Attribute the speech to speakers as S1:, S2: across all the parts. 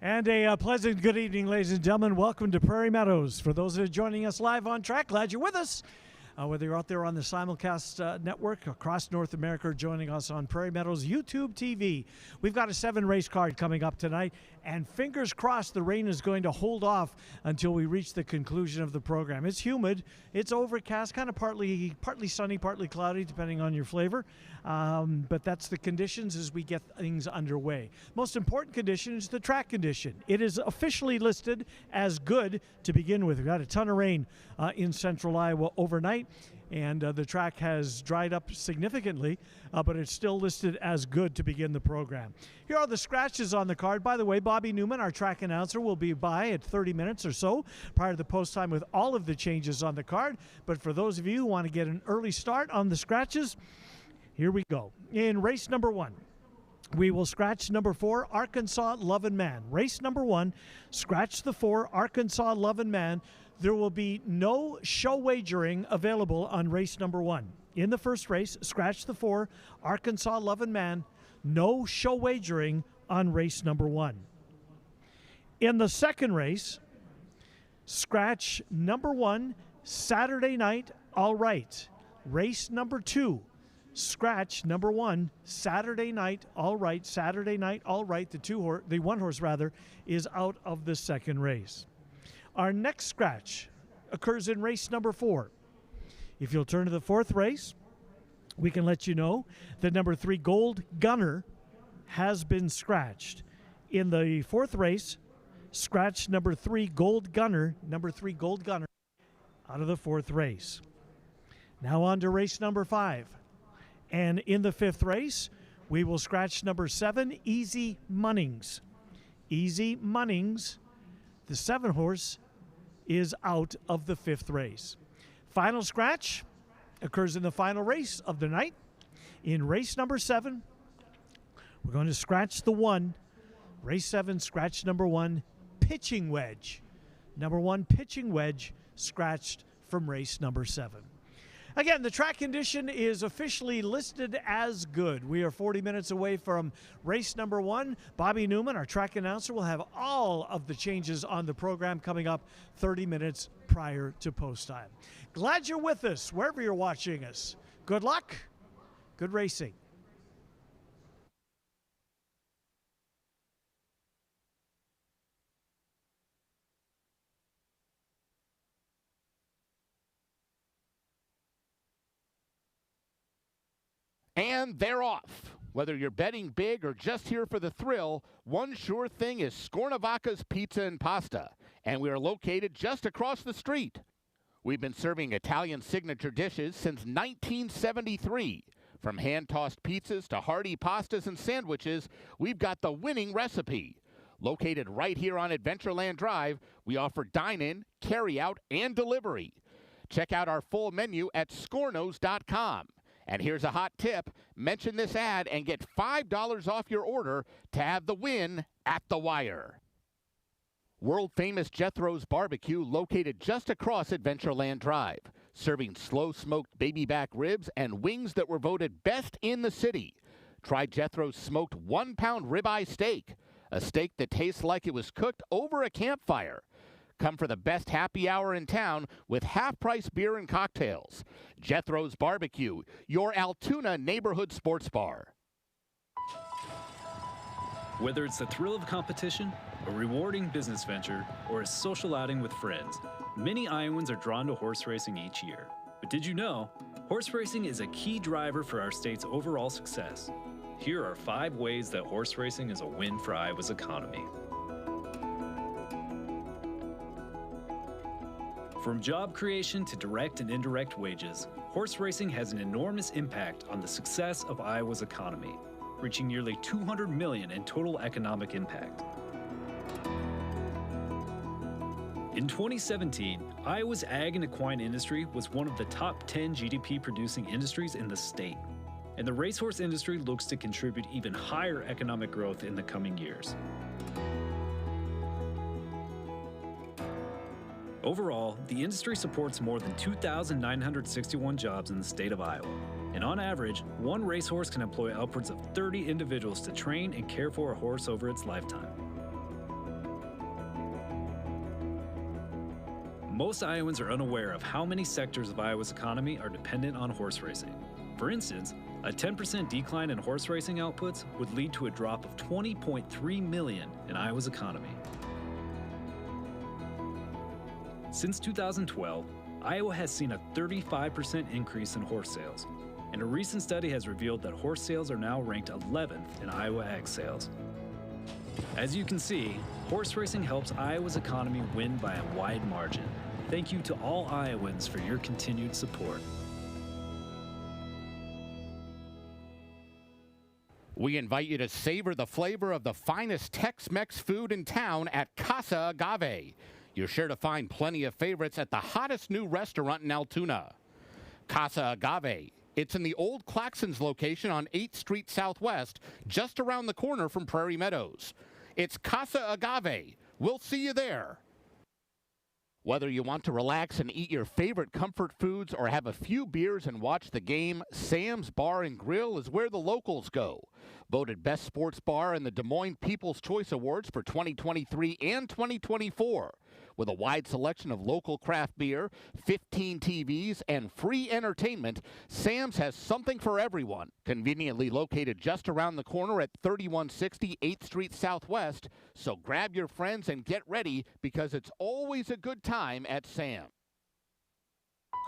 S1: And a pleasant good evening, ladies and gentlemen. Welcome to Prairie Meadows. For those that are joining us live on track, glad you're with us. Whether you're out there on the simulcast network across North America or joining us on Prairie Meadows YouTube TV. We've got a 7-race card coming up tonight, and fingers crossed the rain is going to hold off until we reach the conclusion of the program. It's humid, it's overcast, kind of partly sunny, partly cloudy, depending on your flavor. But that's the conditions as we get things underway. Most important condition is the track condition. It is officially listed as good to begin with. We've got a ton of rain in central Iowa overnight, and the track has dried up significantly, but it's still listed as good to begin the program. Here are the scratches on the card. By the way, Bobby Newman, our track announcer, will be by at 30 minutes or so prior to the post time with all of the changes on the card. But for those of you who want to get an early start on the scratches, here we go. In race number 1, we will scratch number 4, Arkansas Lovin' Man. Race number 1, scratch the 4, Arkansas Lovin' Man. There will be no show wagering available on race number 1. In the first race, scratch the 4, Arkansas Lovin' Man. No show wagering on race number 1. In the second race, scratch number 1, Saturday Night All Right. Race number 2, scratch number 1, Saturday Night All Right. Saturday Night All Right, the one horse is out of the second race. Our next scratch occurs in race number 4. If you'll turn to the fourth race, we can let you know that number 3, Gold Gunner, has been scratched. In the fourth race, scratch number 3, Gold Gunner, out of the fourth race. Now on to race number 5. And in the fifth race, we will scratch number 7, Easy Munnings. Easy Munnings, the 7 horse, is out of the fifth race. Final scratch occurs in the final race of the night. In race number 7, we're going to scratch the 1. Race 7, scratch number 1, Pitching Wedge. Number 1, Pitching Wedge, scratched from race number 7. Again, the track condition is officially listed as good. We are 40 minutes away from race number 1. Bobby Newman, our track announcer, will have all of the changes on the program coming up 30 minutes prior to post time. Glad you're with us wherever you're watching us. Good luck. Good racing.
S2: And they're off. Whether you're betting big or just here for the thrill, one sure thing is Scornavacca's Pizza and Pasta, and we are located just across the street. We've been serving Italian signature dishes since 1973. From hand-tossed pizzas to hearty pastas and sandwiches, we've got the winning recipe. Located right here on Adventureland Drive, we offer dine-in, carry-out, and delivery. Check out our full menu at scornos.com. And here's a hot tip. Mention this ad and get $5 off your order to have the win at the wire. World-famous Jethro's Barbecue, located just across Adventureland Drive, serving slow-smoked baby back ribs and wings that were voted best in the city. Try Jethro's smoked 1-pound ribeye steak, a steak that tastes like it was cooked over a campfire. Come for the best happy hour in town with half-price beer and cocktails. Jethro's Barbecue, your Altoona neighborhood sports bar.
S3: Whether it's the thrill of competition, a rewarding business venture, or a social outing with friends, many Iowans are drawn to horse racing each year. But did you know, horse racing is a key driver for our state's overall success. Here are 5 ways that horse racing is a win for Iowa's economy. From job creation to direct and indirect wages, horse racing has an enormous impact on the success of Iowa's economy, reaching nearly $200 million in total economic impact. In 2017, Iowa's ag and equine industry was one of the top 10 GDP-producing industries in the state, and the racehorse industry looks to contribute even higher economic growth in the coming years. Overall, the industry supports more than 2,961 jobs in the state of Iowa, and on average, one racehorse can employ upwards of 30 individuals to train and care for a horse over its lifetime. Most Iowans are unaware of how many sectors of Iowa's economy are dependent on horse racing. For instance, a 10% decline in horse racing outputs would lead to a drop of $20.3 million in Iowa's economy. Since 2012, Iowa has seen a 35% increase in horse sales, and a recent study has revealed that horse sales are now ranked 11th in Iowa ag sales. As you can see, horse racing helps Iowa's economy win by a wide margin. Thank you to all Iowans for your continued support.
S2: We invite you to savor the flavor of the finest Tex-Mex food in town at Casa Agave. You're sure to find plenty of favorites at the hottest new restaurant in Altoona. Casa Agave. It's in the old Claxons location on 8th Street Southwest, just around the corner from Prairie Meadows. It's Casa Agave. We'll see you there. Whether you want to relax and eat your favorite comfort foods or have a few beers and watch the game, Sam's Bar and Grill is where the locals go. Voted Best Sports Bar in the Des Moines People's Choice Awards for 2023 and 2024. With a wide selection of local craft beer, 15 TVs, and free entertainment, Sam's has something for everyone. Conveniently located just around the corner at 3160 8th Street Southwest. So grab your friends and get ready because it's always a good time at Sam's.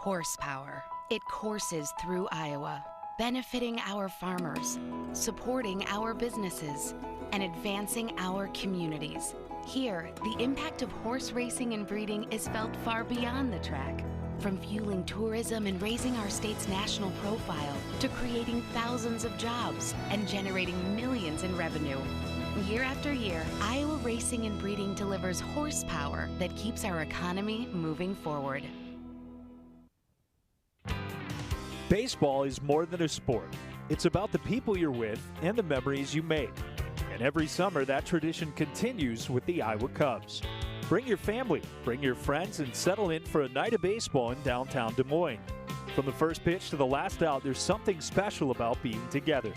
S4: Horsepower. It courses through Iowa, benefiting our farmers, supporting our businesses, and advancing our communities. Here, the impact of horse racing and breeding is felt far beyond the track. From fueling tourism and raising our state's national profile to creating thousands of jobs and generating millions in revenue. Year after year, Iowa Racing and Breeding delivers horsepower that keeps our economy moving forward.
S5: Baseball is more than a sport. It's about the people you're with and the memories you make. And every summer, that tradition continues with the Iowa Cubs. Bring your family, bring your friends, and settle in for a night of baseball in downtown Des Moines. From the first pitch to the last out, there's something special about being together.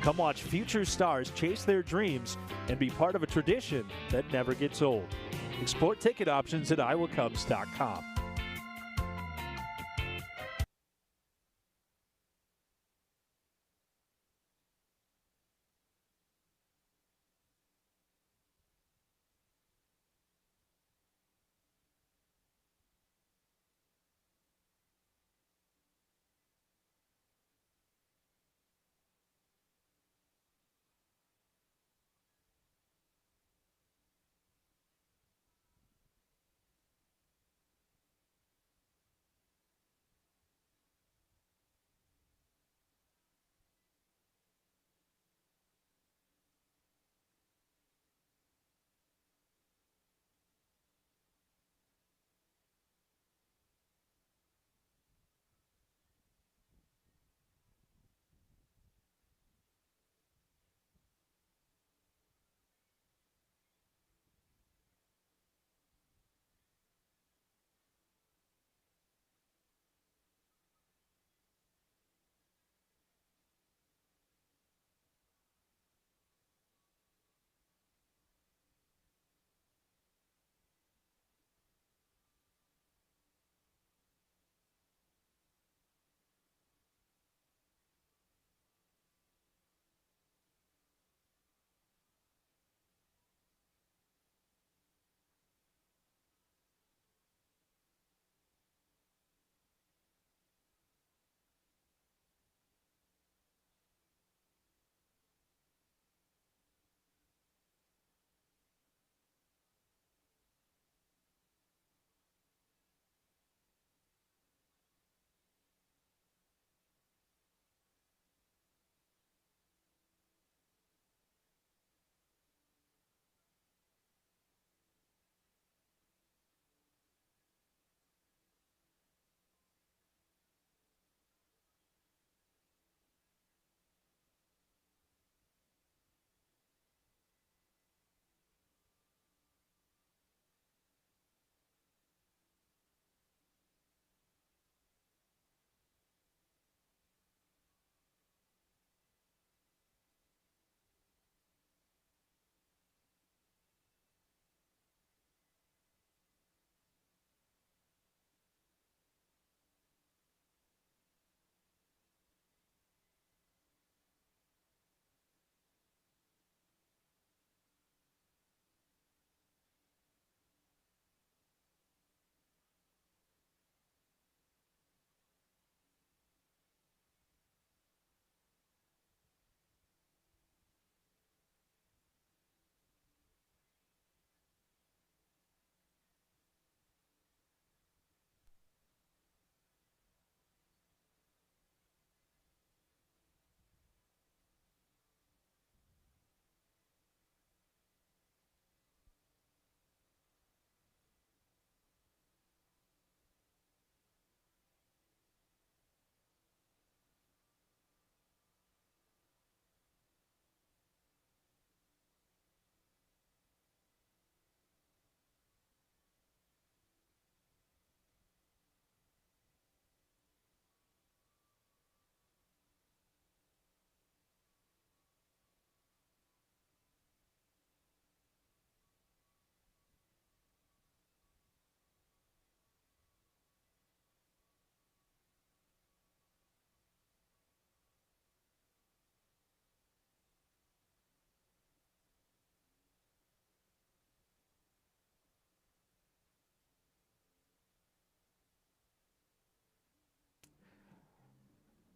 S5: Come watch future stars chase their dreams and be part of a tradition that never gets old. Explore ticket options at iowacubs.com.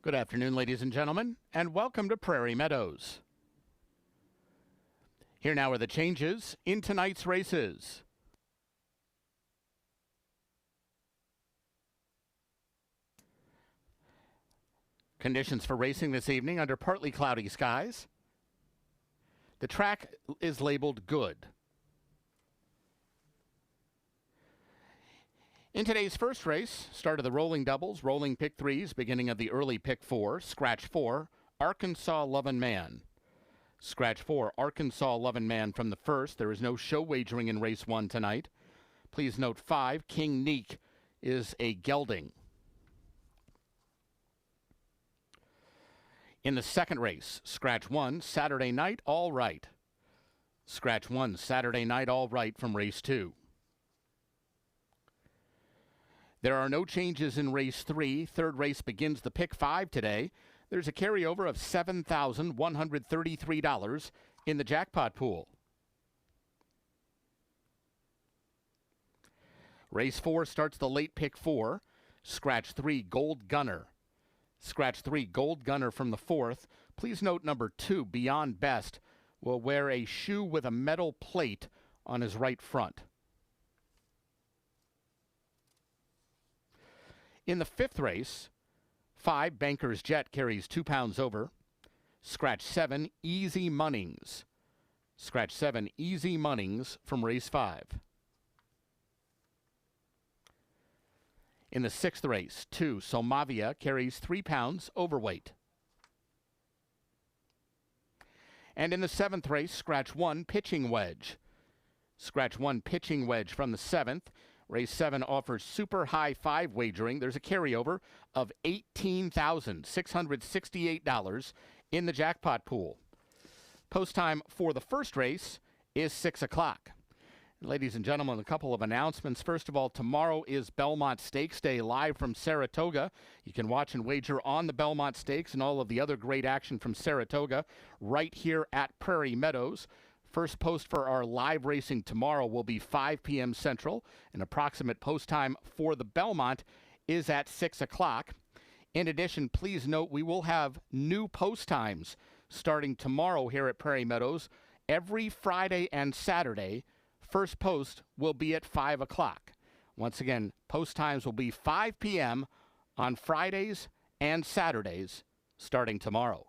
S2: Good afternoon, ladies and gentlemen, and welcome to Prairie Meadows. Here now are the changes in tonight's races. Conditions for racing this evening under partly cloudy skies. The track is labeled good. In today's first race, start of the rolling doubles, rolling pick threes, beginning of the early pick four, scratch four, Arkansas Lovin' Man. Scratch four, Arkansas Lovin' Man from the first. There is no show wagering in race one tonight. Please note 5, King Neek is a gelding. In the second race, scratch one, Saturday Night All Right. Scratch one, Saturday Night All Right from race two. There are no changes in race three. Third race begins the pick five today. There's a carryover of $7,133 in the jackpot pool. Race four starts the late pick four. Scratch three, Gold Gunner. Scratch three, Gold Gunner from the fourth. Please note number 2, Beyond Best, will wear a shoe with a metal plate on his right front. In the fifth race, 5, Banker's Jet carries 2 pounds over. Scratch 7, Easy Munnings. Scratch 7, Easy Munnings from race 5. In the sixth race, 2, Somavia carries 3 pounds overweight. And in the seventh race, scratch 1, Pitching Wedge. Scratch 1, Pitching Wedge from the seventh. Race 7 offers super high 5 wagering. There's a carryover of $18,668 in the jackpot pool. Post time for the first race is 6 o'clock. Ladies and gentlemen, a couple of announcements. First of all, tomorrow is Belmont Stakes Day live from Saratoga. You can watch and wager on the Belmont Stakes and all of the other great action from Saratoga right here at Prairie Meadows. First post for our live racing tomorrow will be 5 p.m. Central. An approximate post time for the Belmont is at 6 o'clock. In addition, please note we will have new post times starting tomorrow here at Prairie Meadows. Every Friday and Saturday, first post will be at 5 o'clock. Once again, post times will be 5 p.m. on Fridays and Saturdays starting tomorrow.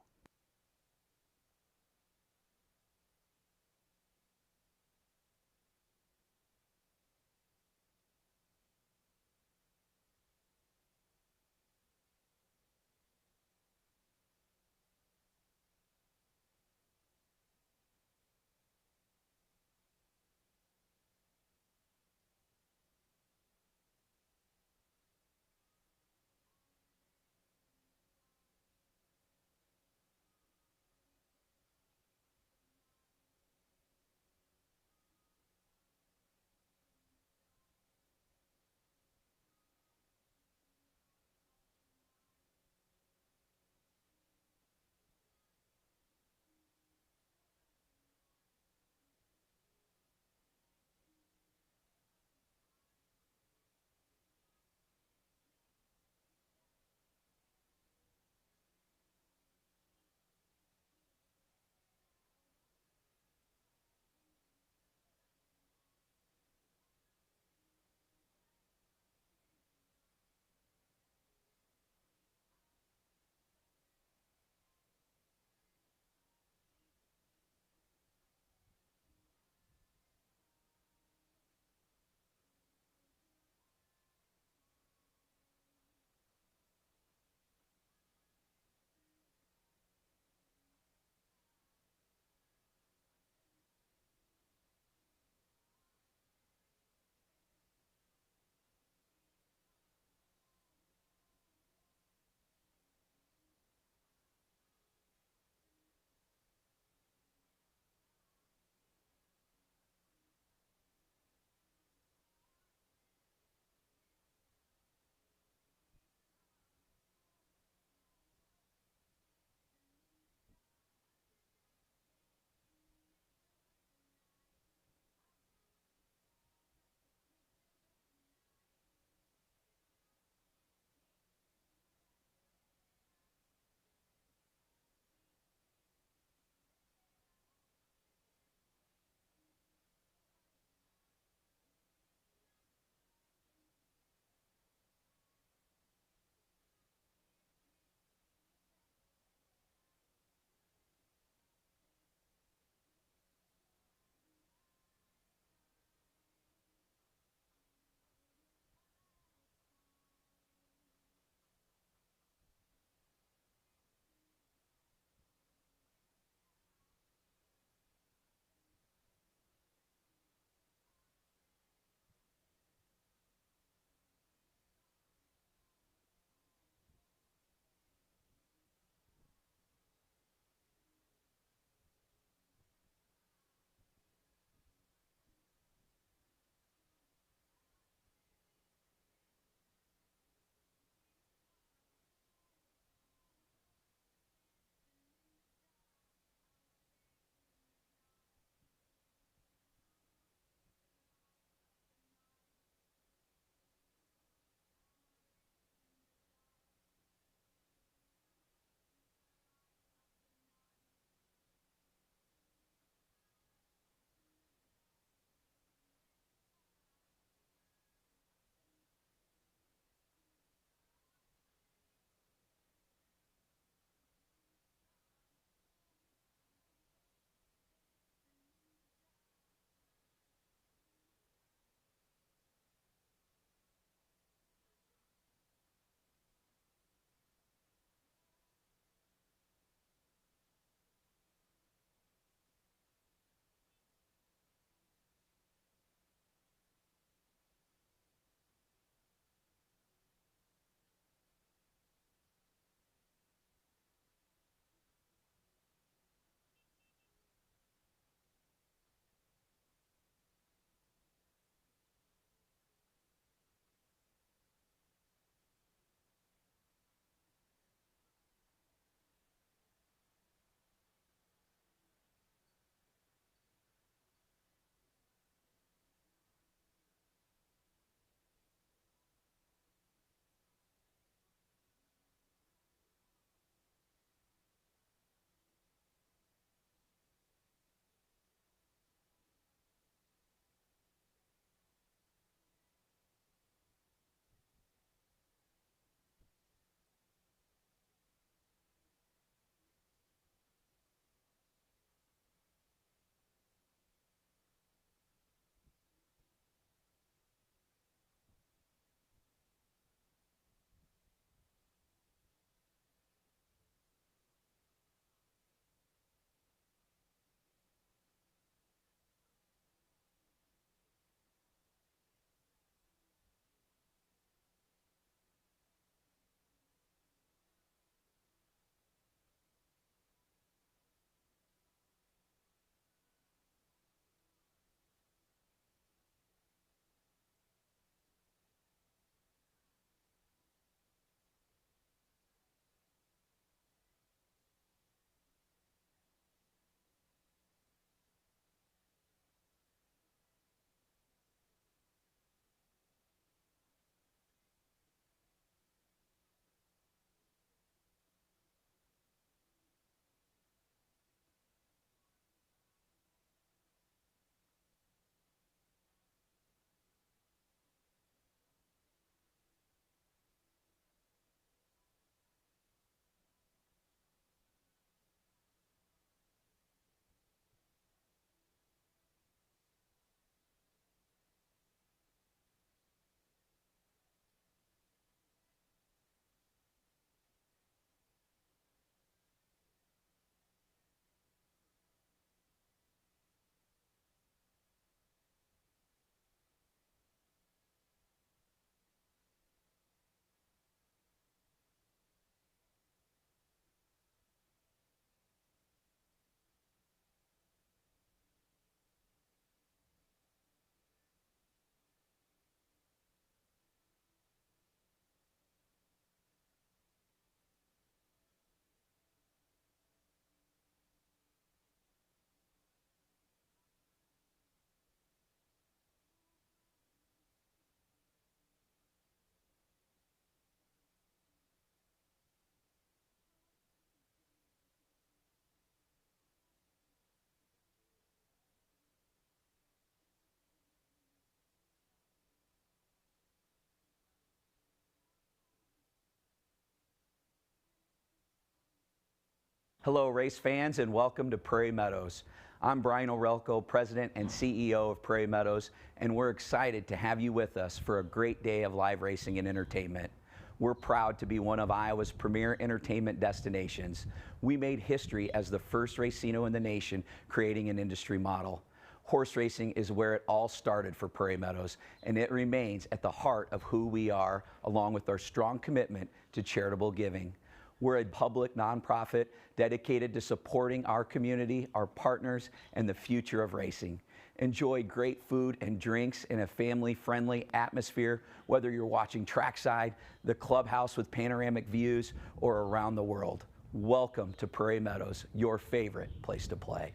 S6: Hello, race fans, and welcome to Prairie Meadows. I'm Brian Orelko, President and CEO of Prairie Meadows, and we're excited to have you with us for a great day of live racing and entertainment. We're proud to be one of Iowa's premier entertainment destinations. We made history as the first racino in the nation, creating an industry model. Horse racing is where it all started for Prairie Meadows, and it remains at the heart of who we are, along with our strong commitment to charitable giving. We're a public nonprofit dedicated to supporting our community, our partners, and the future of racing. Enjoy great food and drinks in a family-friendly atmosphere, whether you're watching trackside, the clubhouse with panoramic views, or around the world. Welcome to Prairie Meadows, your favorite place to play.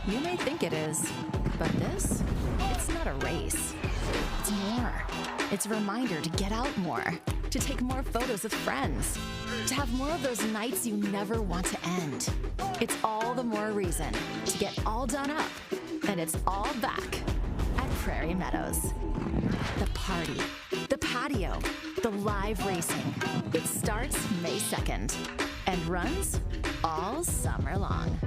S7: You may think it is, but this, it's not a race. It's more. It's a reminder to get out more, to take more photos with friends, to have more of those nights you never want to end. It's all the more reason to get all done up, and it's all back at Prairie Meadows. The party, the patio, the live racing. It starts May 2nd and runs all summer long.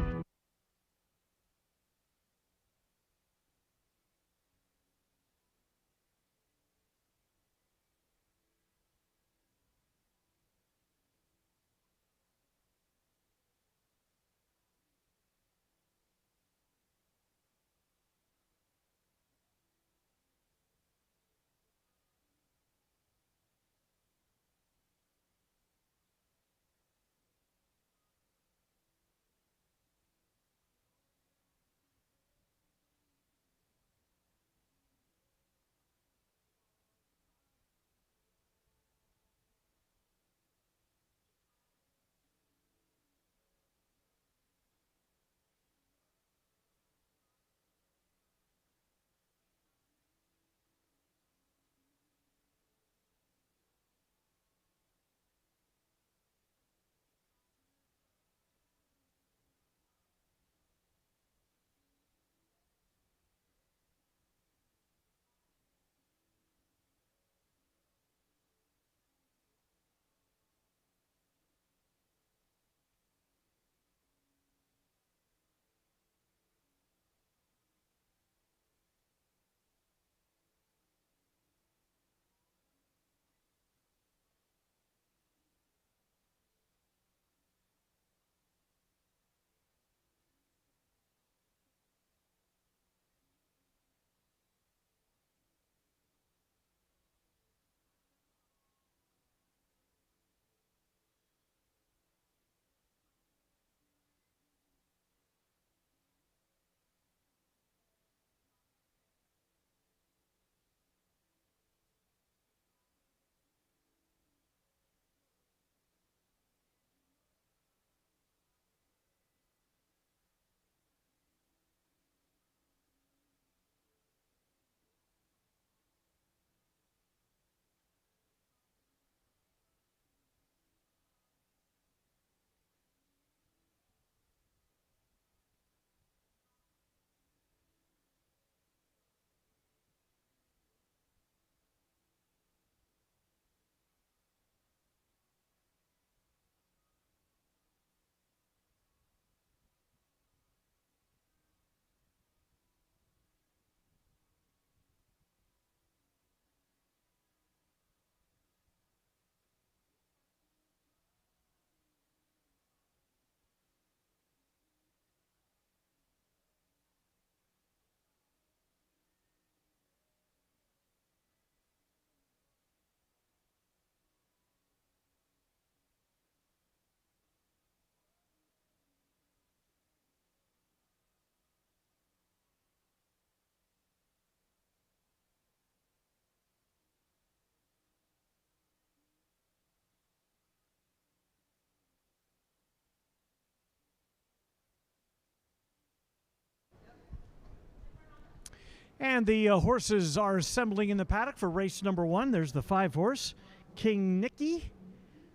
S1: And the horses are assembling in the paddock for race number 1. There's the 5-horse, King Nicky,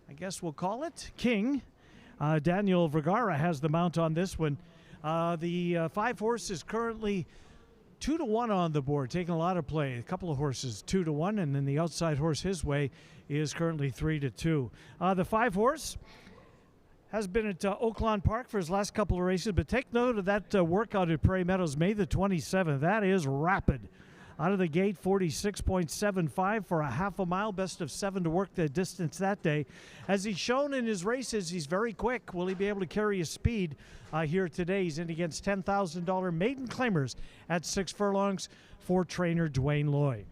S1: I guess we'll call it, King. Daniel Vergara has the mount on this one. The 5-horse is currently 2-1 on the board, taking a lot of play. A couple of horses 2-1, and then the outside horse his way is currently 3-2. The 5-horse has been at Oaklawn Park for his last couple of races, but take note of that workout at Prairie Meadows, May the 27th. That is rapid. Out of the gate, 46.75 for a half a mile, best of 7 to work the distance that day. As he's shown in his races, he's very quick. Will he be able to carry his speed here today? He's in against $10,000 maiden claimers at 6 furlongs for trainer Dwayne Loy.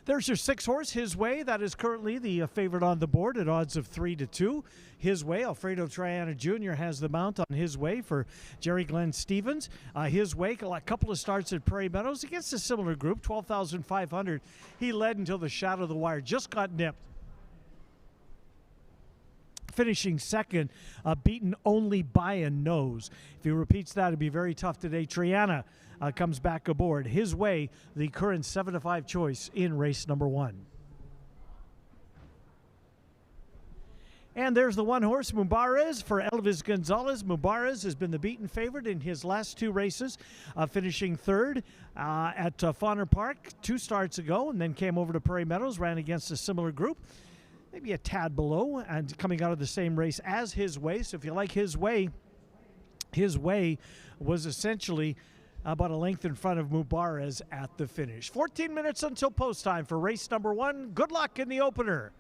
S1: There's your 6-horse, His Way. That is currently the favorite on the board at odds of 3-2. His Way, Alfredo Triana Jr. has the mount on His Way for Jerry Glenn Stevens. His Way, a couple of starts at Prairie Meadows against a similar group, 12,500. He led until the shadow of the wire, just got nipped. Finishing second, beaten only by a nose. If he repeats that, it'd be very tough today. Triana comes back aboard. His Way, the current 7-5 choice in race number 1. And there's the 1-horse, Mubarez, for Elvis Gonzalez. Mubarez has been the beaten favorite in his last 2 races, finishing third at Fauner Park 2 starts ago, and then came over to Prairie Meadows, ran against a similar group, maybe a tad below, and coming out of the same race as His Way. So if you like His Way was essentially about a length in front of Mubarez at the finish. 14 minutes until post time for race number 1. Good luck in the opener.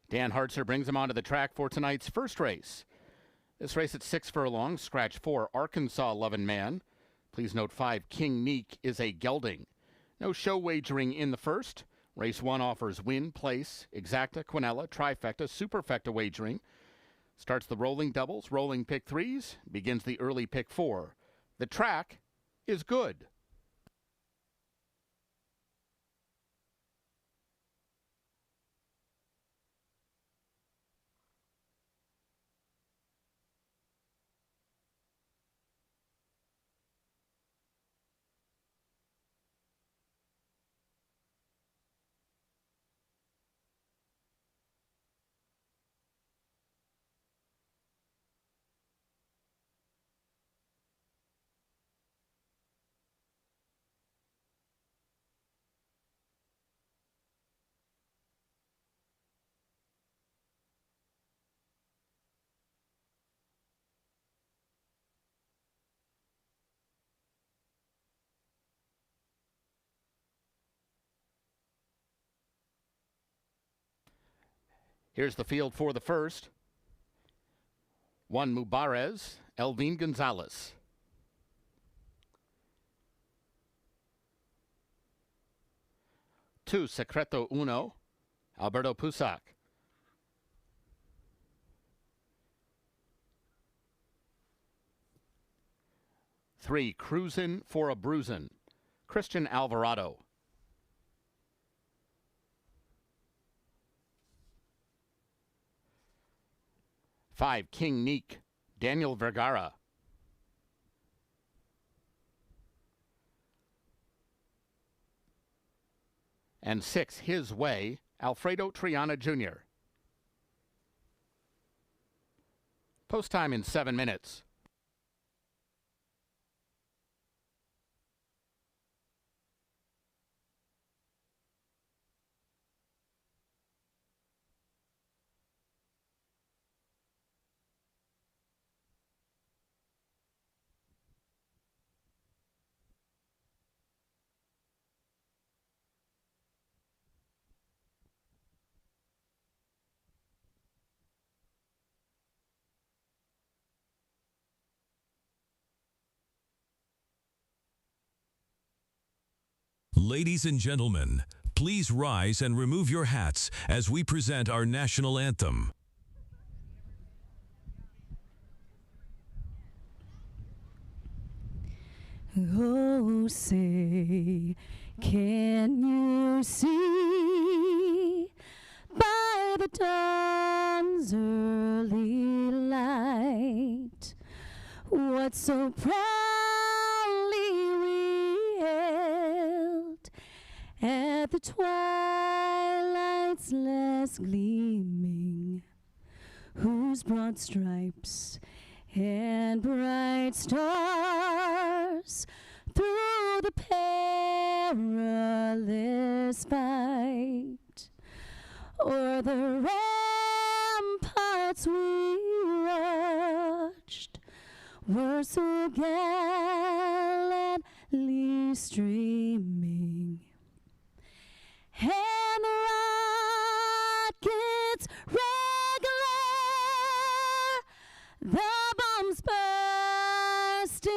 S2: Dan Hartzer brings him onto the track for tonight's first race. This race at 6 furlongs, scratch 4, Arkansas Lovin' Man. Please note 5, King Neek is a gelding. No show wagering in the first. Race 1 offers win, place, exacta, quinella, trifecta, superfecta wagering. Starts the rolling doubles, rolling pick 3s, begins the early pick 4. The track is good. Here's the field for the first. 1, Mubarez, Elvin Gonzalez. 2, Secreto Uno, Alberto Pusac. 3, Cruisin' for a Bruisin', Christian Alvarado. 5, King Neek, Daniel Vergara. 6, His Way, Alfredo Triana Jr. Post time in 7 minutes.
S8: Ladies and gentlemen, please rise and remove your hats as we present our national anthem.
S9: Oh, say, can you see by the dawn's early light what so proudly we hailed at the twilight's last gleaming, whose broad stripes and bright stars through the perilous fight o'er the ramparts we watched were so gallantly streaming, and the rockets regular, the bombs bursting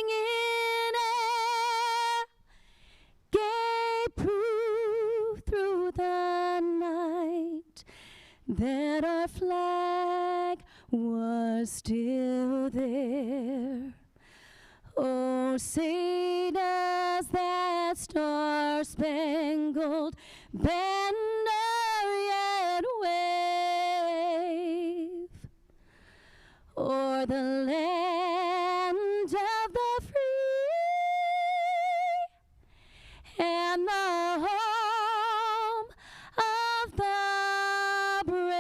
S9: in air, gave proof through the night that our flag was still there. Oh, say does that star-spangled banner yet wave o'er the land of the free and the home of the brave?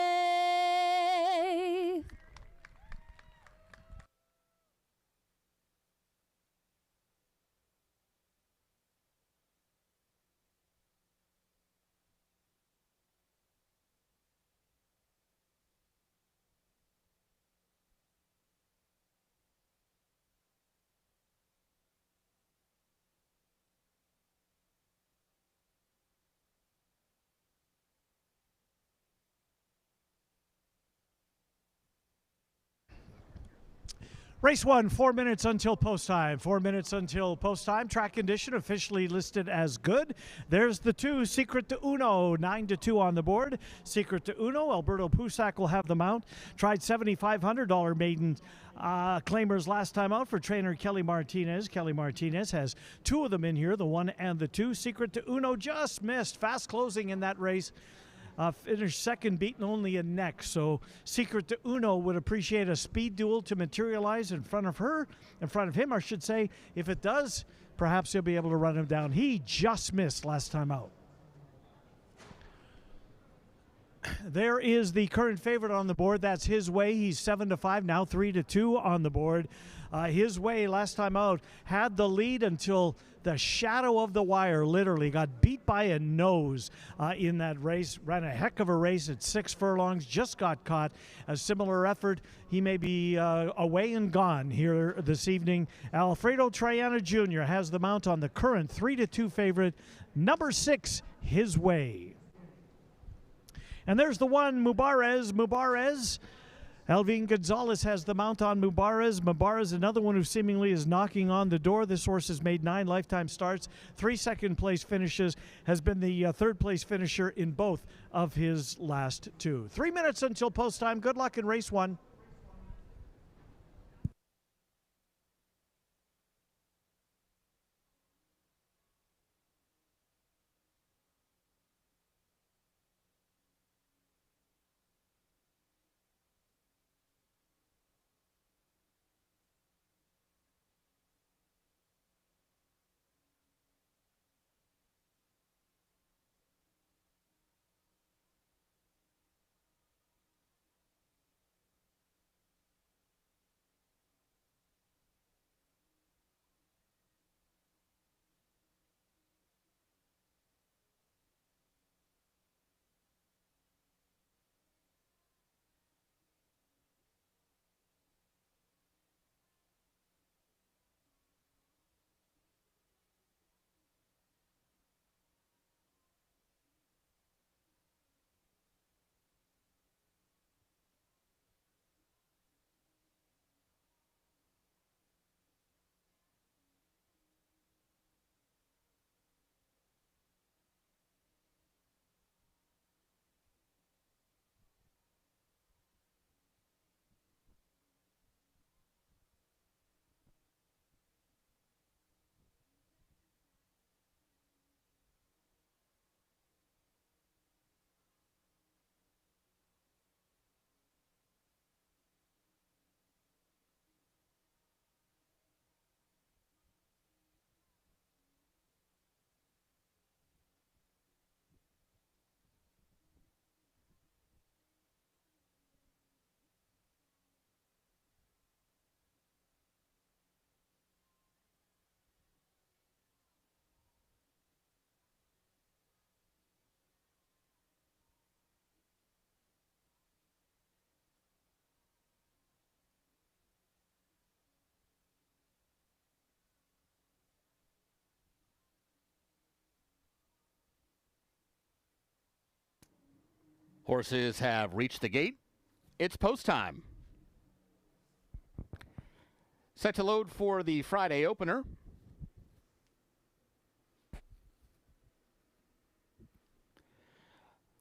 S1: Race 1, 4 minutes until post time. 4 minutes until post time. Track condition officially listed as good. There's the 2, Secret to Uno, 9-2 on the board. Secret to Uno, Alberto Pusack will have the mount. Tried $7,500 maiden claimers last time out for trainer Kelly Martinez. Kelly Martinez has 2 of them in here, the 1 and the 2. Secret to Uno just missed. Fast closing in that race. Finished second, beaten only a neck. So Secret to Uno would appreciate a speed duel to materialize in front of him, I should say. If it does, perhaps he'll be able to run him down. He just missed last time out. There is the current favorite on the board. That's His Way. He's 7-5, now 3-2 on the board. His Way last time out had the lead until the shadow of the wire, literally got beat by a nose in that race. Ran a heck of a race at 6 furlongs, just got caught. A similar effort. He may be away and gone here this evening. Alfredo Triana Jr. has the mount on the current 3-2 favorite, number 6, His Way. And there's the 1, Mubarez. Alvin Gonzalez has the mount on Mubarez, another one who seemingly is knocking on the door. This horse has made 9 lifetime starts, 3 second-place finishes, has been the third-place finisher in both of his last 2. 3 minutes until post time. Good luck in race 1.
S2: Horses have reached the gate. It's post time. Set to load for the Friday opener.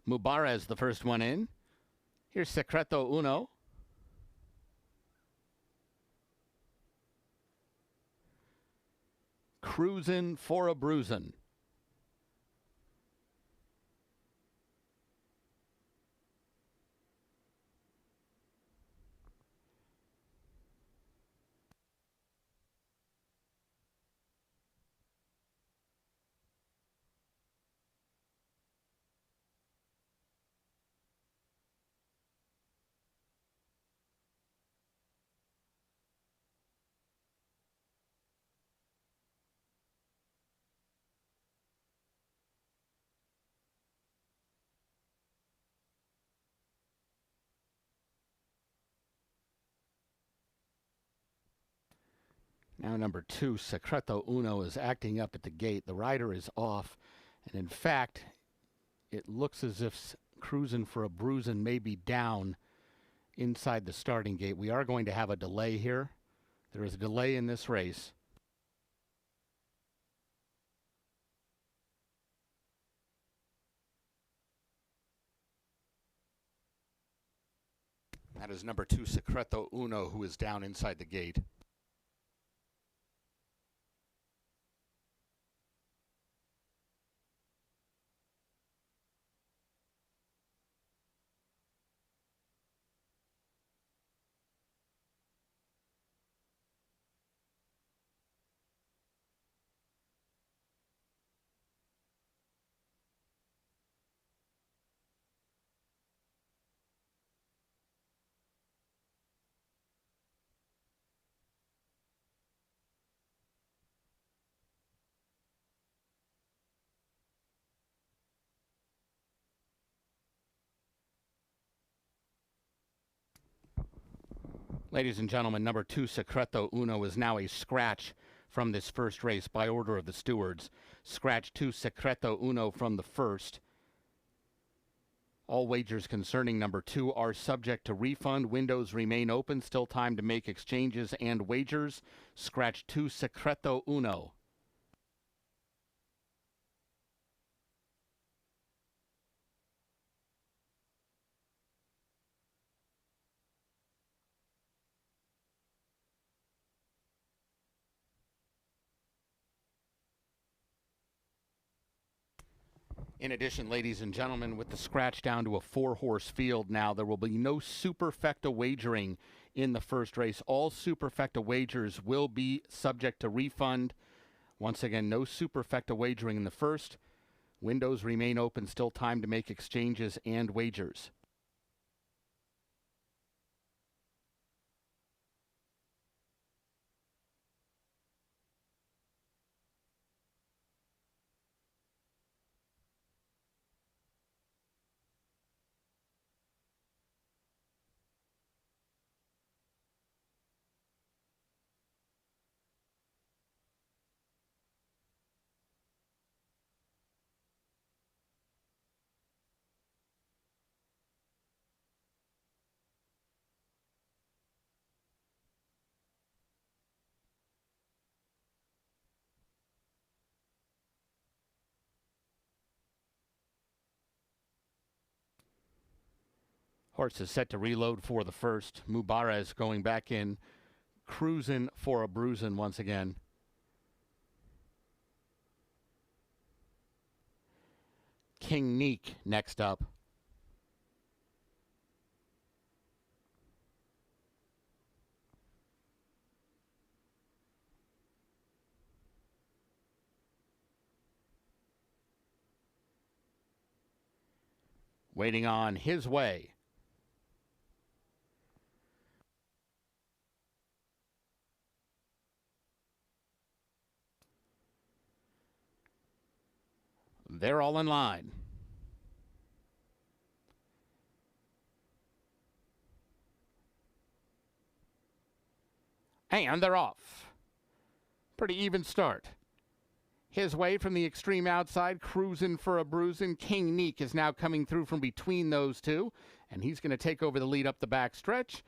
S2: Mubarez, the first one in. Here's Secreto Uno. Cruisin' for a Bruisin'. Now number 2, Secreto Uno, is acting up at the gate. The rider is off, and in fact, it looks as if Cruisin' for a Bruisin' may be down inside the starting gate. We are going to have a delay here There is a delay in this race. That is number 2, Secreto Uno, who is down inside the gate. Ladies and gentlemen, number 2, Secreto Uno, is now a scratch from this first race by order of the stewards. Scratch 2, Secreto Uno from the first. All wagers concerning number 2 are subject to refund. Windows remain open. Still time to make exchanges and wagers. Scratch 2, Secreto Uno. In addition, ladies and gentlemen, with the scratch down to a 4-horse field now, there will be no superfecta wagering in the first race. All superfecta wagers will be subject to refund. Once again, no superfecta wagering in the first. Windows remain open. Still time to make exchanges and wagers. Horse is set to reload for the first. Mubarez going back in, cruising for a bruising once again. King Neek next up. Waiting on his way. They're all in line. And they're off. Pretty even start. His way from the extreme outside, cruising for a bruising. King Neek is now coming through from between those two, and he's going to take over the lead up the back stretch.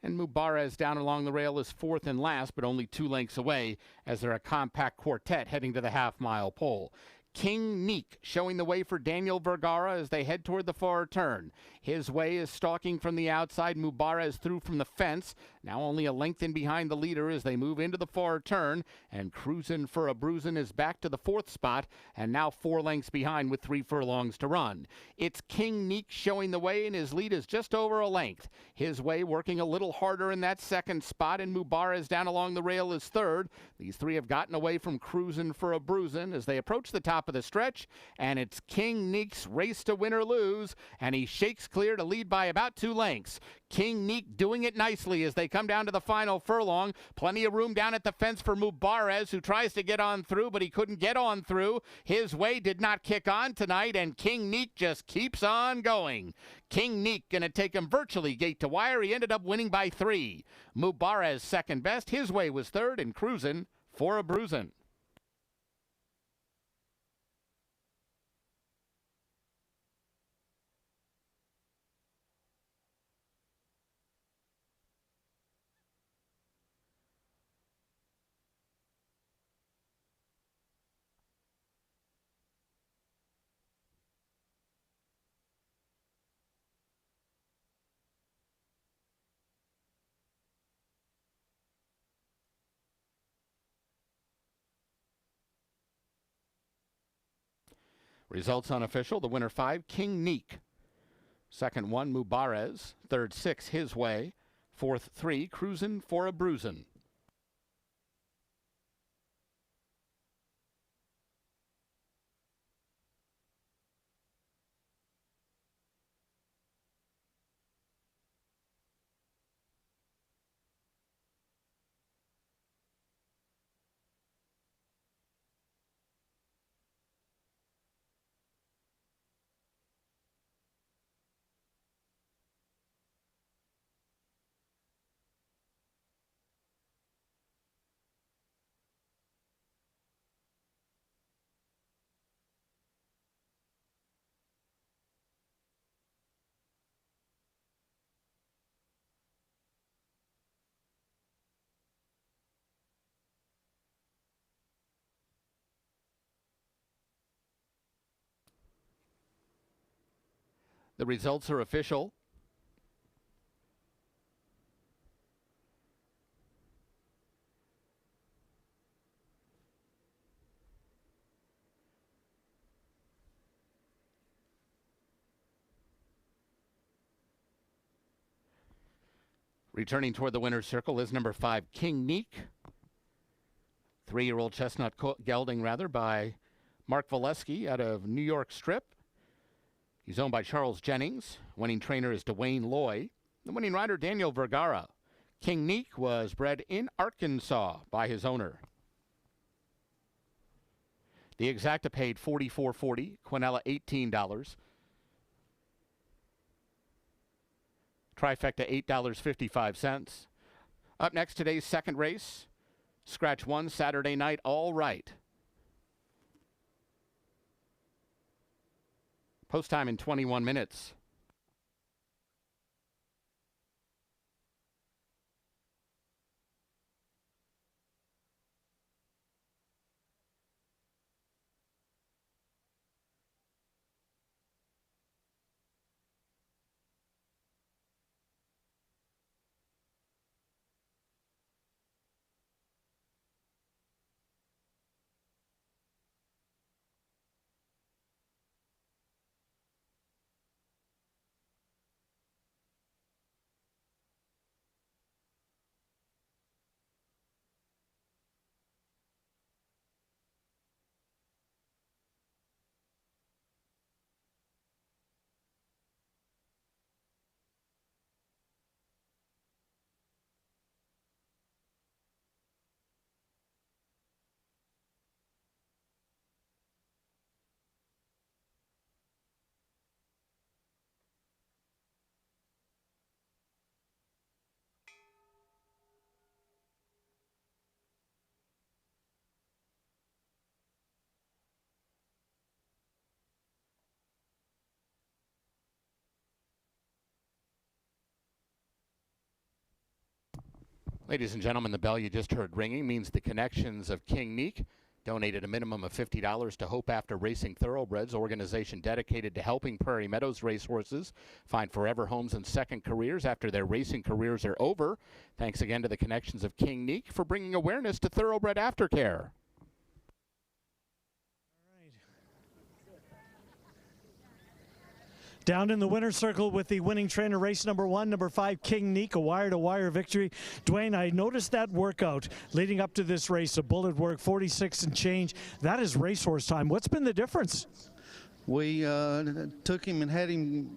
S2: And Mubarez down along the rail is fourth and last, but only 2 lengths away as they're a compact quartet heading to the half-mile pole. King Neek showing the way for Daniel Vergara as they head toward the far turn. His way is stalking from the outside. Mubarez through from the fence. Now only a length in behind the leader as they move into the far turn. And cruising for a bruising is back to the 4th spot and now 4 lengths behind with 3 furlongs to run. It's King Neek showing the way and his lead is just over a length. His way working a little harder in that 2nd spot and Mubarez down along the rail is 3rd. These 3 have gotten away from cruising for a bruising as they approach the top of the stretch, and it's King Neek's race to win or lose, and he shakes clear to lead by about 2 lengths. King Neek doing it nicely as they come down to the final furlong. Plenty of room down at the fence for Mubarez, who tries to get on through, but he couldn't get on through. His way did not kick on tonight, and King Neek just keeps on going. King Neek going to take him virtually gate to wire. He ended up winning by 3. Mubarez second best. His way was 3rd and cruising for a bruising. Results unofficial. The winner 5, King Neek. Second 1, Mubarez. Third 6, His Way. Fourth 3, Cruisin' for a Bruisin'. The results are official. Returning toward the winner's circle is number 5, King Neek. 3-year-old chestnut gelding, by Mark Valesky out of New York Strip. He's owned by Charles Jennings. Winning trainer is Dwayne Loy. The winning rider, Daniel Vergara. King Neek was bred in Arkansas by his owner. The exacta paid $44.40. Quinella $18. Trifecta $8.55. Up next, today's second race. Scratch 1 Saturday night, all right. Post time in 21 minutes. Ladies and gentlemen, the bell you just heard ringing means the connections of King Neek donated a minimum of $50 to Hope After Racing Thoroughbreds, organization dedicated to helping Prairie Meadows racehorses find forever homes and second careers after their racing careers are over. Thanks again to the connections of King Neek for bringing awareness to thoroughbred aftercare.
S1: Down in the winner's circle with the winning trainer, race number 1, number 5, King Neek, a wire-to-wire victory. Dwayne, I noticed that workout leading up to this race, a bullet work, 46 and change. That is racehorse time. What's been the difference?
S10: We took him and had him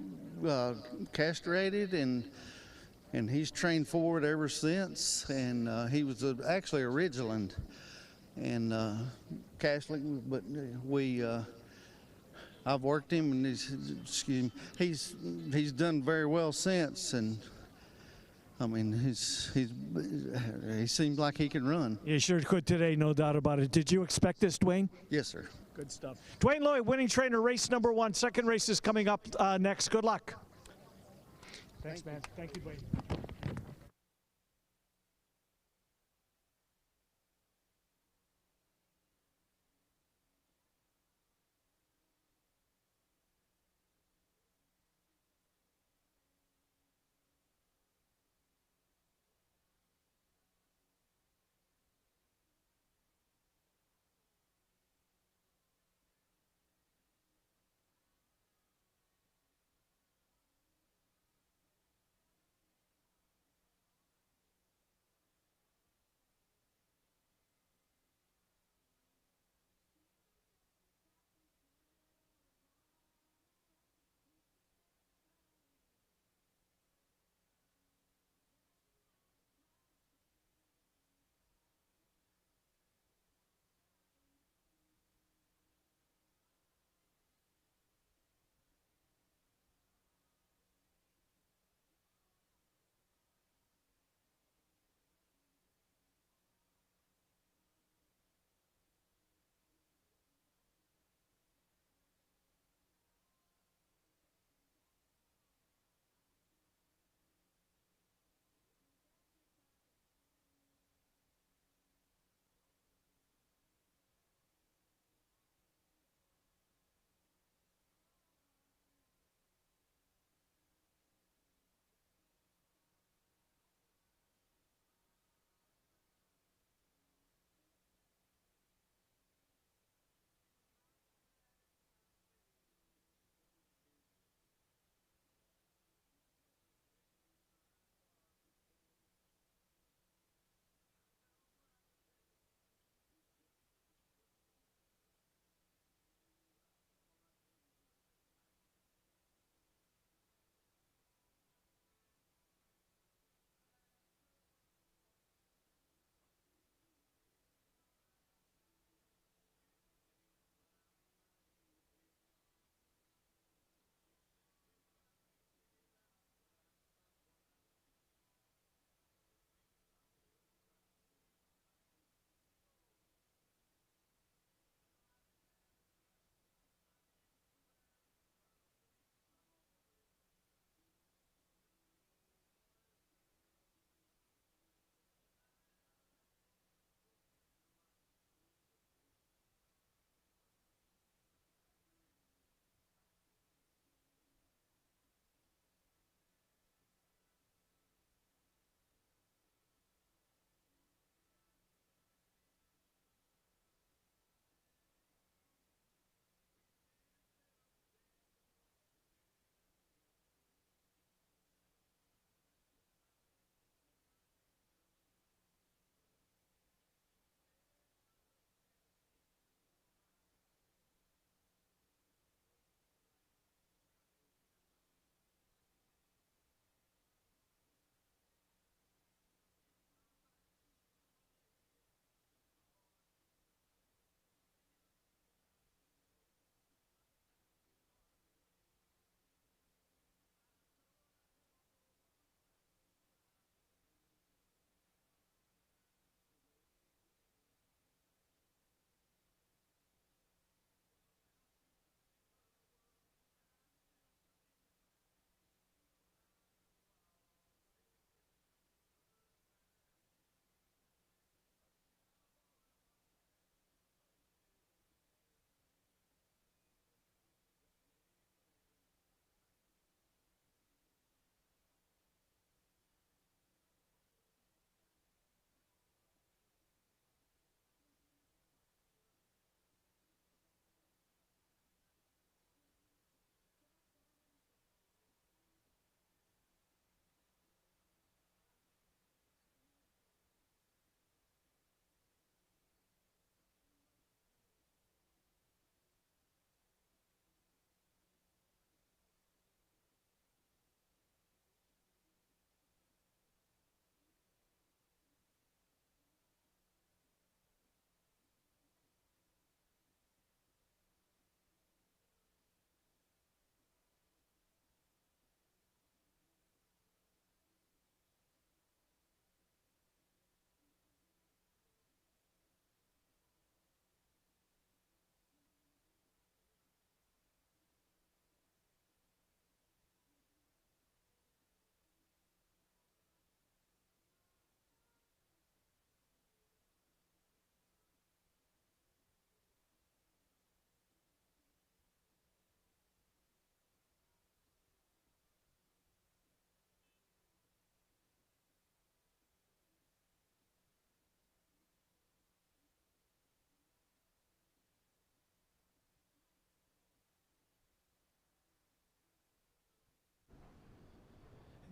S10: castrated, and he's trained forward ever since. And he was actually a Ridgeland and castling, but I've worked him, and he's done very well since, and I mean he seems like he can run.
S1: He sure could today, no doubt about it. Did you expect this, Dwayne?
S10: Yes, sir.
S1: Good stuff. Dwayne Loy, winning trainer, race number 1. Second race is coming up next. Good luck. Thanks, man. Thank you, Dwayne.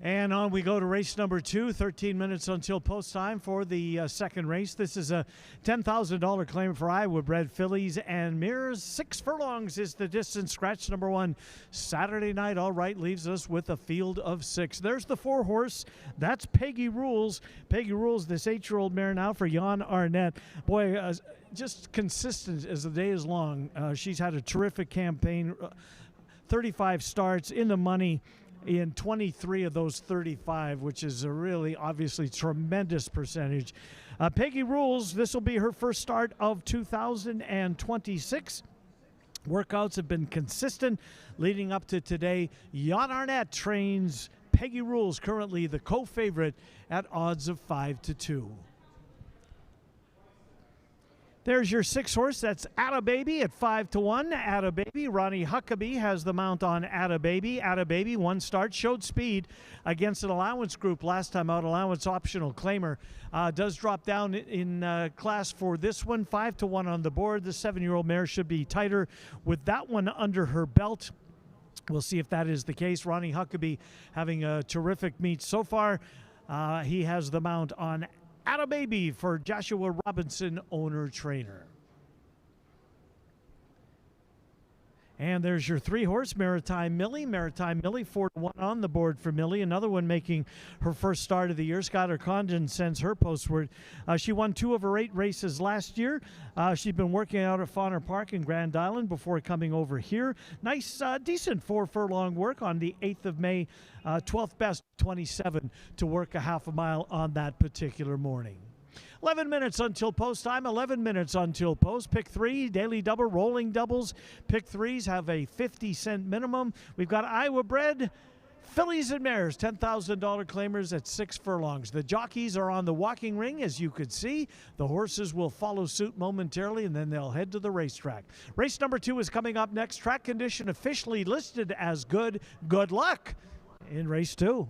S1: And on we go to race number 2, 13 minutes until post time for the second race. This is a $10,000 claim for Iowa bred fillies and mirrors. 6 furlongs is the distance. Scratch number 1 Saturday night. All right, leaves us with a field of 6. There's the 4 horse. That's Peggy Rules. Peggy Rules, this 8-year-old mare now for Jan Arnett. Boy, just consistent as the day is long. She's had a terrific campaign. 35 starts in the money in 23 of those 35, which is a really obviously tremendous percentage. Peggy Rules, this will be her first start of 2026. Workouts have been consistent leading up to today. Jan Arnett trains Peggy Rules, currently the co-favorite at odds of 5-2. There's your 6 horse. That's Atta Baby at 5-1. Atta Baby. Ronnie Huckabee has the mount on Atta Baby. Atta Baby, 1 start, showed speed against an allowance group last time out. Allowance optional claimer. Does drop down in class for this one. 5-1 on the board. The 7-year-old mare should be tighter with that one under her belt. We'll see if that is the case. Ronnie Huckabee having a terrific meet so far. He has the mount on Atta Baby for Joshua Robinson, owner-trainer. And there's your 3 horse, Maritime Millie. Maritime Millie, 4-1 on the board for Millie. Another one making her first start of the year. Skylar Condon sends her postword. She won 2 of her 8 races last year. She's been working out at Fauner Park in Grand Island before coming over here. Nice, decent 4 furlong work on the 8th of May. 12th best, 27 to work a half a mile on that particular morning. 11 minutes until post time, 11 minutes until post. Pick 3, daily double, rolling doubles. Pick 3s have a 50-cent minimum. We've got Iowa bred fillies and mares, $10,000 claimers at 6 furlongs. The jockeys are on the walking ring, as you could see. The horses will follow suit momentarily, and then they'll head to the racetrack. Race number 2 is coming up next. Track condition officially listed as good. Good luck in race 2.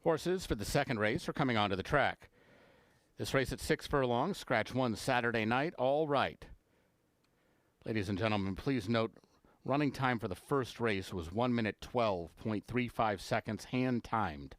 S2: Horses for the second race are coming onto the track. This race at 6 furlongs, scratch 1 Saturday night, all right. Ladies and gentlemen, please note, running time for the first race was 1 minute 12.35 seconds, hand timed.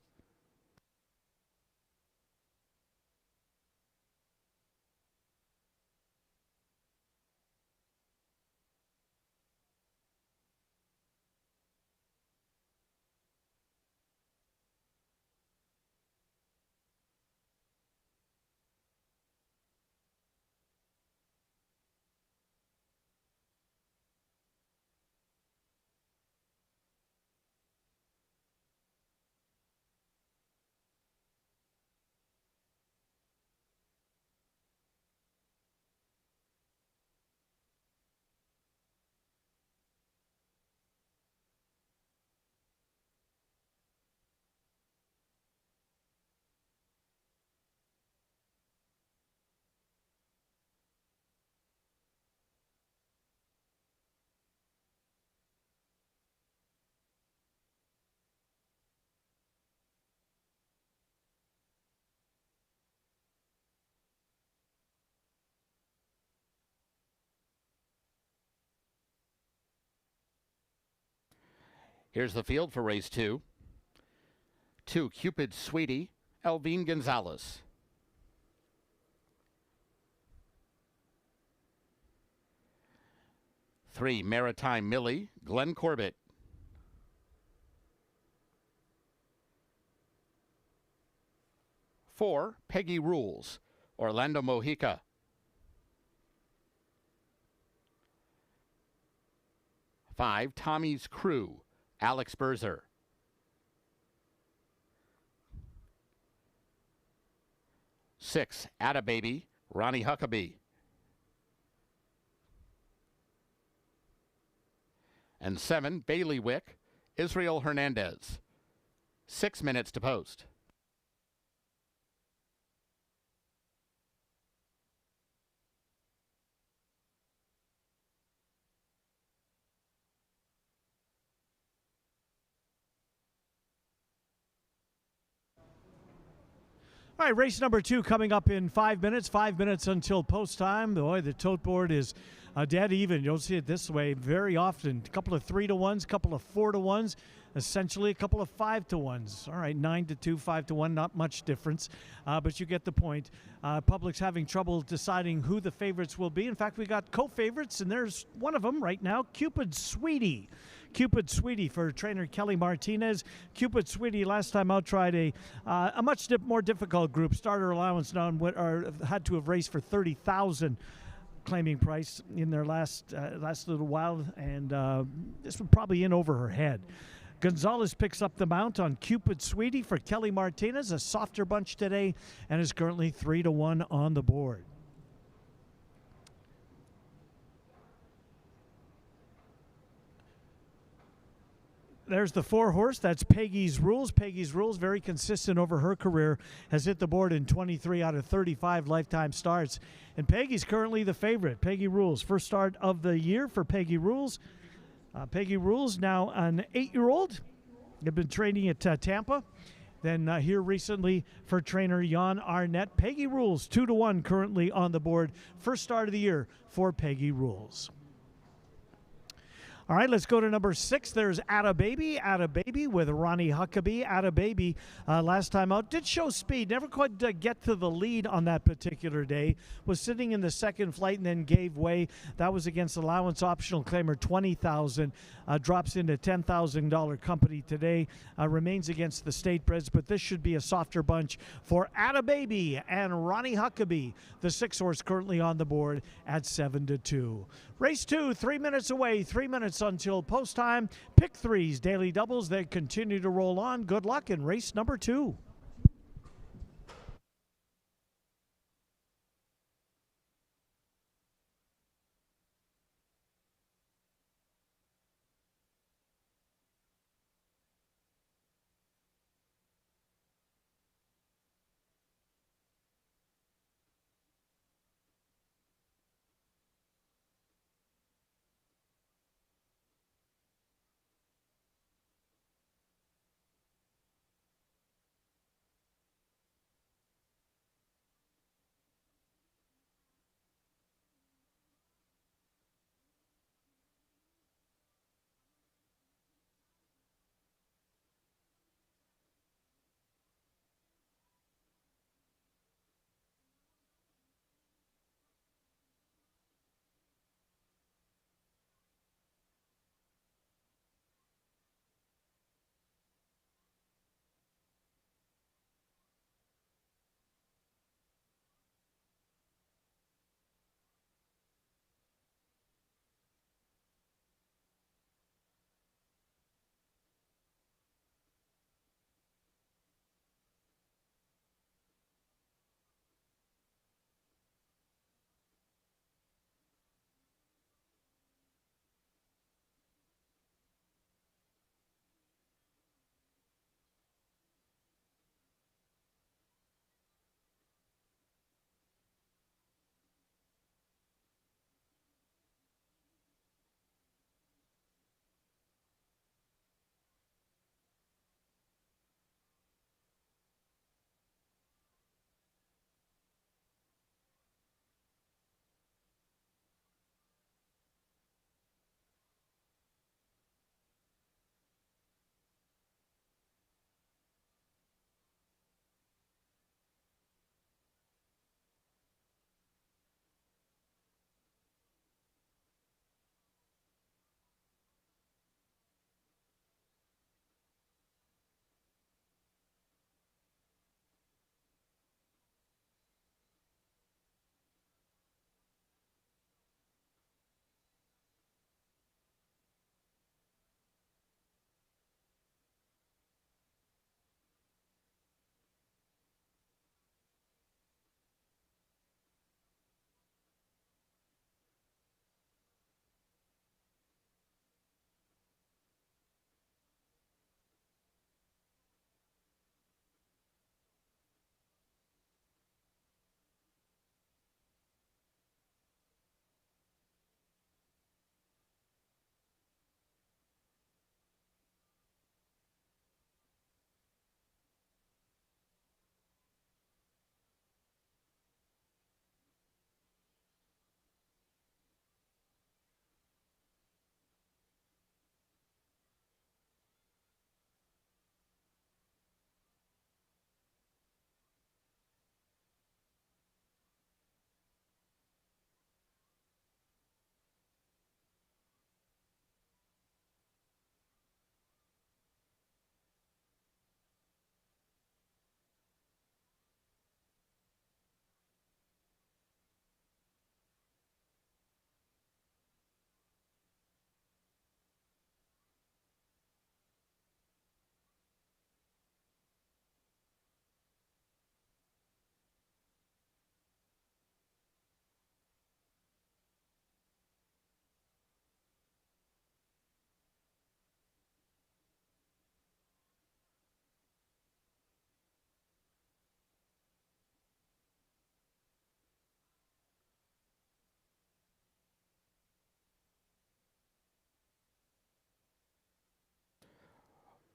S2: Here's the field for race 2. 2, Cupid Sweetie, Elvine Gonzalez. 3, Maritime Millie, Glenn Corbett. 4, Peggy Rules, Orlando Mojica. 5, Tommy's Crew, Alex Berzer. 6, Atta Baby, Ronnie Huckabee. And 7, Bailiwick, Israel Hernandez. 6 minutes to post.
S1: All right, race number 2 coming up in 5 minutes. 5 minutes until post time. Boy, the tote board is dead even. You don't see it this way very often. A couple of 3-to-1s, a couple of 4-to-1s, essentially a couple of 5-to-1s. All right, 9-2, 5-to-1, not much difference, but you get the point. Public's having trouble deciding who the favorites will be. In fact, we got co-favorites, and there's one of them right now, Cupid Sweetie. Cupid Sweetie for trainer Kelly Martinez. Cupid Sweetie last time out tried a much more difficult group. Starter allowance now had to have raced for $30,000 claiming price in their last little while, and this was probably in over her head. Gonzalez picks up the mount on Cupid Sweetie for Kelly Martinez, a softer bunch today, and is currently 3-to-1 on the board. There's the 4-horse. That's Peggy's Rules. Peggy's Rules, very consistent over her career, has hit the board in 23 out of 35 lifetime starts. And Peggy's currently the favorite. Peggy Rules, first start of the year for Peggy Rules. Peggy Rules, now an 8-year-old. They've been training at Tampa. Then here recently for trainer Jan Arnett. Peggy Rules, 2-to-1 currently on the board. First start of the year for Peggy Rules. All right, let's go to number 6. There's Atta Baby. Atta Baby with Ronnie Huckabee. Atta Baby, last time out, did show speed. Never quite get to the lead on that particular day. Was sitting in the second flight and then gave way. That was against allowance optional claimer $20,000. Drops into $10,000 company today. Remains against the state breds, but this should be a softer bunch for Atta Baby and Ronnie Huckabee. The 6-horse currently on the board at 7-2. Race 2, 3 minutes away. 3 minutes until post time. Pick threes, daily doubles. They continue to roll on. Good luck in race number 2.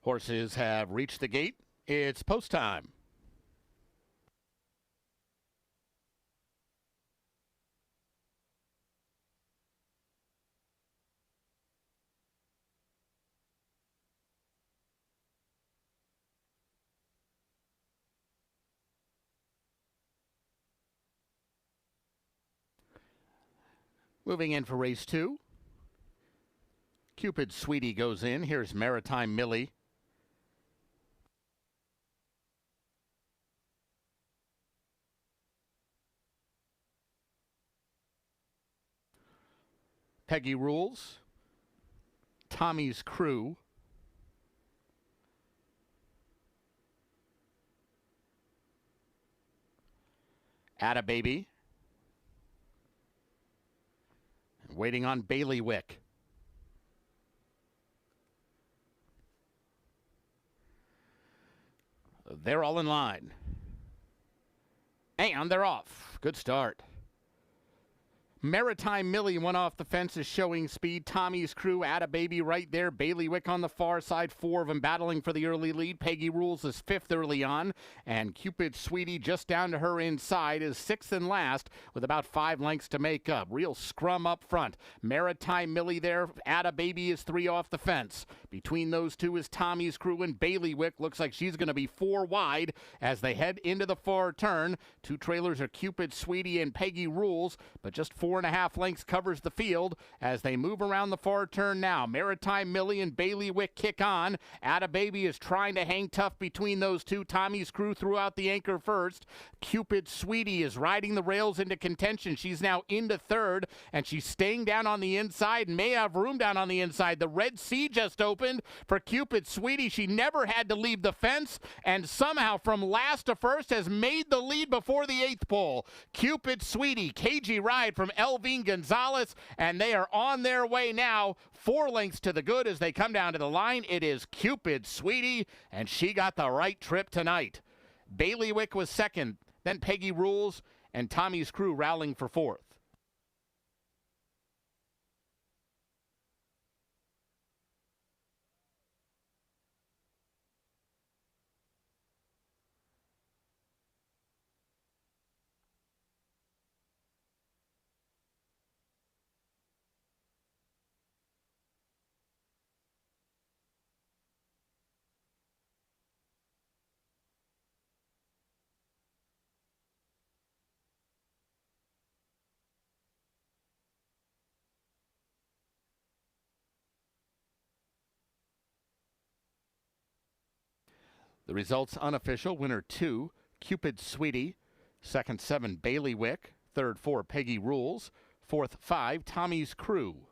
S2: Horses have reached the gate. It's post time. Moving in for race 2. Cupid Sweetie goes in. Here's Maritime Millie. Peggy Rules. Tommy's Crew. Atta Baby. Waiting on Bailiwick. They're all in line. And they're off. Good start. Maritime Millie went off the fences showing speed. Tommy's Crew, Atta Baby right there. Bailiwick on the far side. 4 of them battling for the early lead. Peggy Rules is 5th early on. And Cupid Sweetie just down to her inside is 6th and last with about 5 lengths to make up. Real scrum up front. Maritime Millie there. Atta Baby is 3 off the fence. Between those two is Tommy's Crew and Bailiwick. Looks like she's going to be 4 wide as they head into the far turn. 2 trailers are Cupid Sweetie and Peggy Rules, but just 4.5 lengths covers the field as they move around the far turn now. Maritime Millie and Bailiwick kick on. Atta Baby is trying to hang tough between those two. Tommy's Crew threw out the anchor first. Cupid Sweetie is riding the rails into contention. She's now into 3rd, and she's staying down on the inside and may have room down on the inside. The Red Sea just opened for Cupid Sweetie. She never had to leave the fence, and somehow from last to first has made the lead before the 8th pole. Cupid Sweetie, cagey ride from Elvine Gonzalez, and they are on their way now. 4 lengths to the good as they come down to the line. It is Cupid Sweetie, and she got the right trip tonight. Bailiwick was 2nd, then Peggy Rules, and Tommy's Crew rallying for 4th. The results unofficial. Winner 2, Cupid Sweetie. 2nd, 7, Bailiwick. 3rd, 4, Peggy Rules. 4th, 5, Tommy's Crew.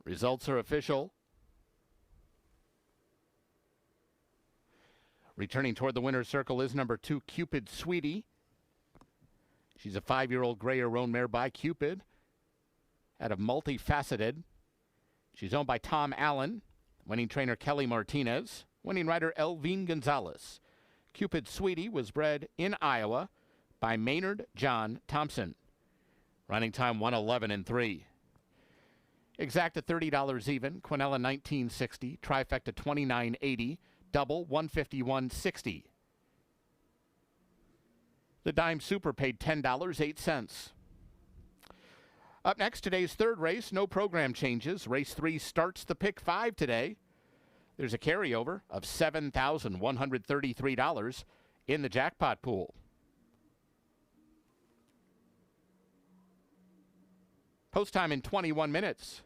S2: Results are official. Returning toward the winner's circle is number 2, Cupid Sweetie. She's a 5-year-old grayer roan mare by Cupid out of Multifaceted. She's owned by Tom Allen, winning trainer Kelly Martinez, winning rider Elvine Gonzalez. Cupid Sweetie was bred in Iowa by Maynard John Thompson. Running time 1:11.3. Exact at $30 even. Quinella 1960. Trifecta 29.80. Double 151.60. The Dime Super paid $10.08. Up next, today's 3rd race. No program changes. Race 3 starts the pick 5 today. There's a carryover of $7,133 in the jackpot pool. Post time in 21 minutes.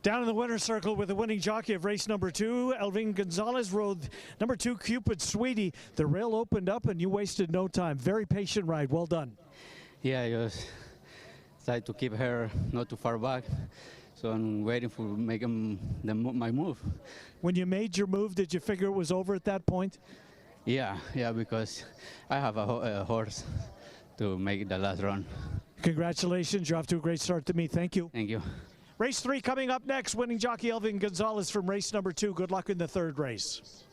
S1: Down in the winner's circle with the winning jockey of race number 2, Elvin Gonzalez rode number 2, Cupid Sweetie. The rail opened up and you wasted no time. Very patient ride. Well done.
S11: Yeah, I just tried to keep her not too far back. So I'm waiting for making my move.
S1: When you made your move, did you figure it was over at that point?
S11: Yeah, because I have a horse to make the last run.
S1: Congratulations. You're off to a great start to me. Thank you.
S11: Thank you.
S1: Race 3 coming up next. Winning jockey Elvin Gonzalez from race number 2. Good luck in the 3rd race.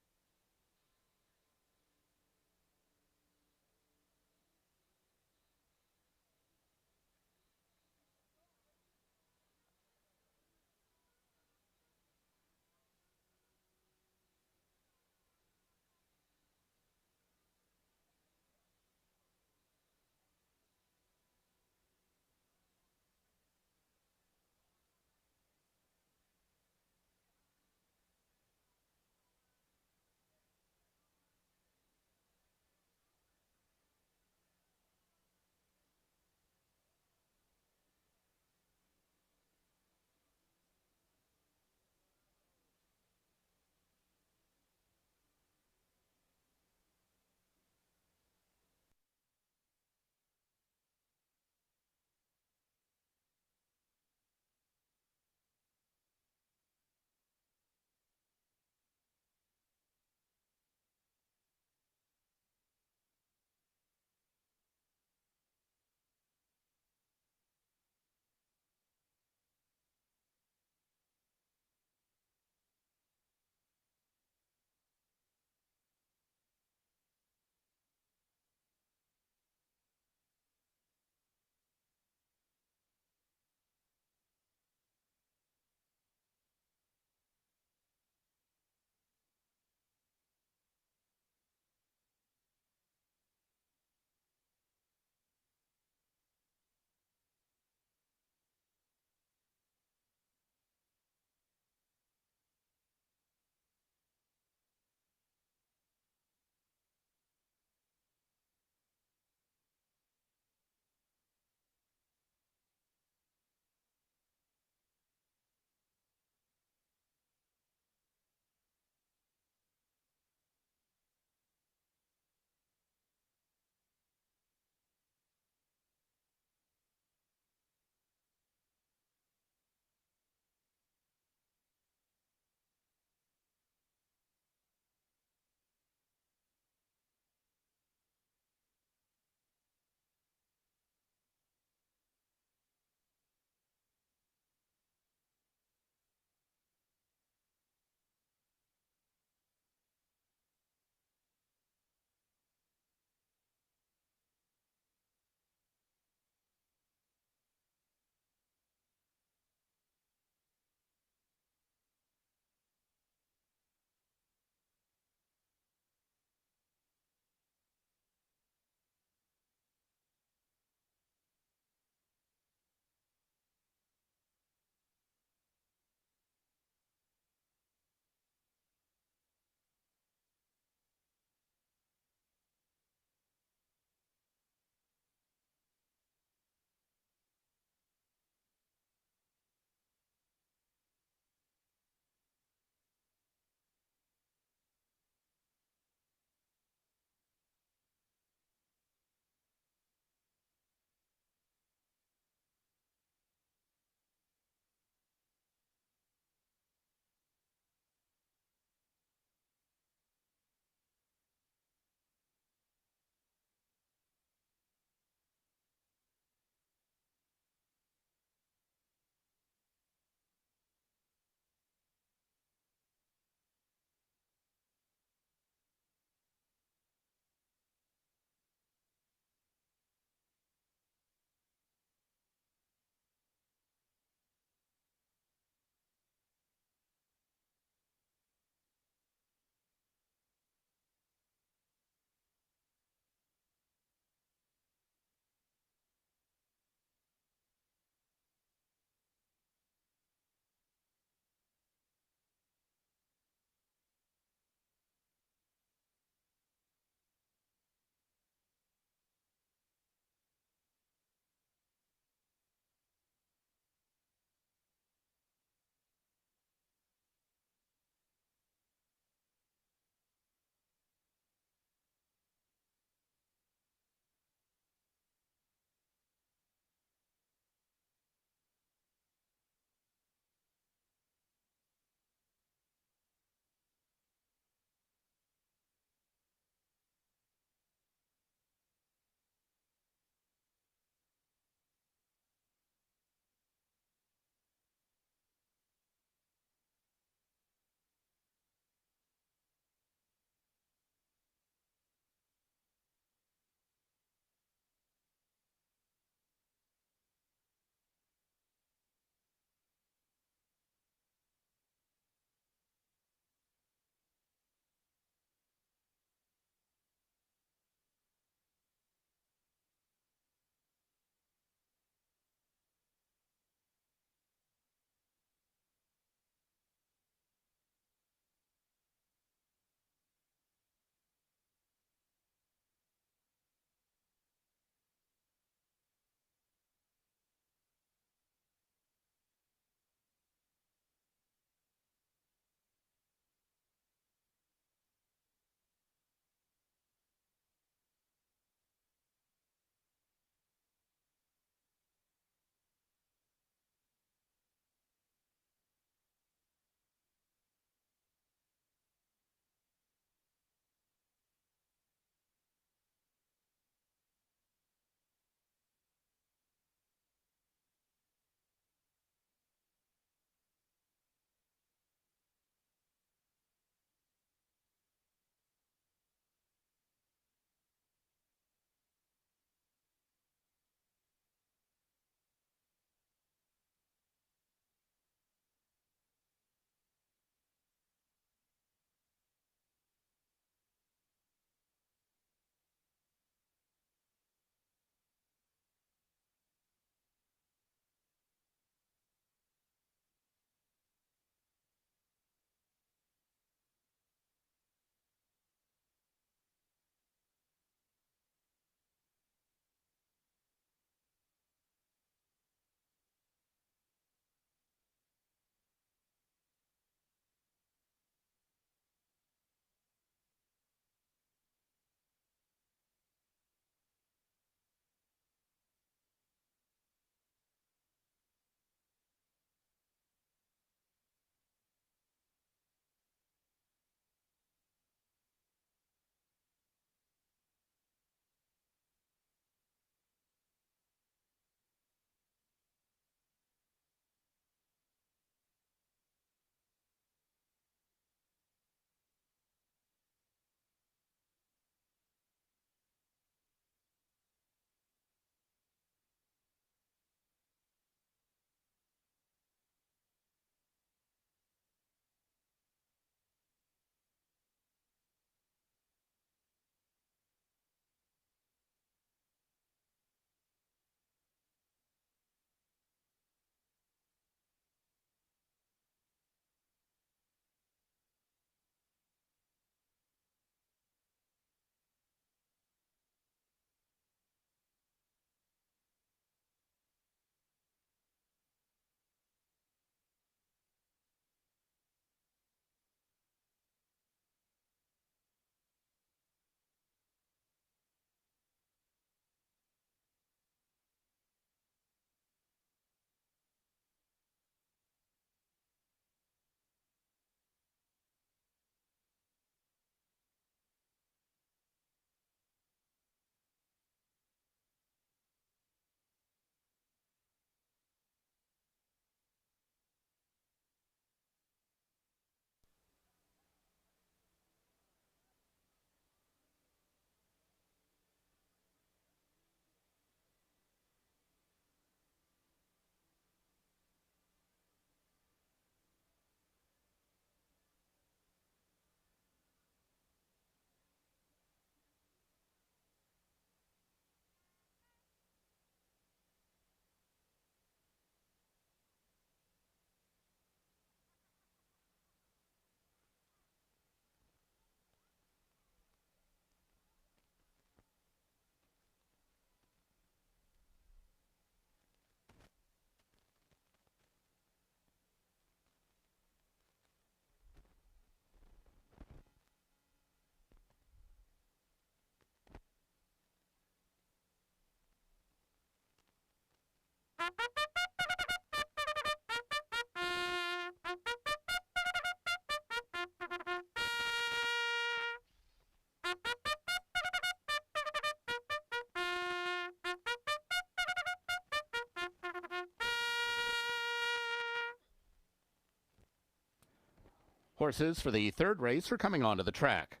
S2: Horses for the third race are coming onto the track.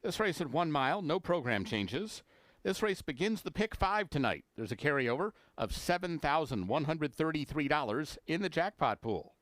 S2: This race at 1 mile, no program changes. This race begins the pick 5 tonight. There's a carryover of $7,133 in the jackpot pool.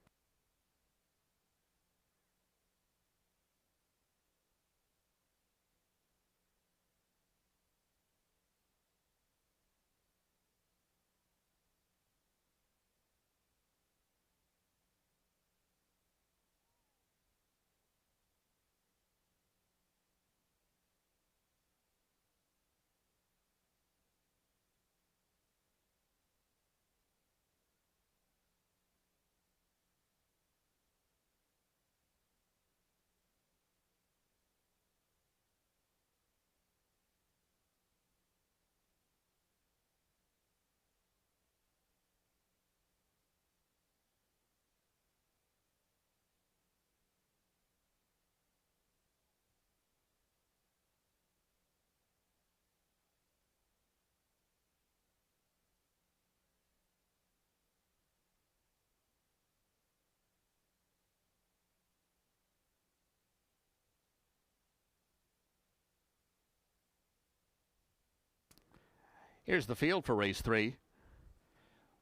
S2: Here's the field for race 3.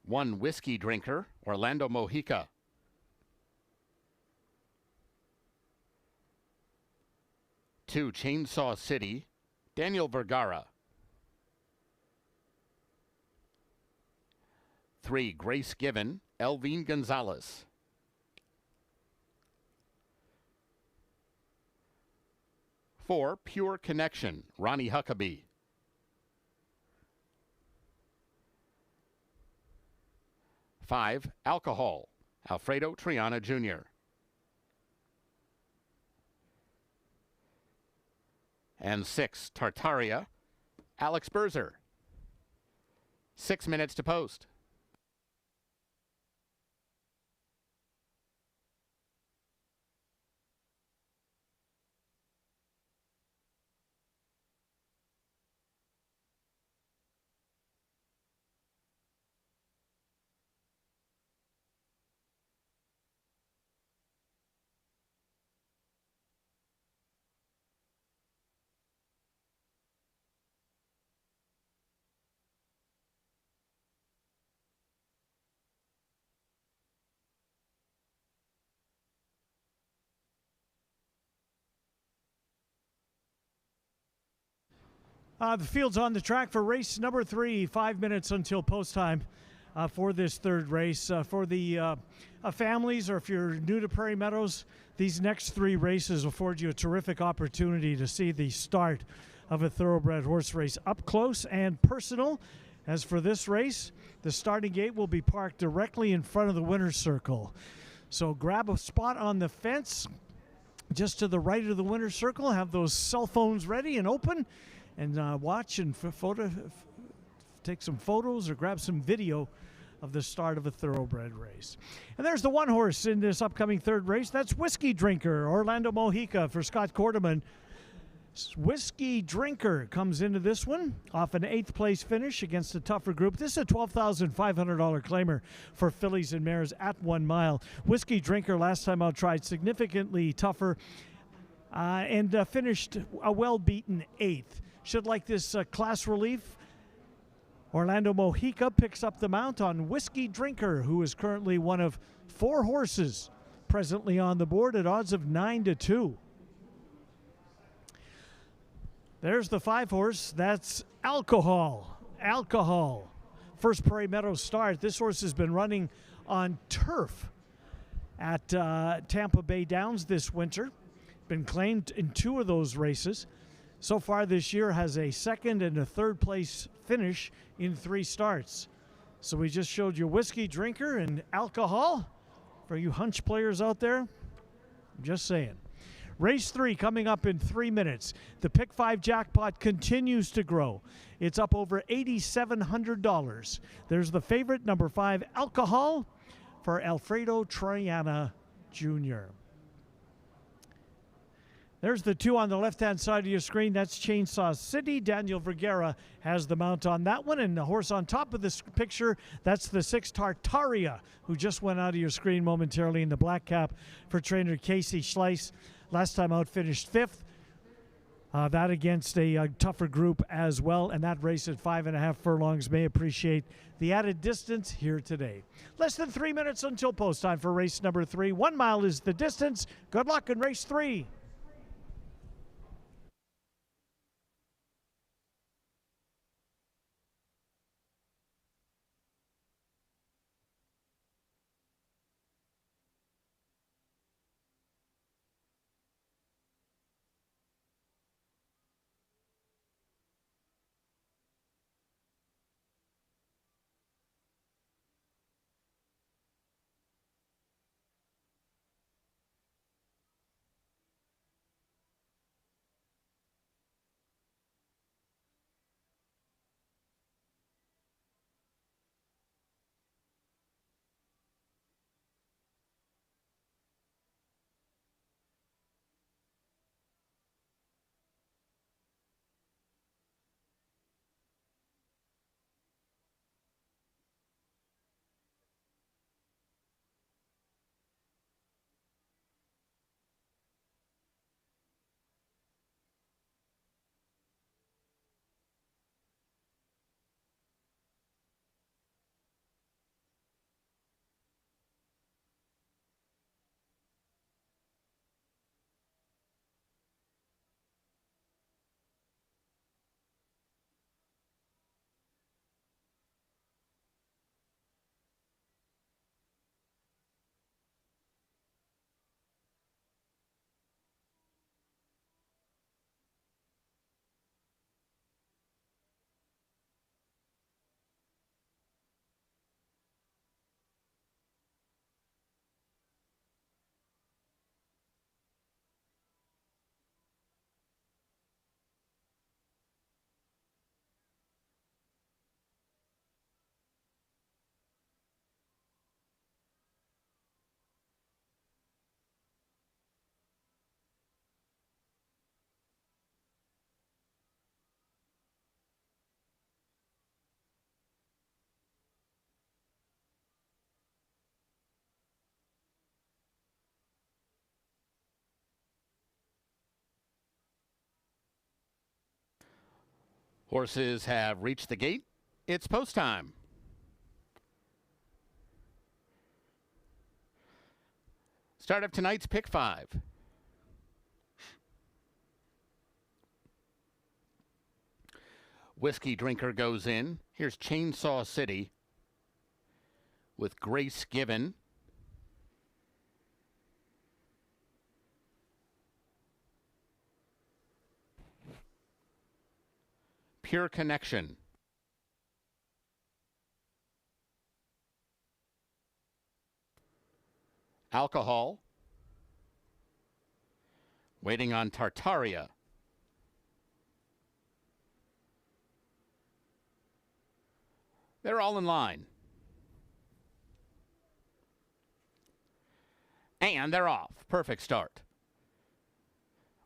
S2: 1 Whiskey Drinker, Orlando Mojica. 2 Chainsaw City, Daniel Vergara. 3 Grace Given, Elvine Gonzalez. 4 Pure Connection, Ronnie Huckabee. 5 Alcohol, Alfredo Triana Jr. And 6 Tartaria, Alex Berzer. 6 minutes to post.
S1: The field's on the track for race number 3, 5 minutes until post time for this third race. For the families, or if you're new to Prairie Meadows, these next 3 races afford you a terrific opportunity to see the start of a thoroughbred horse race up close and personal. As for this race, the starting gate will be parked directly in front of the winner's circle. So grab a spot on the fence just to the right of the winner's circle. Have those cell phones ready and open, and watch and take some photos or grab some video of the start of a thoroughbred race. And there's the 1 horse in this upcoming third race. That's Whiskey Drinker, Orlando Mojica for Scott Quarterman. Whiskey Drinker comes into this one off an 8th place finish against a tougher group. This is a $12,500 claimer for fillies and mares at 1 mile. Whiskey Drinker last time out tried significantly tougher and finished a well-beaten 8th. Should like this class relief. Orlando Mojica picks up the mount on Whiskey Drinker, who is currently one of 4 horses presently on the board at odds of 9-2. There's the 5 horse. That's Alcohol. Alcohol. First Prairie Meadows start. This horse has been running on turf at Tampa Bay Downs this winter. Been claimed in 2 of those races. So far this year has a 2nd and a 3rd place finish in 3 starts. So we just showed you Whiskey Drinker and Alcohol. For you hunch players out there, I'm just saying. Race 3 coming up in 3 minutes. The Pick 5 jackpot continues to grow. It's up over $8,700. There's the favorite, number 5, Alcohol, for Alfredo Triana Jr. There's the 2 on the left-hand side of your screen. That's Chainsaw City. Daniel Vergara has the mount on that one. And the horse on top of this picture, that's the 6 Tartaria, who just went out of your screen momentarily in the black cap for trainer Casey Schleiss. Last time out finished 5th. That against a tougher group as well. And that race at 5.5 furlongs may appreciate the added distance here today. Less than 3 minutes until post time for race number 3. 1 mile is the distance. Good luck in race 3.
S2: Horses have reached the gate. It's post time. Start of tonight's Pick 5. Whiskey Drinker goes in. Here's Chainsaw City with Grace Given. Pure Connection. Alcohol. Waiting on Tartaria. They're all in line. And they're off. Perfect start.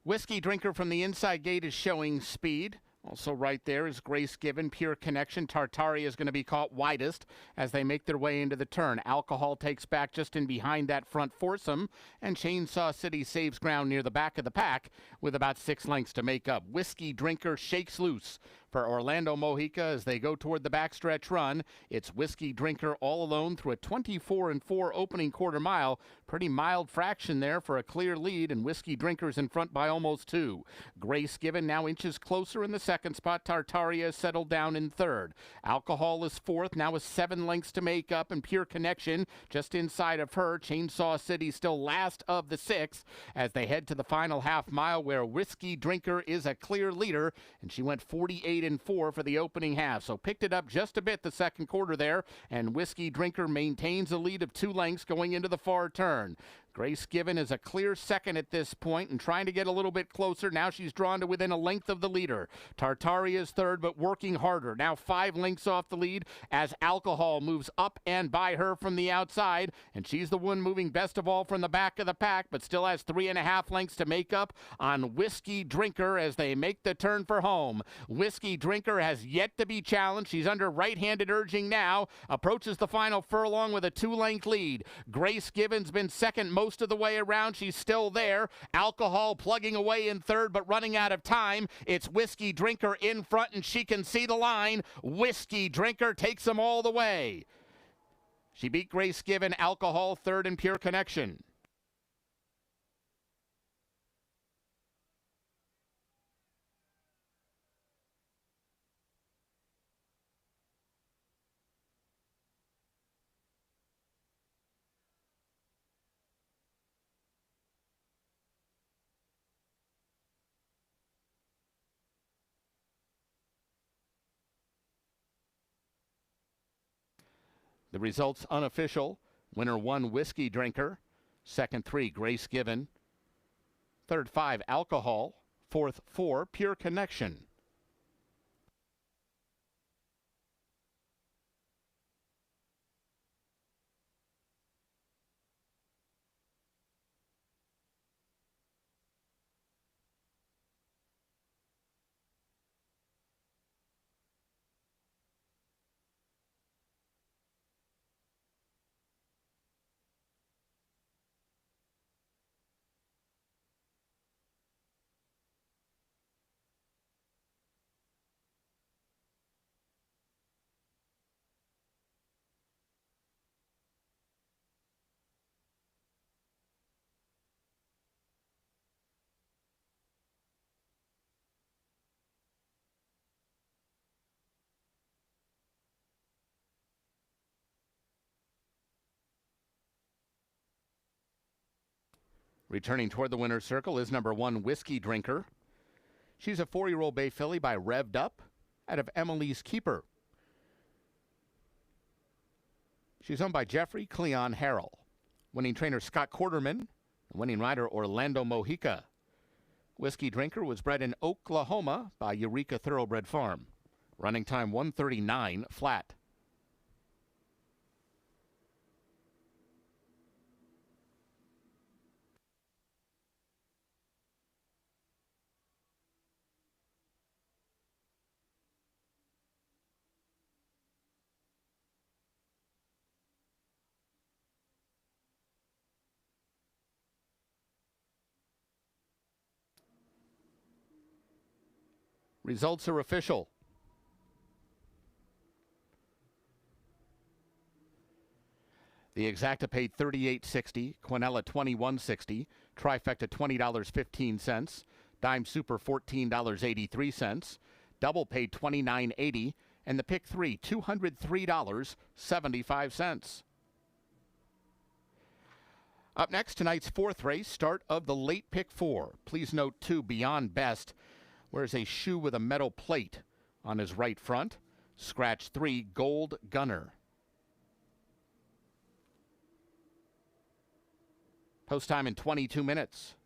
S2: Whiskey Drinker from the inside gate is showing speed. Also right there is Grace Given, Pure Connection. Tartaria is going to be caught widest as they make their way into the turn. Alcohol takes back just in behind that front foursome, and Chainsaw City saves ground near the back of the pack with about 6 lengths to make up. Whiskey Drinker shakes loose for Orlando Mojica as they go toward the backstretch run. It's Whiskey Drinker all alone through a 24-4 opening quarter mile. Pretty mild fraction there for a clear lead, and Whiskey Drinker's in front by almost 2. Grace Given now inches closer in the second spot. Tartaria is settled down in third. Alcohol is fourth, now with 7 lengths to make up, and Pure Connection just inside of her. Chainsaw City still last of the 6 as they head to the final half mile where Whiskey Drinker is a clear leader, and she went 48-4 for the opening half. So picked it up just a bit the second quarter there, and Whiskey Drinker maintains a lead of 2 lengths going into the far turn. Grace Given is a clear second at this point and trying to get a little bit closer. Now she's drawn to within a length of the leader. Tartari is third, but working harder. Now 5 lengths off the lead as Alcohol moves up and by her from the outside. And she's the one moving best of all from the back of the pack, but still has 3.5 lengths to make up on Whiskey Drinker as they make the turn for home. Whiskey Drinker has yet to be challenged. She's under right-handed urging now. Approaches the final furlong with a 2-length lead. Grace Given's been second most of the way around. She's still there. Alcohol plugging away in third, but running out of time. It's Whiskey Drinker in front, and she can see the line. Whiskey Drinker takes them all the way. She beat Grace Given, Alcohol third, and Pure Connection. The results unofficial. Winner 1, Whiskey Drinker. Second 3, Grace Given. Third 5, Alcohol. Fourth 4, Pure Connection. Returning toward the winner's circle is number 1, Whiskey Drinker. She's a 4-year-old bay filly by Revved Up out of Emily's Keeper. She's owned by Jeffrey Cleon Harrell. Winning trainer Scott Quarterman, and winning rider Orlando Mojica. Whiskey Drinker was bred in Oklahoma by Eureka Thoroughbred Farm. Running time 1:39 flat. Results are official. The Exacta paid $38.60, Quinella $21.60, Trifecta $20.15, Dime Super $14.83, Double paid $29.80, and the Pick 3 $203.75. Up next, tonight's 4th race, start of the late Pick 4. Please note, 2, Beyond Best wears a shoe with a metal plate on his right front. Scratch 3, Gold Gunner. Post time in 22 minutes.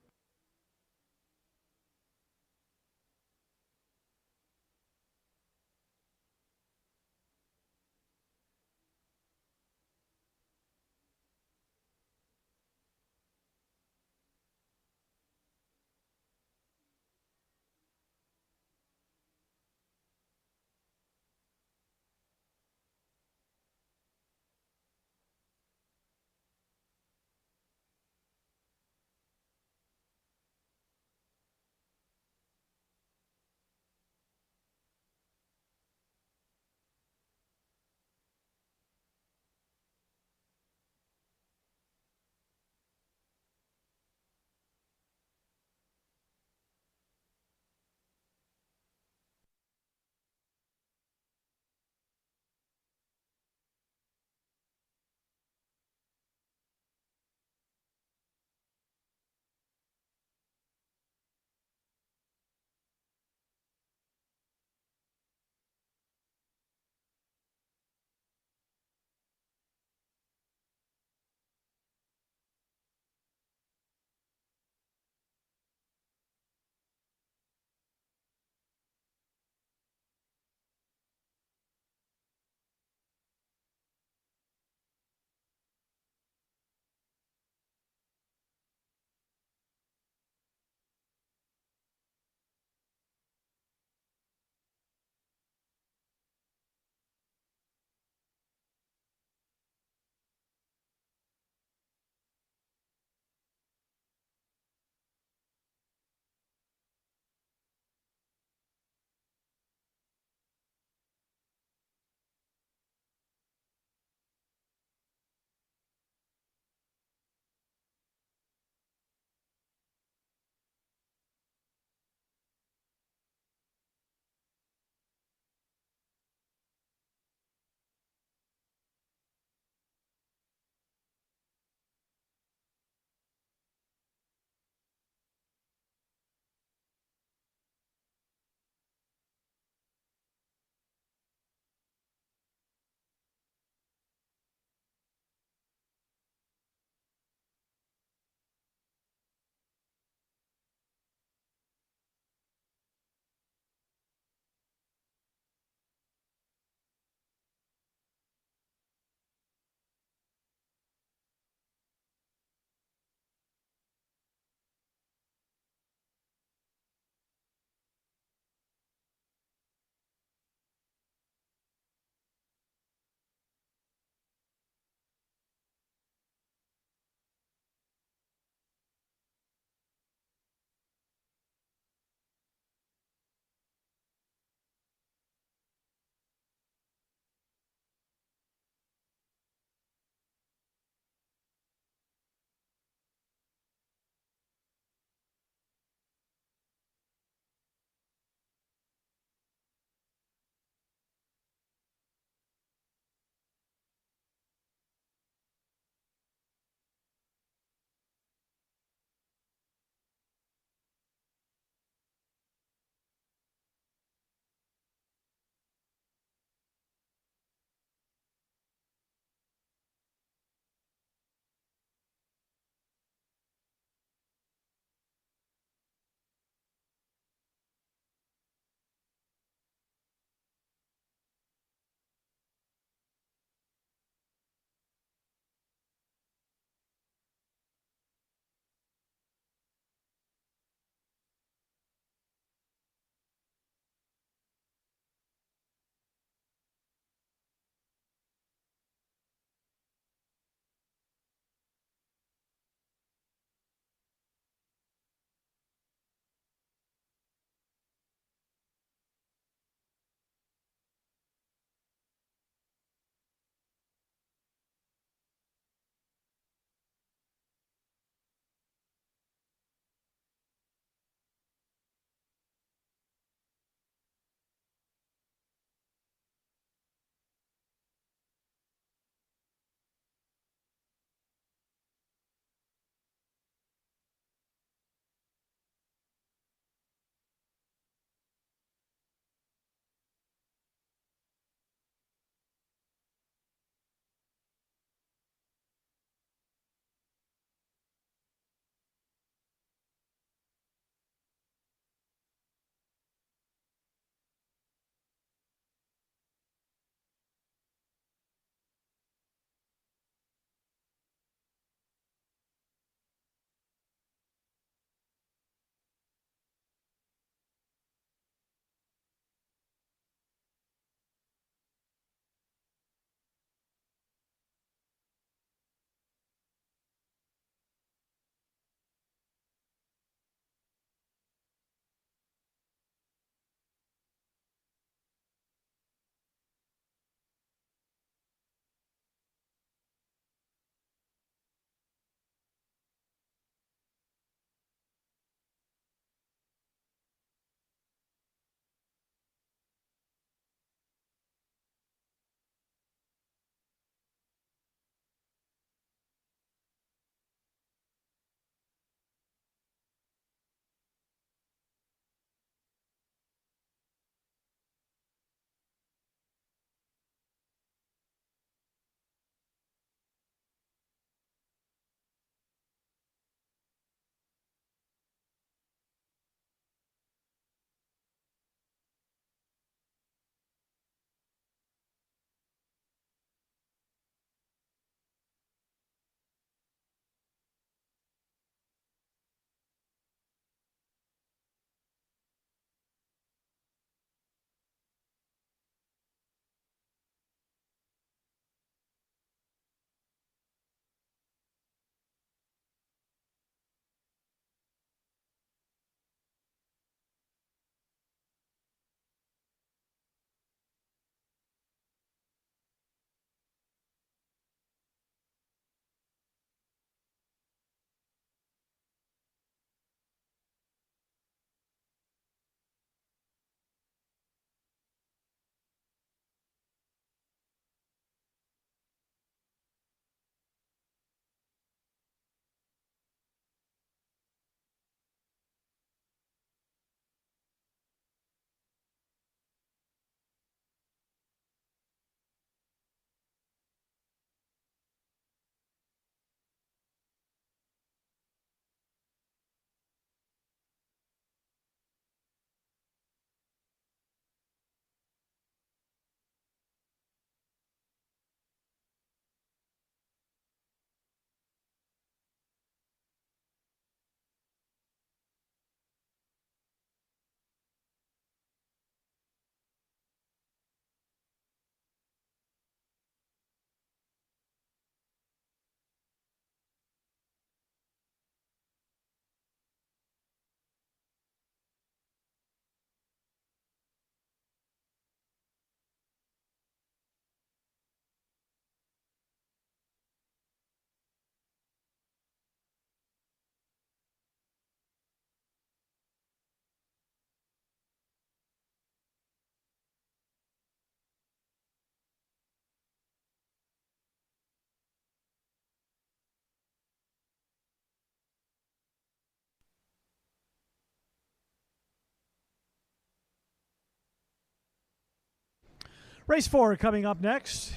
S1: Race 4 coming up next.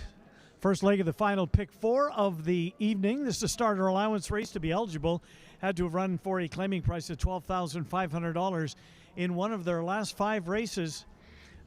S1: First leg of the final pick 4 of the evening. This is a starter allowance race. To be eligible, had to have run for a claiming price of $12,500 in one of their last 5 races.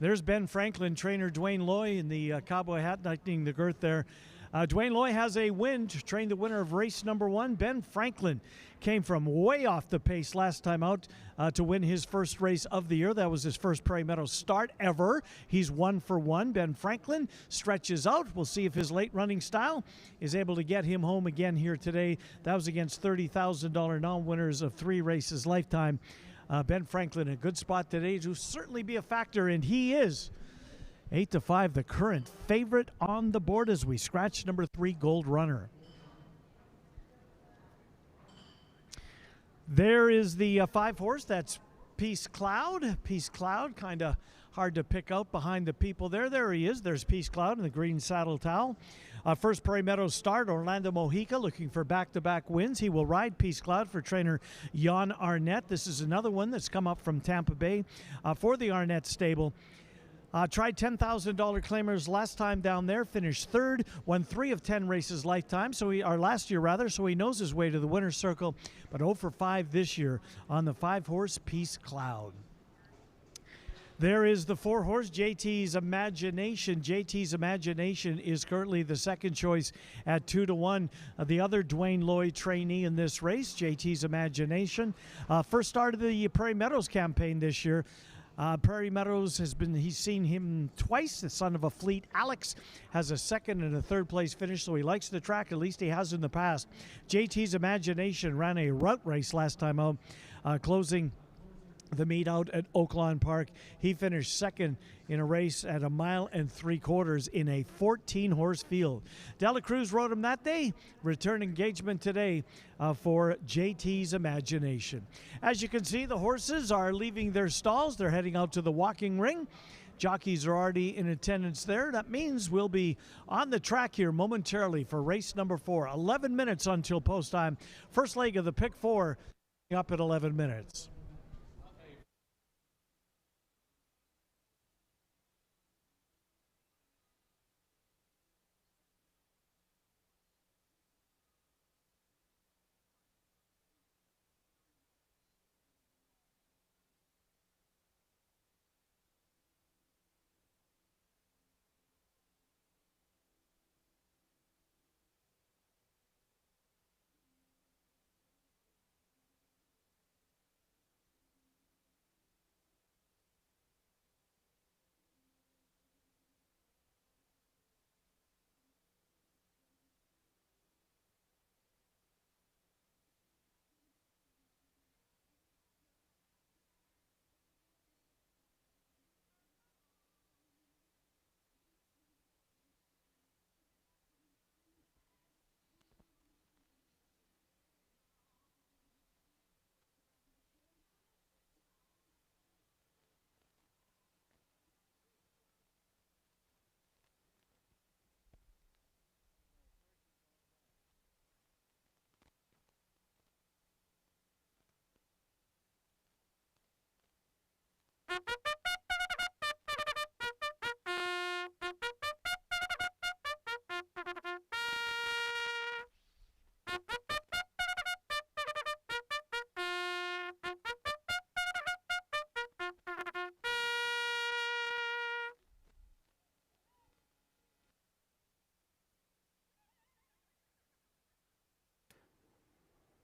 S1: There's Ben Franklin, trainer Dwayne Loy in the cowboy hat, tightening the girth there. Dwayne Loy has a win to train the winner of race number 1. Ben Franklin came from way off the pace last time out to win his first race of the year. That was his first Prairie Meadows start ever. He's 1 for 1. Ben Franklin stretches out. We'll see if his late running style is able to get him home again here today. That was against $30,000 non-winners of 3 races lifetime. Ben Franklin in a good spot today to certainly be a factor, and he is 8-5, the current favorite on the board as we scratch number 3, Gold Runner. There is the 5 horse. That's Peace Cloud. Peace Cloud, kind of hard to pick out behind the people there. There he is. There's Peace Cloud in the green saddle towel. First Prairie Meadows start, Orlando Mojica looking for back-to-back wins. He will ride Peace Cloud for trainer Jan Arnett. This is another one that's come up from Tampa Bay for the Arnett stable. Tried $10,000 claimers last time down there, finished 3rd, won 3 of 10 races lifetime, last year rather, so he knows his way to the winner's circle, but 0 for 5 this year on the 5-horse Peace Cloud. There is the 4-horse JT's Imagination. JT's Imagination is currently the second choice at 2-1. The other Dwayne Loy trainee in this race, JT's Imagination. First start of the Prairie Meadows campaign this year. Prairie Meadows he's seen him twice. The son of a Fleet, Alex, has a 2nd and a 3rd place finish, so he likes the track, at least he has in the past. JT's Imagination ran a route race last time out, closing the meet out at Oaklawn Park. He finished 2nd in a race at 1 3/4 miles in a 14-horse field. Dela Cruz rode him that day. Return engagement today for JT's Imagination. As you can see, the horses are leaving their stalls. They're heading out to the walking ring. Jockeys are already in attendance there. That means we'll be on the track here momentarily for race number 4. 11 minutes until post time. First leg of the pick 4 up at 11 minutes.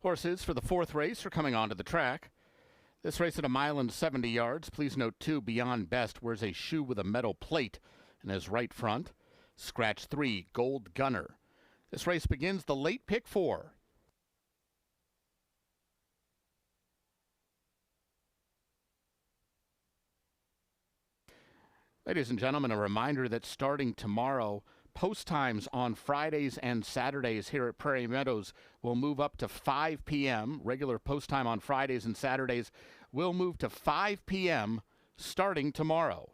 S2: Horses for the 4th race are coming onto the track. This race at 1.70 miles. Please note, too, Beyond Best wears a shoe with a metal plate in his right front. Scratch 3, Gold Gunner. This race begins the late pick 4. Ladies and gentlemen, a reminder that starting tomorrow, post times on Fridays and Saturdays here at Prairie Meadows will move up to 5 p.m. Regular post time on Fridays and Saturdays will move to 5 p.m. starting tomorrow.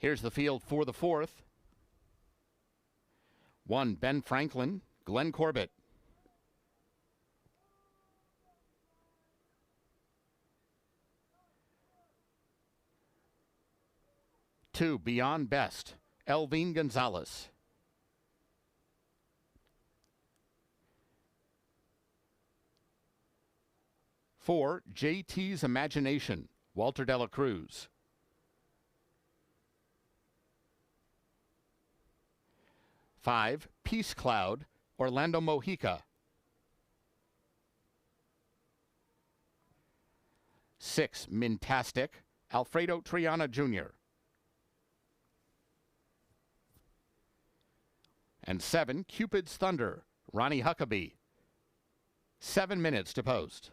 S2: Here's the field for the fourth. 1, Ben Franklin, Glenn Corbett. 2, Beyond Best, Elvine Gonzalez. 4, JT's Imagination, Walter Dela Cruz. 5, Peace Cloud, Orlando Mojica. 6, Mintastic, Alfredo Triana Jr. And 7, Cupid's Thunder, Ronnie Huckabee. 7 minutes to post.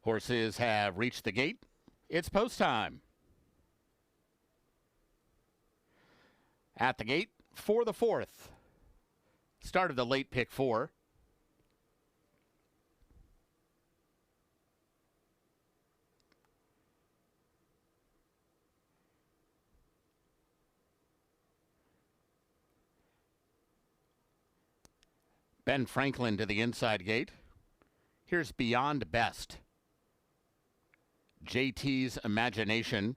S2: Horses have reached the gate. It's post time. At the gate for the 4th. Start of the late pick 4. Ben Franklin to the inside gate. Here's Beyond Best. JT's Imagination.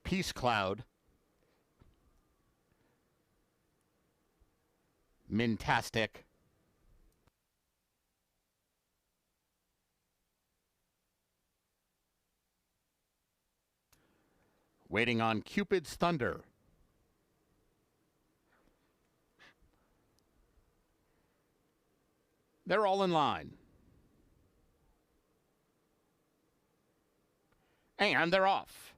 S2: Peace Cloud. Mintastic. Waiting on Cupid's Thunder. They're all in line. And they're off.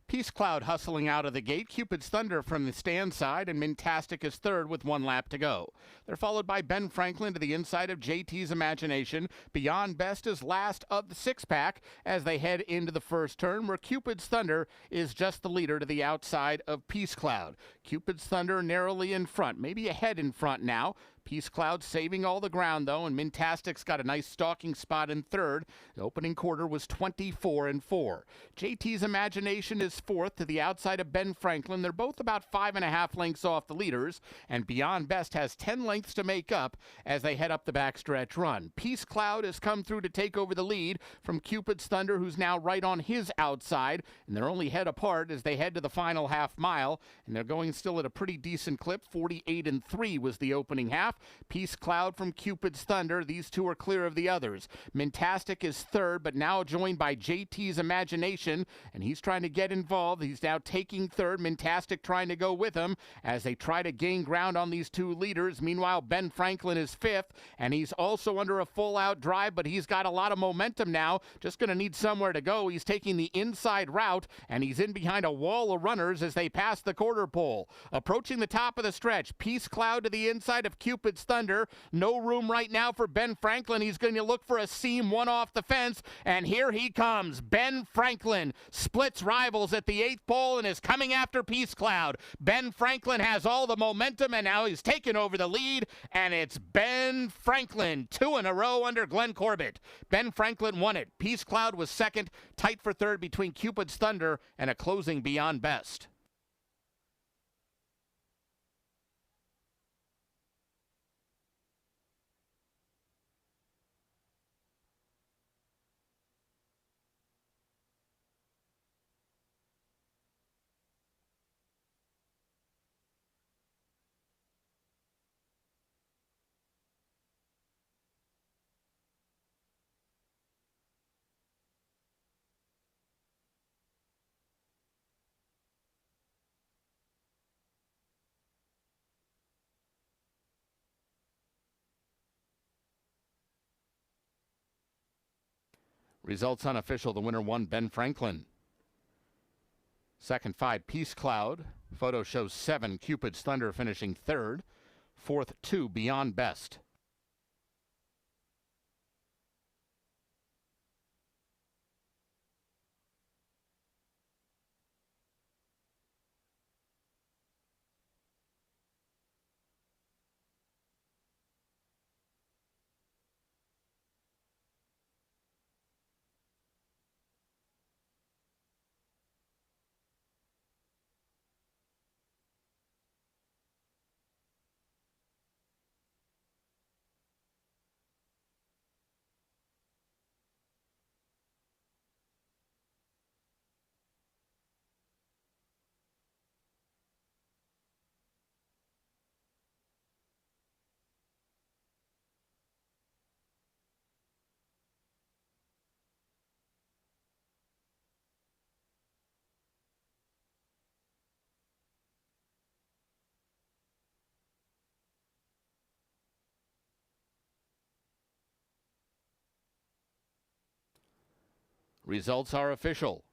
S2: Peace Cloud hustling out of the gate. Cupid's Thunder from the stand side, and Mintastic is third with 1 lap to go. They're followed by Ben Franklin to the inside of JT's Imagination. Beyond Best is last of the 6-pack as they head into the first turn, where Cupid's Thunder is just the leader to the outside of Peace Cloud. Cupid's Thunder narrowly in front, maybe ahead in front now. Peace Cloud saving all the ground, though, and Mintastic's got a nice stalking spot in third. The opening quarter was 24-4. JT's Imagination is fourth to the outside of Ben Franklin. They're both about 5.5 lengths off the leaders, and Beyond Best has 10 lengths to make up as they head up the backstretch run. Peace Cloud has come through to take over the lead from Cupid's Thunder, who's now right on his outside, and they're only head apart as they head to the final half mile, and they're going still at a pretty decent clip. 48-3 was the opening half. Peace Cloud from Cupid's Thunder. These two are clear of the others. Mintastic is third, but now joined by JT's Imagination, and he's trying to get involved. He's now taking third. Mintastic trying to go with him as they try to gain ground on these two leaders. Meanwhile, Ben Franklin is fifth, and he's also under a full-out drive, but he's got a lot of momentum now. Just going to need somewhere to go. He's taking the inside route, and he's in behind a wall of runners as they pass the quarter pole. Approaching the top of the stretch, Peace Cloud to the inside of Cupid's Thunder. No room right now for Ben Franklin. He's going to look for a seam, one off the fence, and here he comes. Ben Franklin splits rivals at the 8th pole and is coming after Peace Cloud. Ben Franklin has all the momentum, and now he's taken over the lead, and it's Ben Franklin, 2 in a row under Glenn Corbett. Ben Franklin won it. Peace Cloud was second, tight for third between Cupid's Thunder and a closing Beyond Best. Results unofficial. The winner won Ben Franklin. Second 5, Peace Cloud. Photo shows 7, Cupid's Thunder finishing third. Fourth, 2, Beyond Best. Results are official.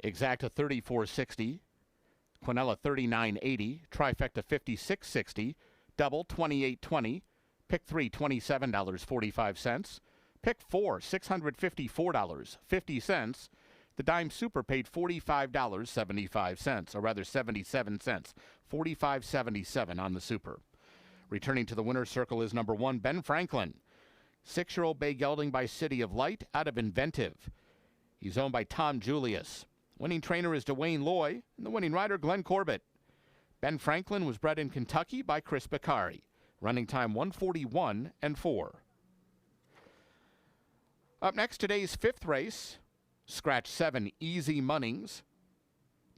S2: Exacta 34.60, Quinella 39.80, trifecta 56.60, double 28.20, pick 3 $27.45, pick 4 $654.50. The dime super paid $45.75, or rather 77 cents, $45.77 on the super. Returning to the winner's circle is number 1, Ben Franklin, 6-year-old bay gelding by City of Light out of Inventive. He's owned by Tom Julius. Winning trainer is Dwayne Loy, and the winning rider, Glenn Corbett. Ben Franklin was bred in Kentucky by Chris Beccari. Running time 1:41.4. Up next, today's 5th race. Scratch 7 Easy Munnings.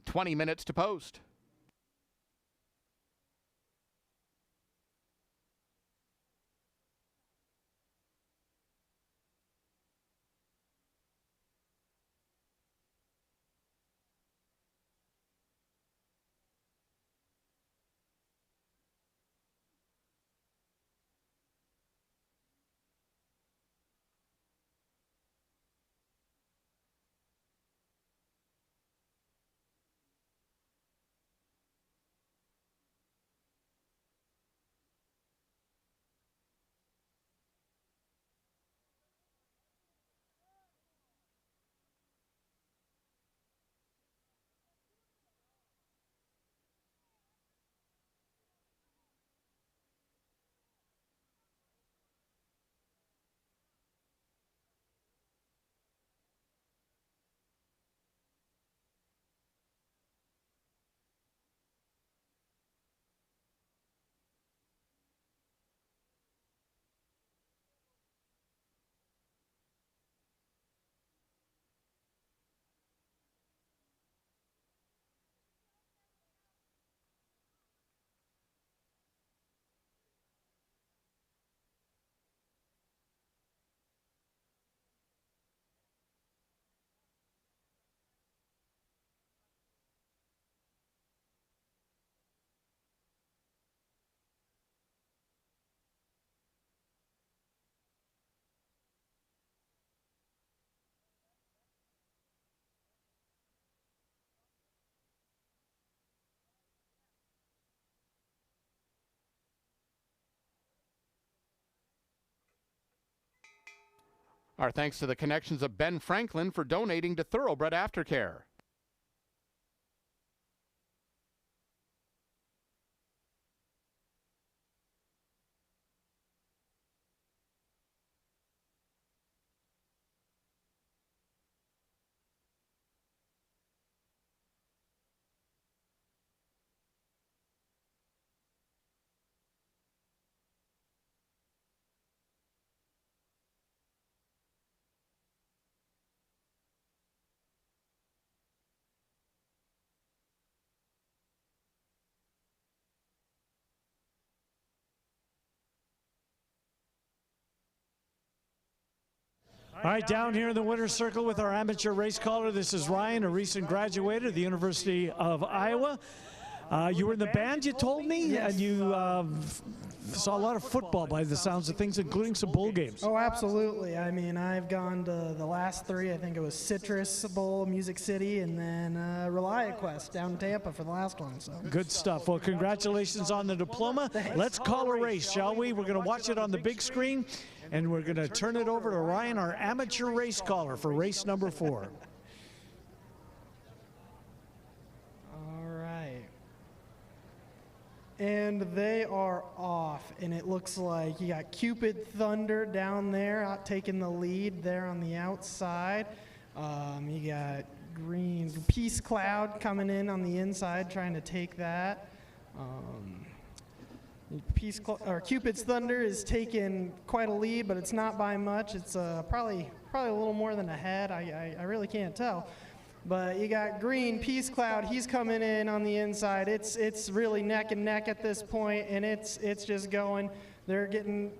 S2: 20 minutes to post. Our thanks to the connections of Ben Franklin for donating to Thoroughbred Aftercare.
S1: All right, down here in the winner's circle with our amateur race caller, this is Ryan, a recent graduate of the University of Iowa. You were in the band, you told me,
S12: Yes.
S1: and you saw a lot of football by the sounds of things, including some bowl games.
S12: Oh, absolutely. I mean, I've gone to the last 3. I think it was Citrus Bowl, Music City, and then ReliaQuest down in Tampa for the last one. So
S1: Good stuff. Well, congratulations on the diploma. Let's call a race, shall we? We're going to watch it on the big screen, and we're going to turn it over to Ryan, our amateur race caller, for race number 4.
S12: And they are off, and it looks like you got Cupid Thunder down there out taking the lead there on the outside. You got Green Peace Cloud coming in on the inside trying to take that. Cupid's Thunder is taking quite a lead, but it's not by much. It's probably a little more than a head. I really can't tell. But you got green, Peace Cloud, he's coming in on the inside. It's really neck and neck at this point, and it's just going. They're getting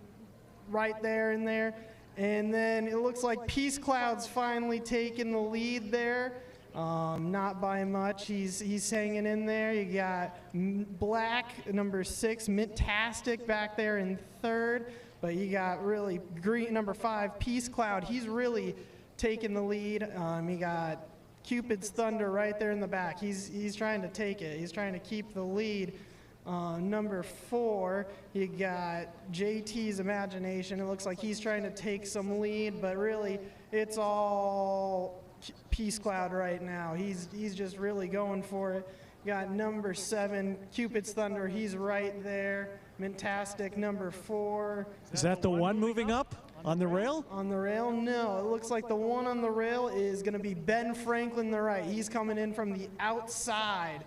S12: right there in there. And then it looks like Peace Cloud's finally taking the lead there. Not by much. He's hanging in there. You got Black, number 6, Mintastic back there in 3rd. But you got really green, number 5, Peace Cloud. He's really taking the lead. You got Cupid's Thunder right there in the back. He's trying to take it. He's trying to keep the lead. Number 4, you got JT's Imagination. It looks like he's trying to take some lead, but really it's all Peace Cloud right now. He's just really going for it. You got number 7, Cupid's Thunder. He's right there. Mintastic, number 4.
S1: Is that the one moving up on the rail?
S12: On the rail? No. It looks like the one on the rail is going to be Ben Franklin, the right. He's coming in from the outside.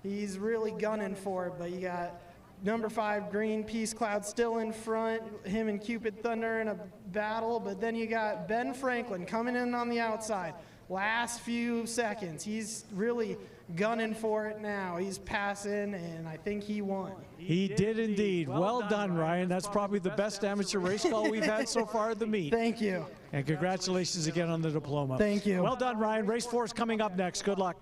S12: He's really gunning for it, but you got number 5, Green, Peace Cloud still in front. Him and Cupid Thunder in a battle, but then you got Ben Franklin coming in on the outside. Last few seconds. He's really gunning for it now. He's passing, and I think he won.
S1: He did indeed. Well done, Ryan. That's probably the best amateur race call we've had so far at the meet.
S12: Thank you.
S1: And congratulations again on the diploma.
S12: Thank you.
S1: Well done, Ryan. Race 4 is coming up next. Good luck.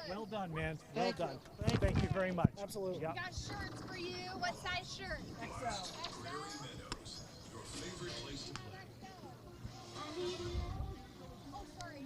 S1: Well done, man. Well done. Thank you very much.
S12: Absolutely.
S1: Yep.
S13: We got shirts for you. What size shirt? XL.
S8: Your favorite place to play.
S13: Oh, sorry.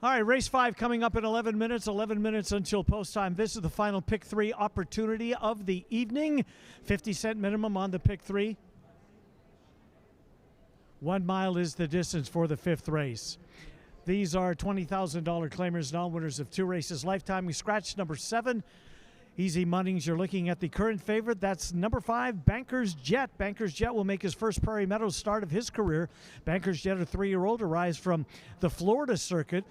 S1: All right, race 5 coming up in 11 minutes. 11 minutes until post time. This is the final pick 3 opportunity of the evening. 50-cent minimum on the pick 3. 1 mile is the distance for the 5th race. These are $20,000 claimers and all winners of 2 races. Lifetime, we scratched number 7. Easy Munnings, you're looking at the current favorite. That's number 5, Banker's Jet. Banker's Jet will make his first Prairie Meadows start of his career. Banker's Jet, a 3-year-old, arrives from the Florida circuit.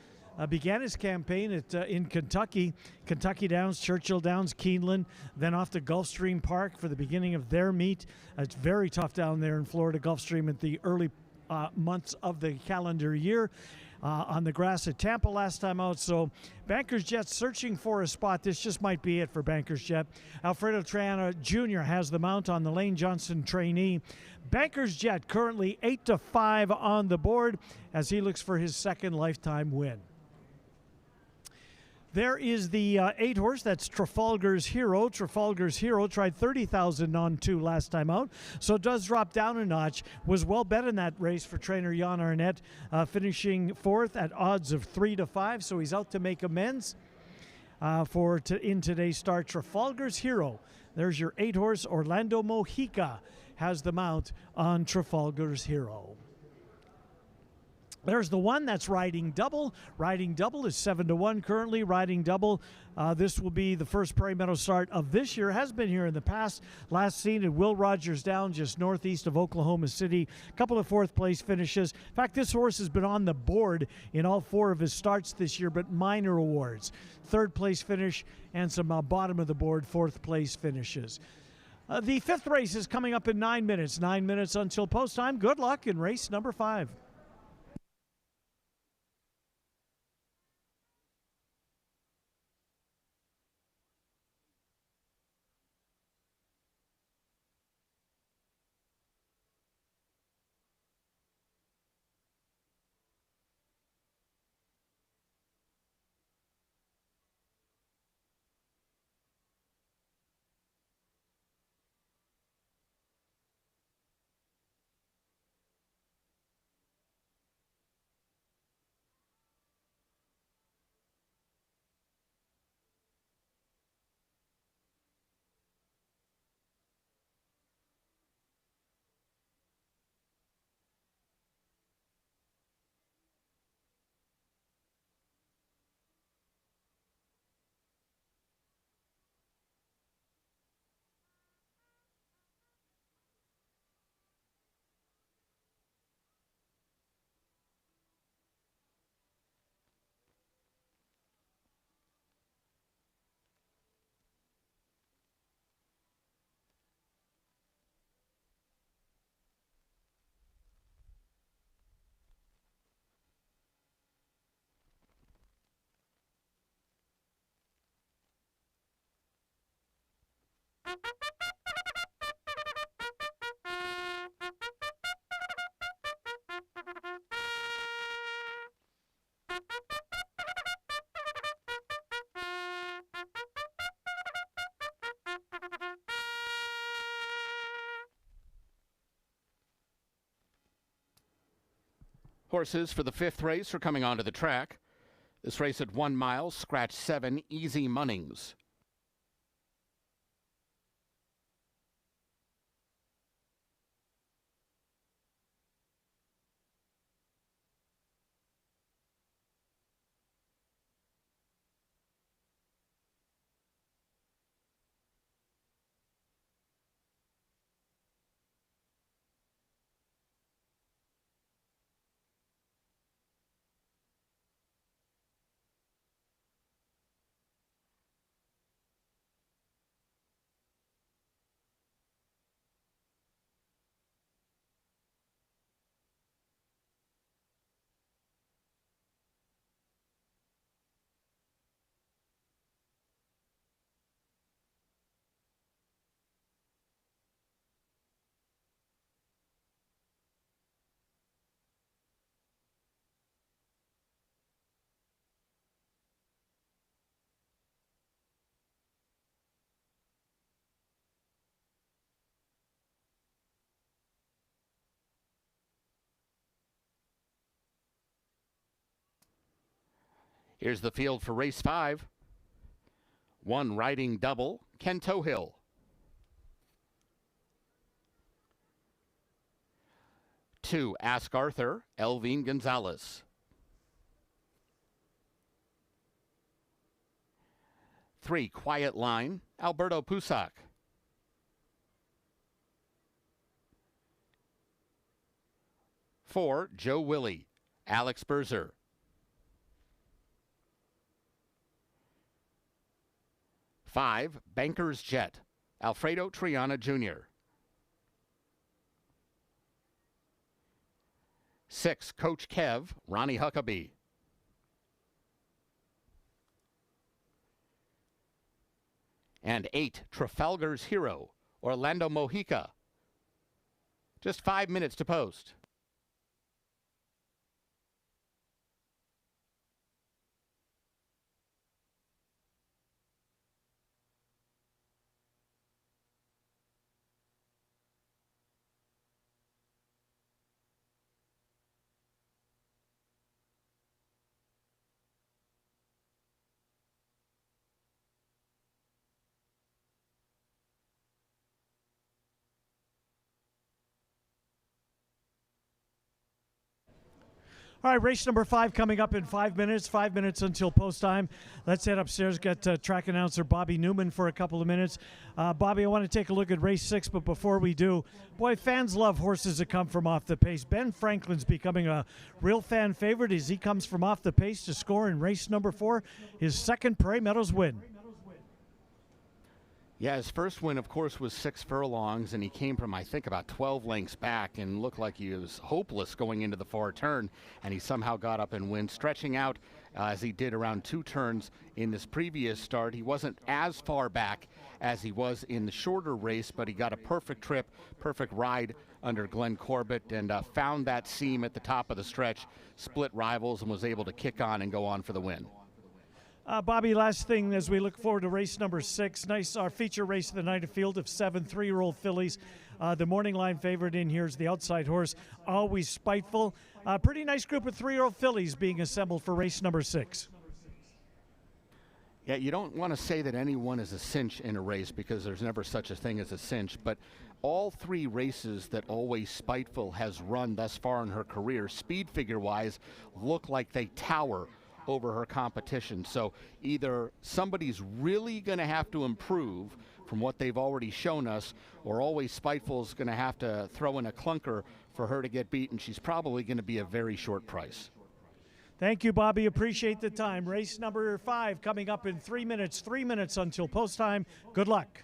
S1: Began his campaign in Kentucky Downs, Churchill Downs, Keeneland, then off to Gulfstream Park for the beginning of their meet. It's very tough down there in Florida, Gulfstream, at the early months of the calendar year. On the grass at Tampa last time out. So Banker's Jet searching for a spot. This just might be it for Banker's Jet. Alfredo Triana Jr. has the mount on the Lane Johnson trainee. Banker's Jet currently 8-5 on the board as he looks for his 2nd lifetime win. There is the 8-horse. That's Trafalgar's Hero. Trafalgar's Hero tried 30,000 on 2 last time out, so does drop down a notch. Was well bet in that race for trainer Jan Arnett, finishing 4th at odds of 3-5, so he's out to make amends in today's start. Trafalgar's Hero. There's your 8-horse. Orlando Mojica has the mount on Trafalgar's Hero. There's the one that's Riding Double. Riding Double is 7-1 currently. Riding Double, this will be the first Prairie Meadows start of this year. Has been here in the past. Last seen at Will Rogers Down, just northeast of Oklahoma City. A couple of 4th place finishes. In fact, this horse has been on the board in all 4 of his starts this year, but minor awards. 3rd place finish and some bottom of the board 4th place finishes. The 5th race is coming up in 9 minutes. 9 minutes until post time. Good luck in race number 5.
S2: Horses for the 5th race are coming onto the track. This race at 1 mile, scratch 7, Easy Munnings. Here's the field for race 5. 1 riding double, Ken Tohill. 2 Ask Arthur, Elvine Gonzalez. 3 Quiet Line, Alberto Pusac. 4 Joe Willie, Alex Berzer. 5 Banker's Jet, Alfredo Triana Jr. 6 Coach Kev, Ronnie Huckabee. 8 Trafalgar's Hero, Orlando Mojica. Just 5 minutes to post.
S1: All right, race number 5 coming up in 5 minutes. 5 minutes until post time. Let's head upstairs, get track announcer Bobby Newman for a couple of minutes. Bobby, I want to take a look at race 6, but before we do, boy, fans love horses that come from off the pace. Ben Franklin's becoming a real fan favorite as he comes from off the pace to score in race number 4, his second Prairie Meadows win.
S2: Yeah, his first win, of course, was 6 furlongs, and he came from, I think, about 12 lengths back and looked like he was hopeless going into the far turn, and he somehow got up and win, stretching out as he did around 2 turns in this previous start. He wasn't as far back as he was in the shorter race, but he got a perfect trip, perfect ride under Glenn Corbett, and found that seam at the top of the stretch, split rivals, and was able to kick on and go on for the win.
S1: Bobby, last thing as we look forward to race number 6. Nice, our feature race of the night, a field of 7 3-year-old fillies. The morning line favorite in here is the outside horse, Always Spiteful. Pretty nice group of 3-year-old fillies being assembled for race number 6.
S2: Yeah, you don't want to say that anyone is a cinch in a race because there's never such a thing as a cinch, but all 3 races that Always Spiteful has run thus far in her career, speed figure-wise, look like they tower over her competition. So either somebody's really going to have to improve from what they've already shown us, or Always Spiteful's going to have to throw in a clunker for her to get beaten. She's probably going to be a very short price.
S1: Thank you, Bobby. Appreciate the time. Race number 5 coming up in 3 minutes. 3 minutes until post time. Good luck.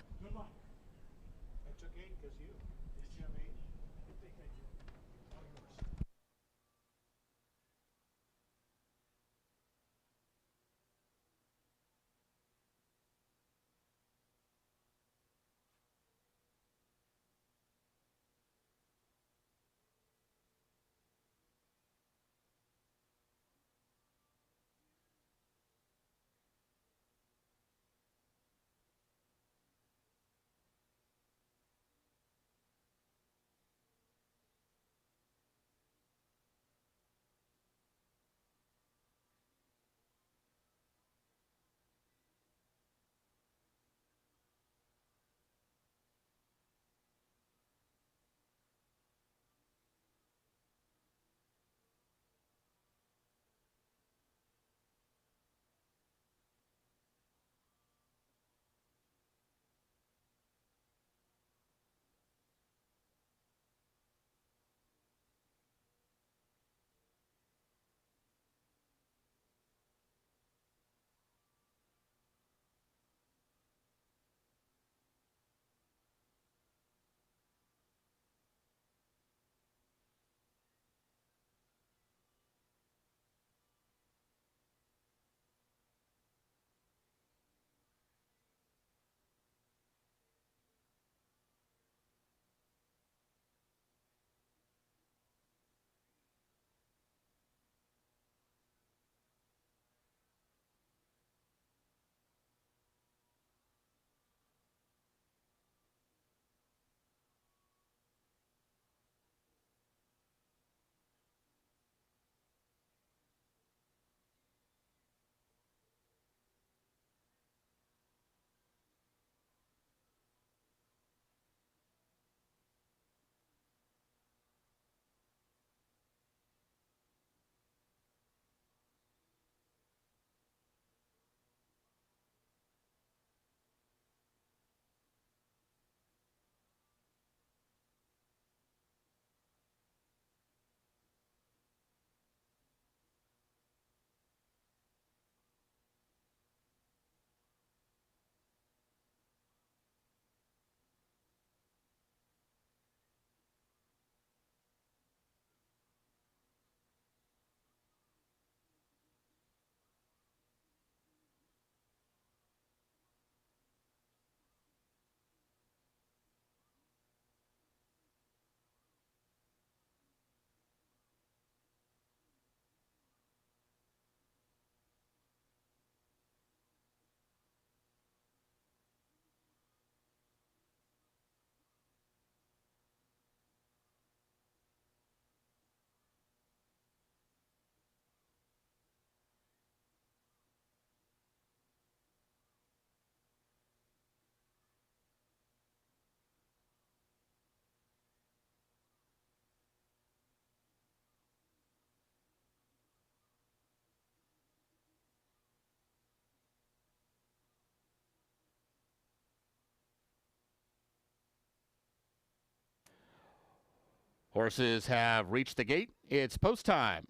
S2: Horses have reached the gate. It's post time.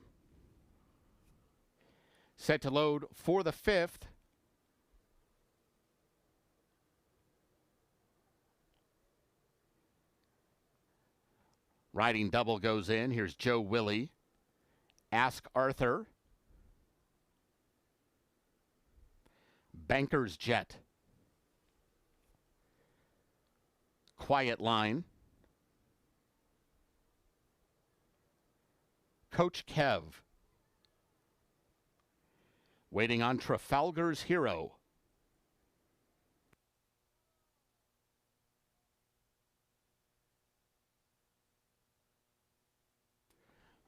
S2: Set to load for the 5th. Riding double goes in. Here's Joe Willie. Ask Arthur. Banker's Jet. Quiet Line. Coach Kev. Waiting on Trafalgar's Hero.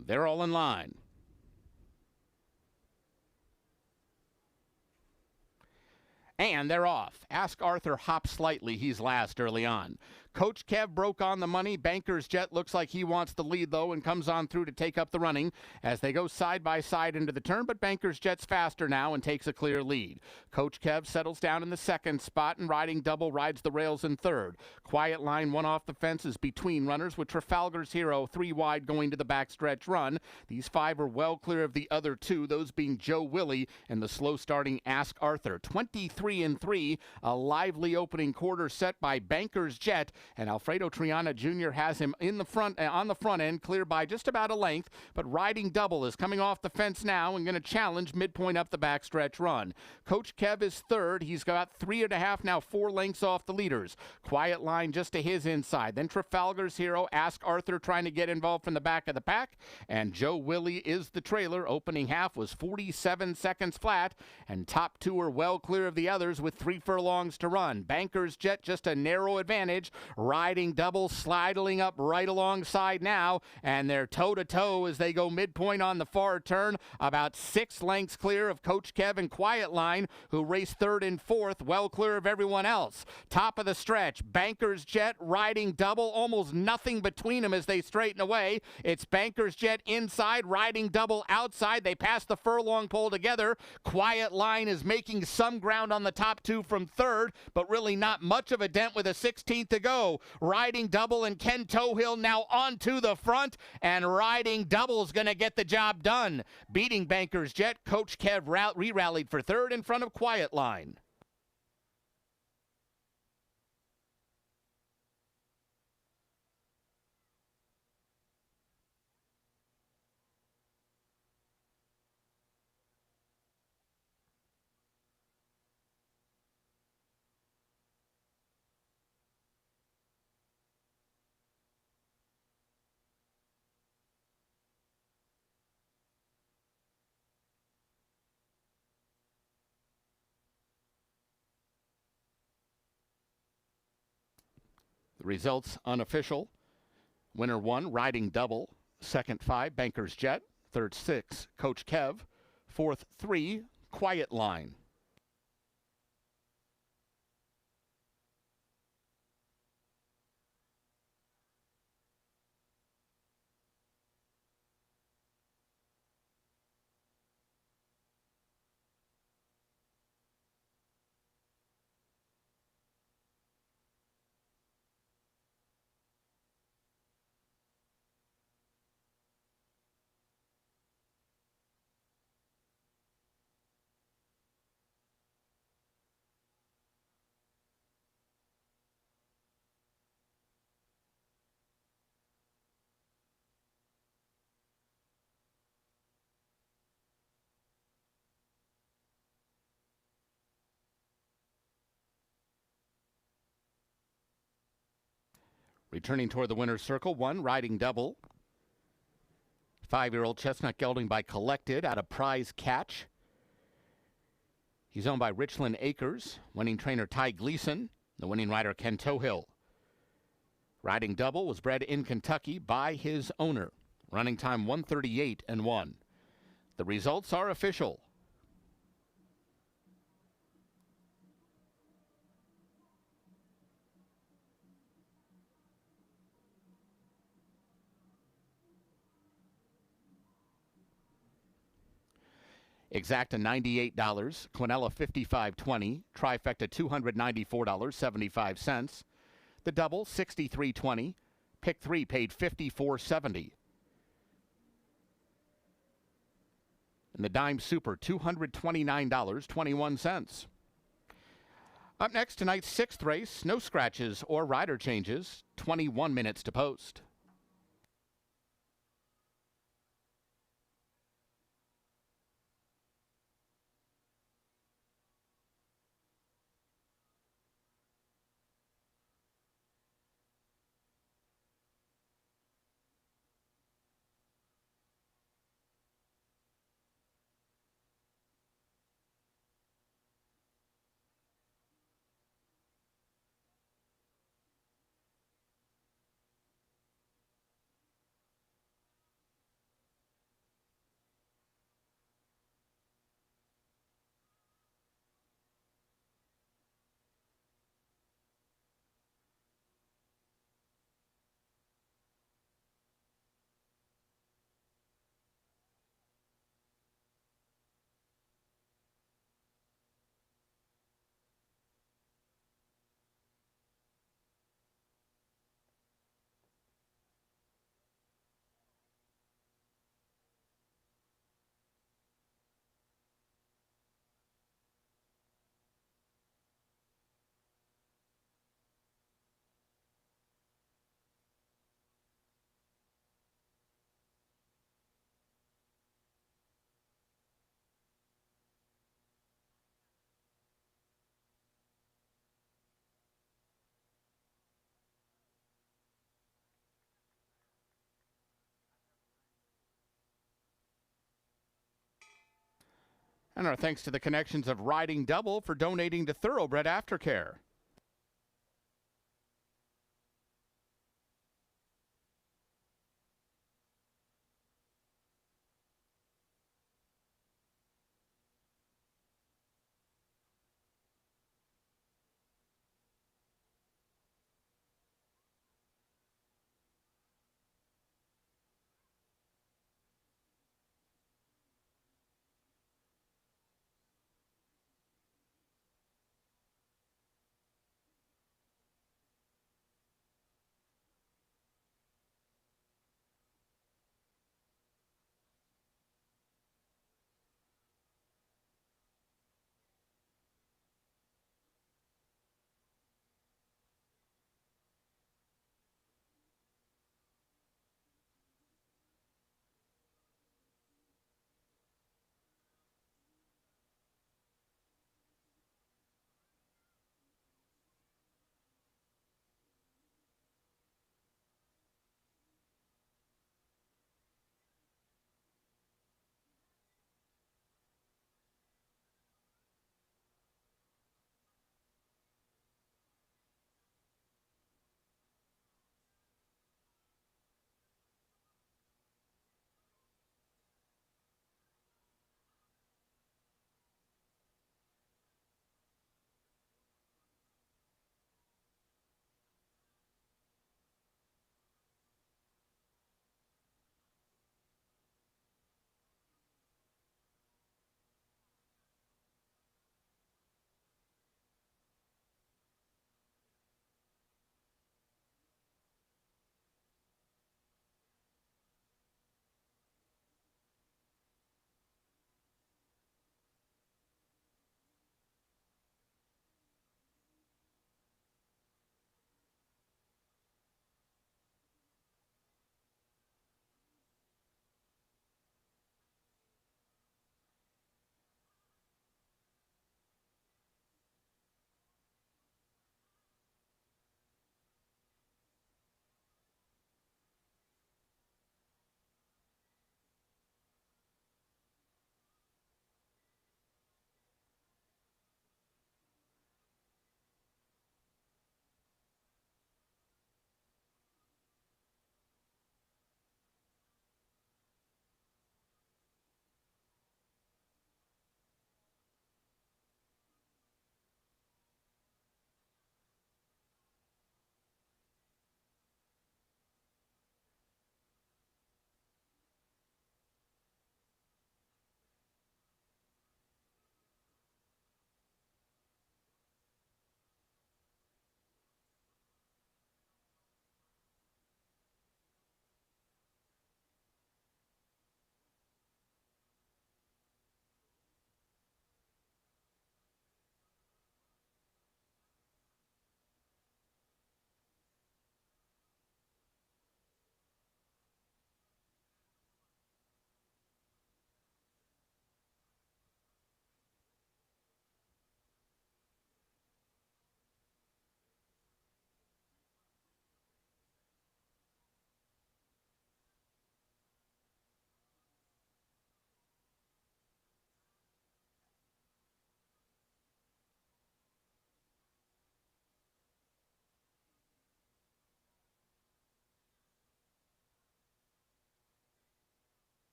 S2: They're all in line. And they're off. Ask Arthur hops slightly. He's last early on. Coach Kev broke on the money. Banker's Jet looks like he wants the lead, though, and comes on through to take up the running as they go side by side into the turn, but Banker's Jet's faster now and takes a clear lead. Coach Kev settles down in the second spot, and Riding Double rides the rails in third. Quiet Line one off the fences between runners, with Trafalgar's Hero 3 wide going to the backstretch run. These 5 are well clear of the other 2, those being Joe Willie and the slow-starting Ask Arthur. 23-3, a lively opening quarter set by Banker's Jet, and Alfredo Triana Jr. has him in the front on the front end, clear by just about a length, but Riding Double is coming off the fence now and going to challenge midpoint up the backstretch run. Coach Kev is third. He's got 3.5 now, 4 lengths off the leaders. Quiet Line just to his inside. Then Trafalgar's Hero, Ask Arthur trying to get involved from the back of the pack, and Joe Willie is the trailer. Opening half was 47 seconds flat, and top 2 are well clear of the others with 3 furlongs to run. Banker's Jet just a narrow advantage. Riding Double sliding up right alongside now, and they're toe-to-toe as they go midpoint on the far turn, about 6 lengths clear of Coach Kev and Quiet Line, who race third and fourth, well clear of everyone else. Top of the stretch, Banker's Jet, Riding Double, almost nothing between them as they straighten away. It's Banker's Jet inside, Riding Double outside. They pass the furlong pole together. Quiet Line is making some ground on the top 2 from third, but really not much of a dent with a 16th to go. Riding Double and Ken Tohill now onto the front, and Riding Double's going to get the job done. Beating Banker's Jet, Coach Kev re-rallied for third in front of Quiet Line. The results unofficial. Winner 1, Riding Double. Second 5, Banker's Jet. Third 6, Coach Kev. Fourth 3, Quiet Line. Returning toward the winner's circle, 1, Riding Double. 5-year-old Chestnut Gelding by Collected out of Prize Catch. He's owned by Richland Acres. Winning trainer Ty Gleason. The winning rider Ken Tohill. Riding Double was bred in Kentucky by his owner. Running time 1:38.1. The results are official. Exacta $98, Quinella $55.20, Trifecta $294.75. The double $63.20, Pick 3 paid $54.70. And the dime super, $229.21. Up next, tonight's 6th race, no scratches or rider changes, 21 minutes to post. And our thanks to the connections of Riding Double for donating to Thoroughbred Aftercare.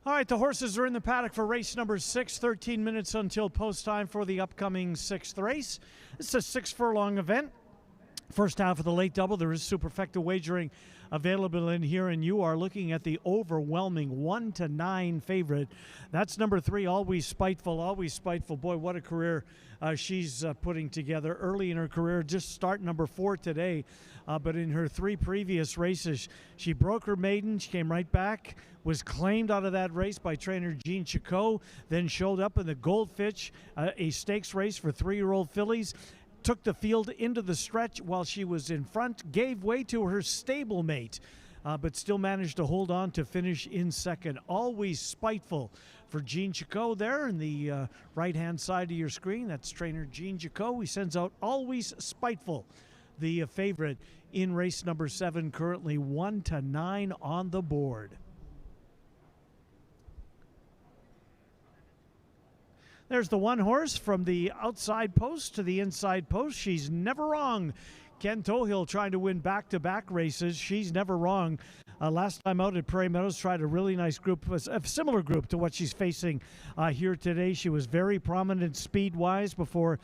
S1: All right, the horses are in the paddock for race number 6, 13 minutes until post time for the upcoming 6th race. It's a 6-furlong event. First half of the late double, there is superfecta wagering available in here, and you are looking at the overwhelming 1-9 favorite. That's number 3, Always Spiteful. Always Spiteful, boy, what a career she's putting together early in her career. Just start number 4 today, but in her 3 previous races, she broke her maiden. She came right back, was claimed out of that race by trainer Jean Chicot, then showed up in the Goldfinch, a stakes race for 3-year-old fillies. Took the field into the stretch while she was in front, gave way to her stablemate, but still managed to hold on to finish in second. Always Spiteful for Jean Chicot there in the right-hand side of your screen. That's trainer Jean Chicot. He sends out Always Spiteful, the favorite in race number 7, currently 1-9 on the board. There's the one horse from the outside post to the inside post. She's never wrong. Ken Tohill trying to win back-to-back races. She's never wrong. Last time out at Prairie Meadows, tried a really nice group, a similar group to what she's facing here today. She was very prominent speed-wise before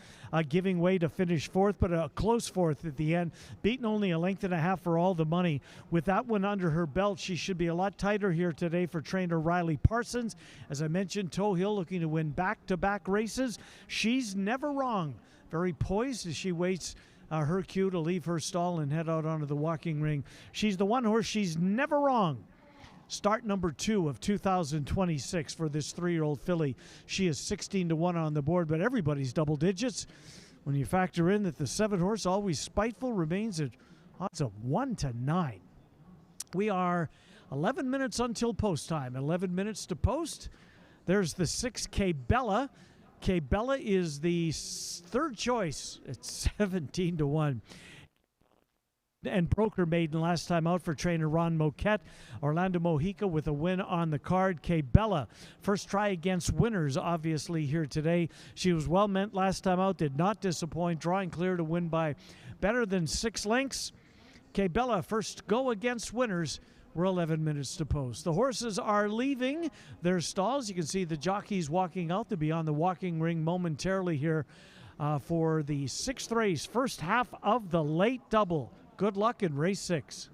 S1: giving way to finish 4th, but a close 4th at the end, beaten only a length and a half for all the money. With that one under her belt, she should be a lot tighter here today for trainer Riley Parsons. As I mentioned, Tohill looking to win back-to-back races. She's never wrong. Very poised as she waits her cue to leave her stall and head out onto the walking ring. She's the one horse, she's never wrong. Start number 2 of 2026 for this 3-year-old filly. She is 16-1 on the board, but everybody's double digits. When you factor in that the 7 horse, Always Spiteful, remains at odds of 1-9. We are 11 minutes until post time. 11 minutes to post. There's the 6K Bella. K Bella is the 3rd choice at 17-1. And broke her maiden last time out for trainer Ron Moquette. Orlando Mojica with a win on the card. K Bella, first try against winners, obviously, here today. She was well meant last time out, did not disappoint, drawing clear to win by better than 6 lengths. K Bella, first go against winners. We're 11 minutes to post. The horses are leaving their stalls. You can see the jockeys walking out. They'll be on the walking ring momentarily here for the 6th race, first half of the late double. Good luck in race 6.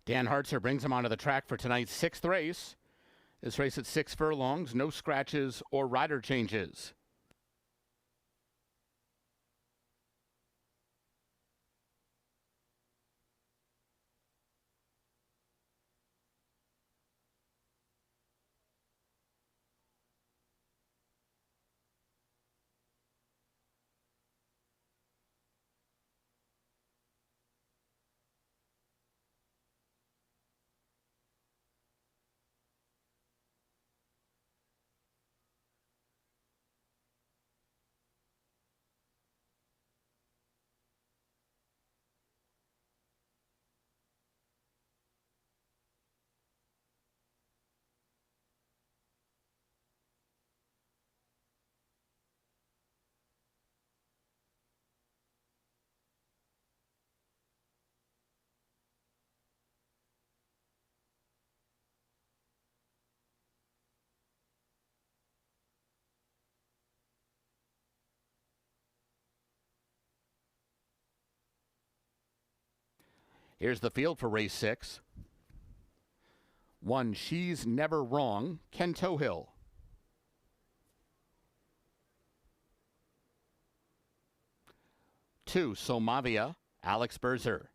S2: Dan Hartzer brings him onto the track for tonight's 6th race. This race at 6 furlongs, no scratches or rider changes. Here's the field for race 6. 1, She's Never Wrong, Ken Tohill. 2, Somavia, Alex Berzer.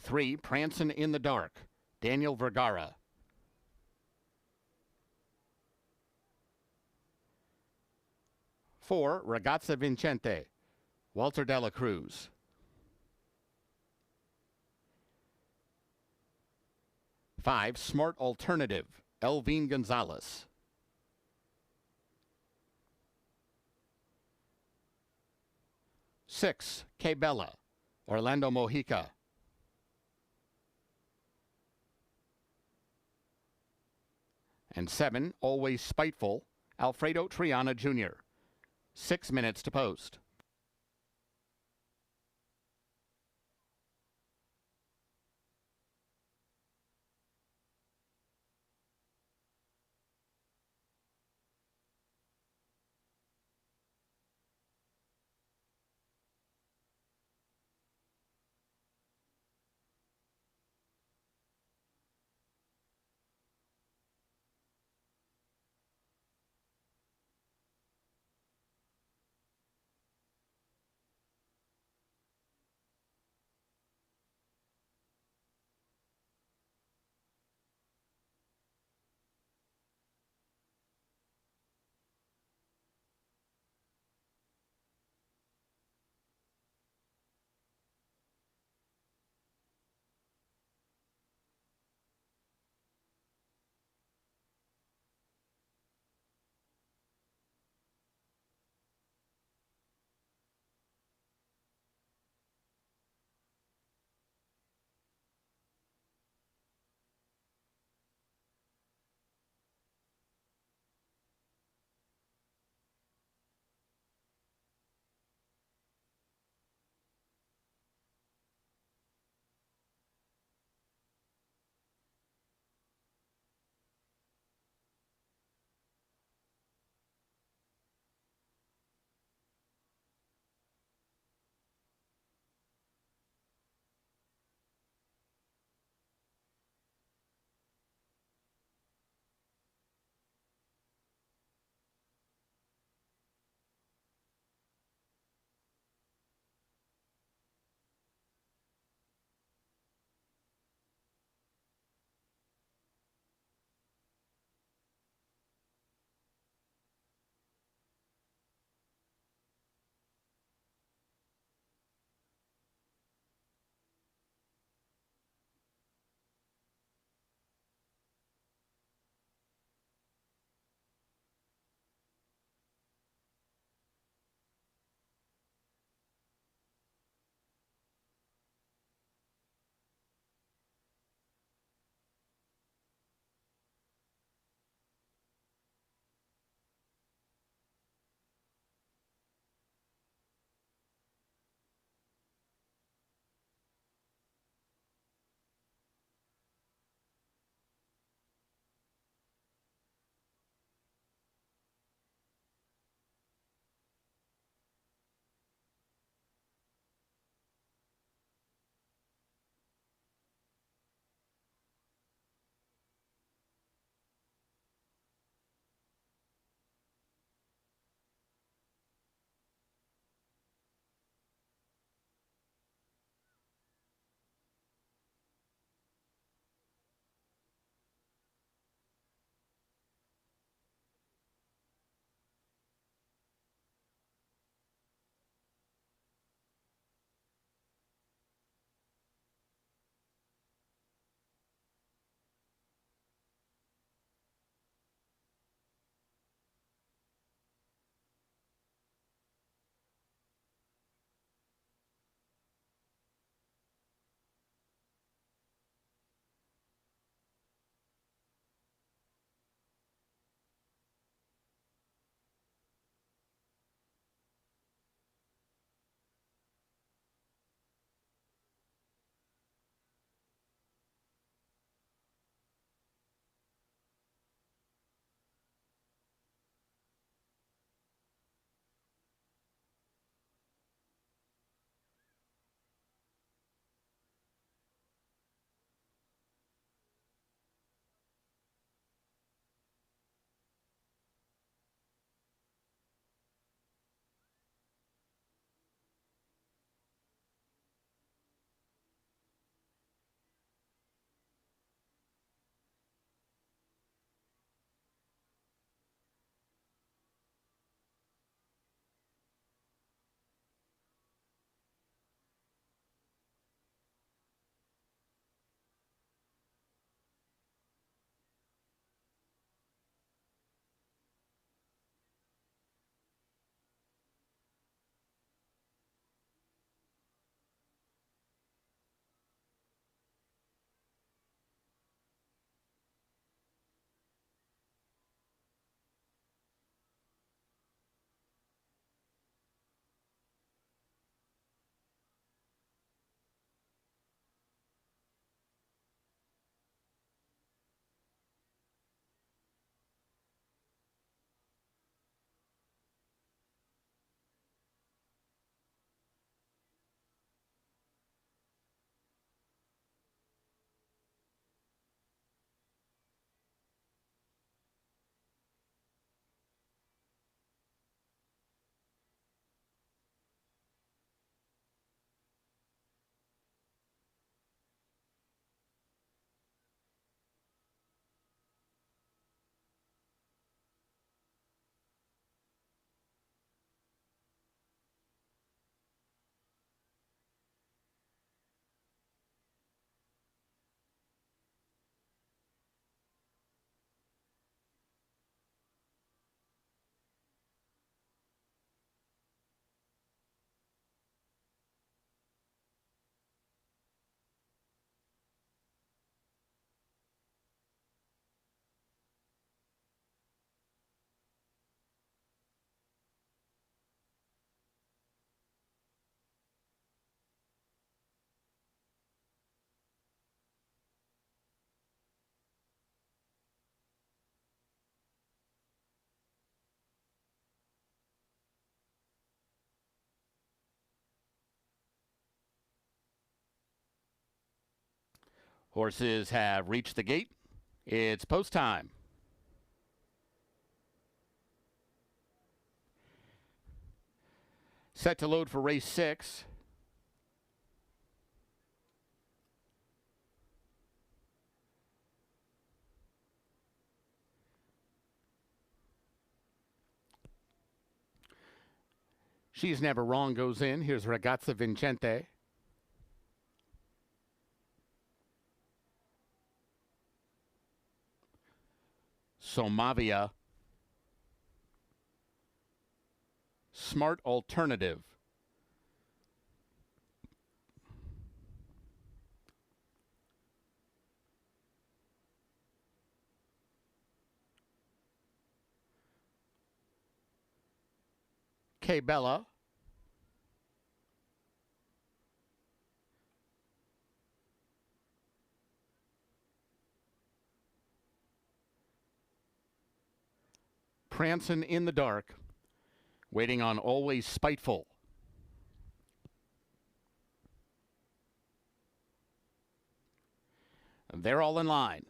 S2: 3, Prancin' in the Dark, Daniel Vergara. 4, Ragazza Vincente, Walter Dela Cruz. 5, Smart Alternative, Elvin Gonzalez. 6, Que Bella, Orlando Mojica. 7, Always Spiteful, Alfredo Triana Jr. 6 minutes to post. Horses have reached the gate. It's post time. Set to load for race 6. She's Never Wrong goes in. Here's Ragazza Vincente. Somavia. Smart Alternative. K Bella. Prancin' in the Dark. Waiting on Always Spiteful. And they're all in line.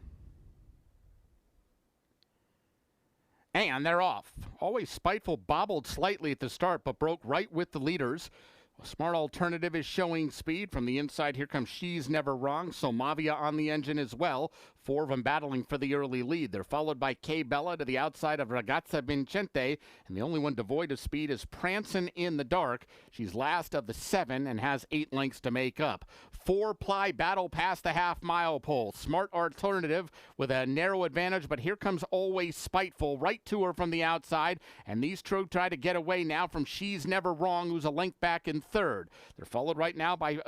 S2: And they're off. Always Spiteful bobbled slightly at the start, but broke right with the leaders. Smart Alternative is showing speed from the inside. Here comes She's Never Wrong. Somavia on the engine as well. 4 of them battling for the early lead. They're followed by K Bella to the outside of Ragazza Vincente. And the only one devoid of speed is Prancin' in the Dark. She's last of the 7 and has 8 lengths to make up. 4-ply battle past the half-mile pole. Smart Alternative with a narrow advantage, but here comes Always Spiteful right to her from the outside. And these two try to get away now from She's Never Wrong, who's a length back in third. They're followed right now by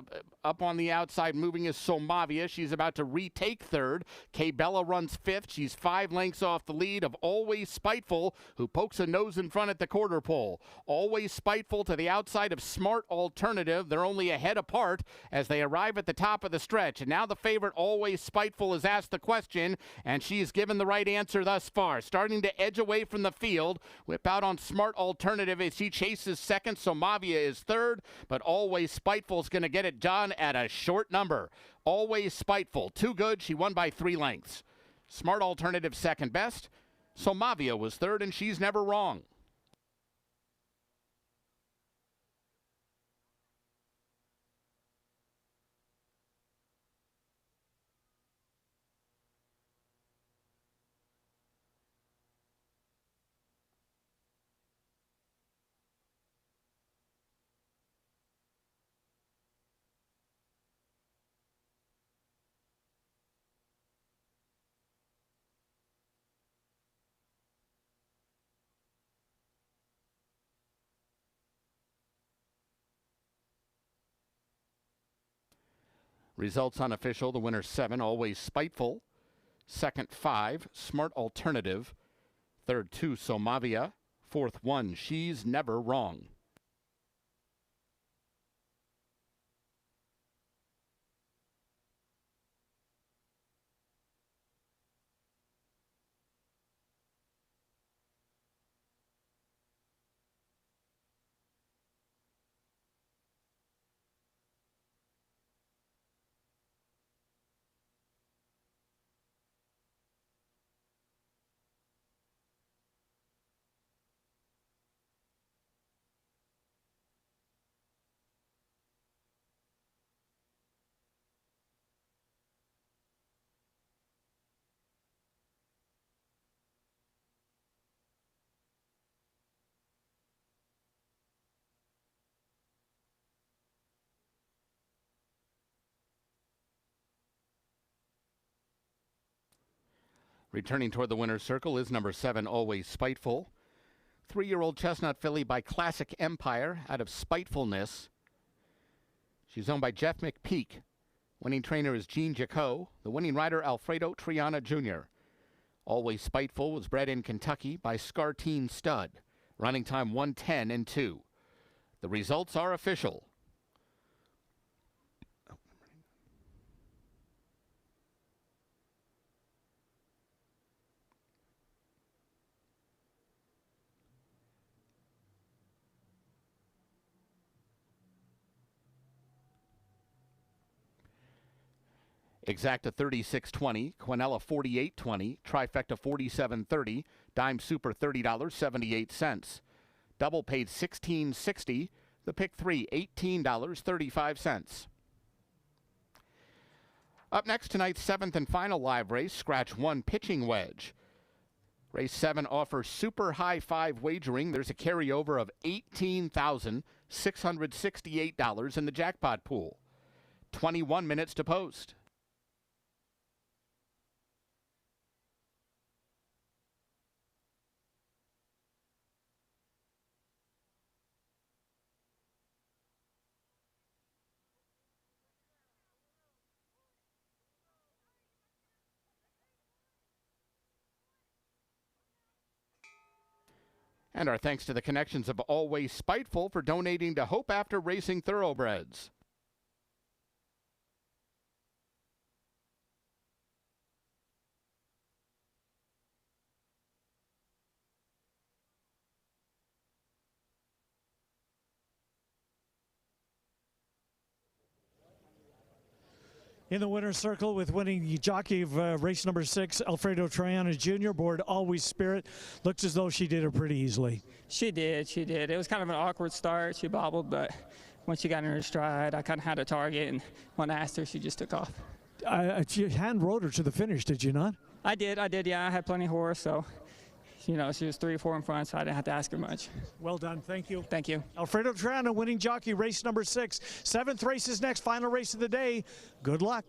S2: up on the outside moving is Somavia. She's about to retake third. K Bella runs 5th. She's 5 lengths off the lead of Always Spiteful, who pokes a nose in front at the quarter pole. Always Spiteful to the outside of Smart Alternative. They're only a head apart as they arrive at the top of the stretch. And now the favorite Always Spiteful is asked the question, and she's given the right answer thus far. Starting to edge away from the field. Whip out on Smart Alternative as she chases second. Somavia is third, but Always Spiteful is going to get it done at a short number. Always Spiteful, too good. She won by 3 lengths. Smart Alternative second best. Somavia was third, and She's Never Wrong. Results unofficial. The winner 7, Always Spiteful. Second 5, Smart Alternative. Third 2, Somavia. Fourth 1, She's Never Wrong. Returning toward the winner's circle is number 7, Always Spiteful. 3-year-old chestnut filly by Classic Empire out of Spitefulness. She's owned by Jeff McPeak. Winning trainer is Gene Jacot. The winning rider, Alfredo Triana Jr. Always Spiteful was bred in Kentucky by Scarteen Stud. Running time 1:10 and 2. The results are official. Exacta 36.20, Quinella 48.20, Trifecta 47.30, Dime Super $30.78. Double paid $16.60. The pick 3 $18.35. Up next, tonight's 7th and final live race, Scratch 1 Pitching Wedge. Race 7 offers super high five wagering. There's a carryover of $18,668 in the jackpot pool. 21 minutes to post. And our thanks to the connections of Always Spiteful for donating to Hope After Racing Thoroughbreds.
S1: In the winner's circle with winning the jockey of race number 6, Alfredo Triana Jr., aboard Always Spirit. Looks as though she did it pretty easily.
S14: She did. It was kind of an awkward start. She bobbled, but once she got in her stride, I kind of had a target, and when I asked her, she just took off.
S1: You hand rode her to the finish, did you not?
S14: I did, yeah. I had plenty of horse, so, she was 3 or 4 in front, so I didn't have to ask her much.
S1: Well done. Thank you.
S14: Thank you.
S1: Alfredo Triana, winning jockey, race number 6. 7th race is next, final race of the day. Good luck.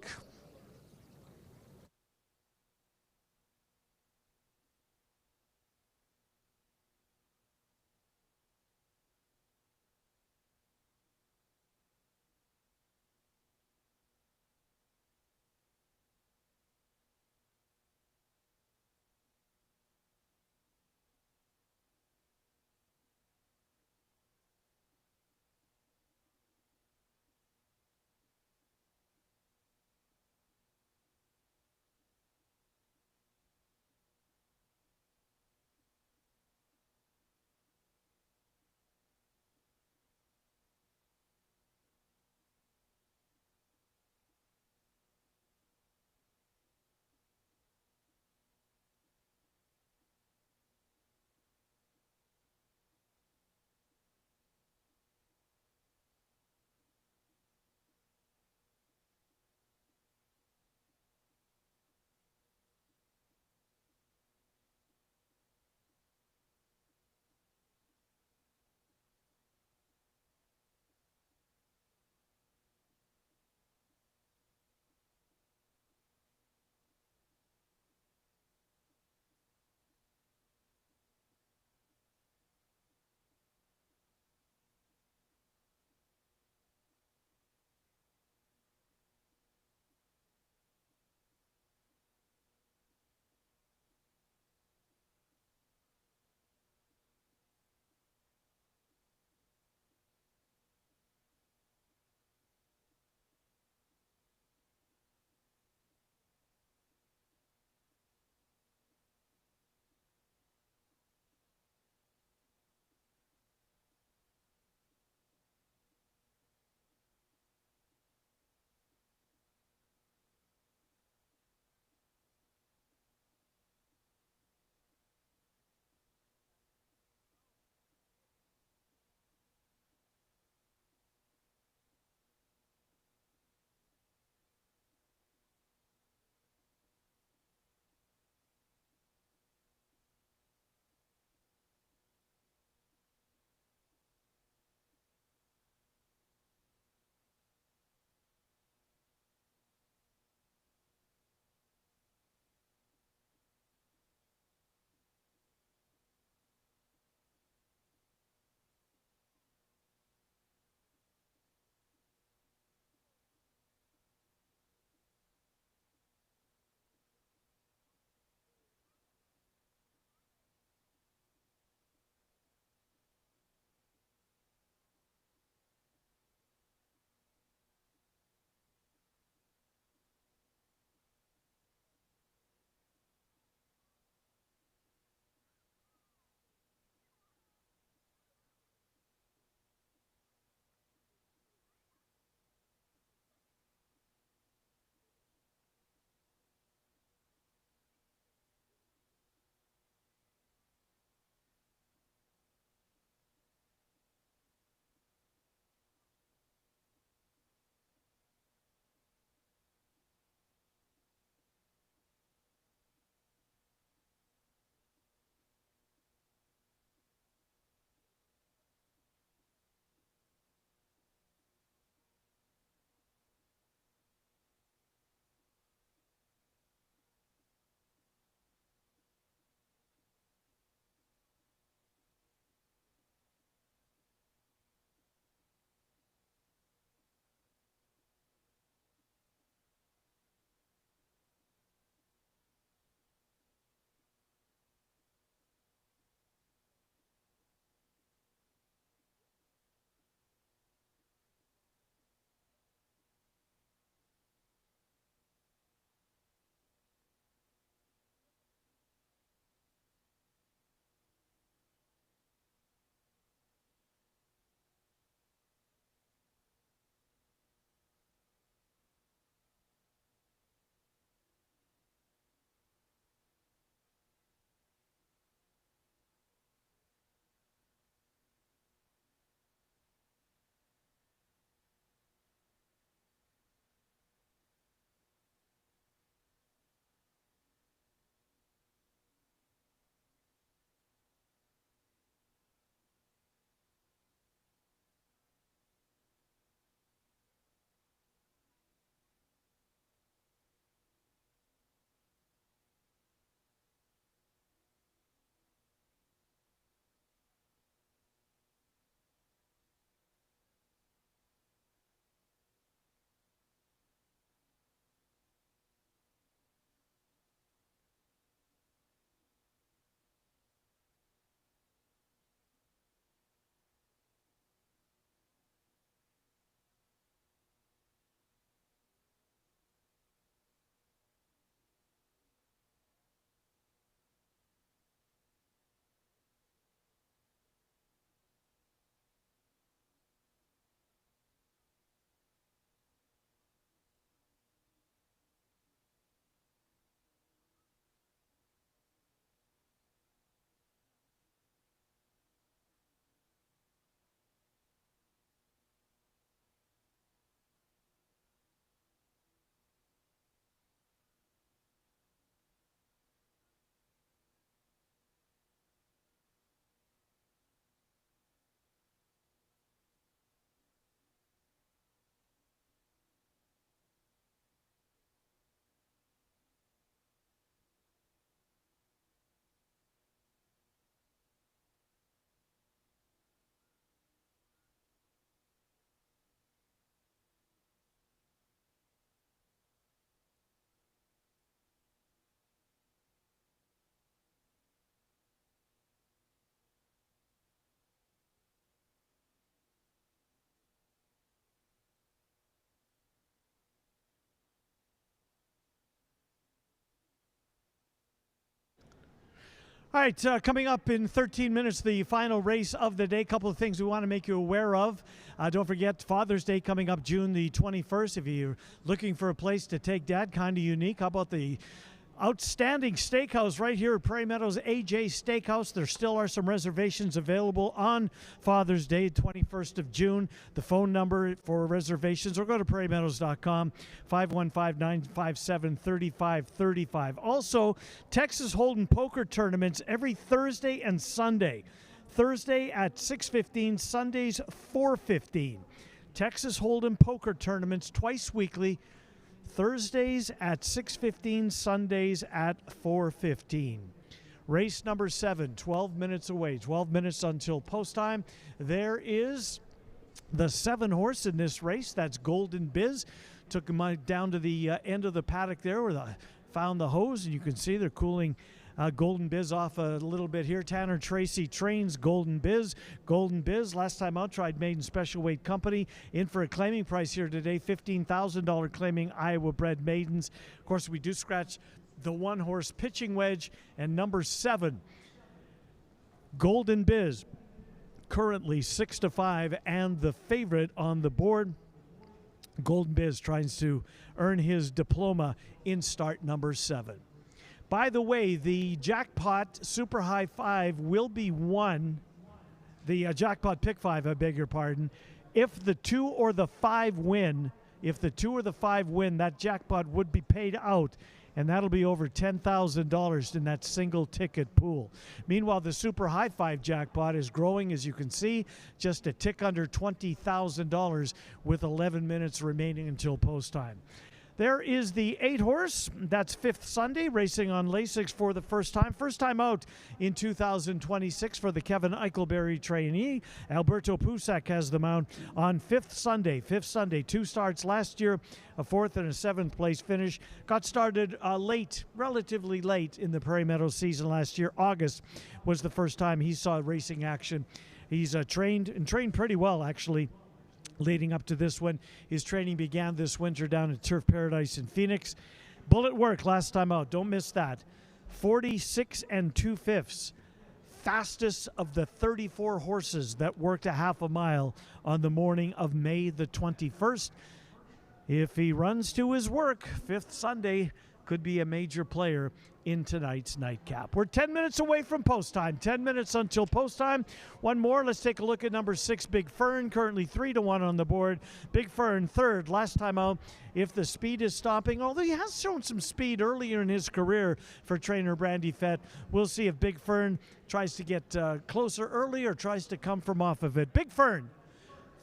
S1: All right, coming up in 13 minutes, the final race of the day. A couple of things we want to make you aware of. Don't forget Father's Day coming up June the 21st. If you're looking for a place to take Dad, kind of unique. How about the outstanding steakhouse right here at Prairie Meadows, AJ Steakhouse? There still are some reservations available on Father's Day, 21st of June. The phone number for reservations, or go to prairiemeadows.com, 515-957-3535. Also, Texas Hold'em poker tournaments every Thursday and Sunday. Thursday at 6:15, Sundays 4:15. Texas Hold'em poker tournaments twice weekly. Thursdays at 6:15, Sundays at 4:15. Race number 7, 12 minutes away, 12 minutes until post time. There is the 7 horse in this race. That's Golden Biz. Took him down to the end of the paddock there where they found the hose, and you can see they're cooling Golden Biz off a little bit here. Tanner Tracy trains Golden Biz. Golden Biz, last time out, tried Maiden Special Weight Company. In for a claiming price here today, $15,000 claiming Iowa bred maidens. Of course, we do scratch the 1 horse pitching wedge, and number 7, Golden Biz, currently 6-5 and the favorite on the board. Golden Biz tries to earn his diploma in start number 7. By the way, the jackpot Super High 5 will be won, the jackpot Pick 5, I beg your pardon, if the 2 or the 5 win. If the 2 or the 5 win, that jackpot would be paid out, and that'll be over $10,000 in that single ticket pool. Meanwhile, the Super High 5 jackpot is growing, as you can see, just a tick under $20,000 with 11 minutes remaining until post time. There is the 8 horse. That's Fifth Sunday, racing on Lasix for the first time. First time out in 2026 for the Kevin Eichelberry trainee. Alberto Pusak has the mount on Fifth Sunday. Fifth Sunday, 2 starts last year, a 4th and a 7th place finish. Got started late, relatively late in the Prairie Meadows season last year. August was the first time he saw racing action. He's trained pretty well, actually. Leading up to this one, his training began this winter down at Turf Paradise in Phoenix. Bullet work last time out, don't miss that. 46 2/5. Fastest of the 34 horses that worked a half a mile on the morning of May the 21st. If he runs to his work, Fifth Sunday could be a major player in tonight's nightcap. We're 10 minutes away from post time. 10 minutes until post time. One more. Let's take a look at number 6, Big Fern. Currently 3-1 on the board. Big Fern third. Last time out, if the speed is stopping, although he has shown some speed earlier in his career for trainer Brandy Fett. We'll see if Big Fern tries to get closer early or tries to come from off of it. Big Fern,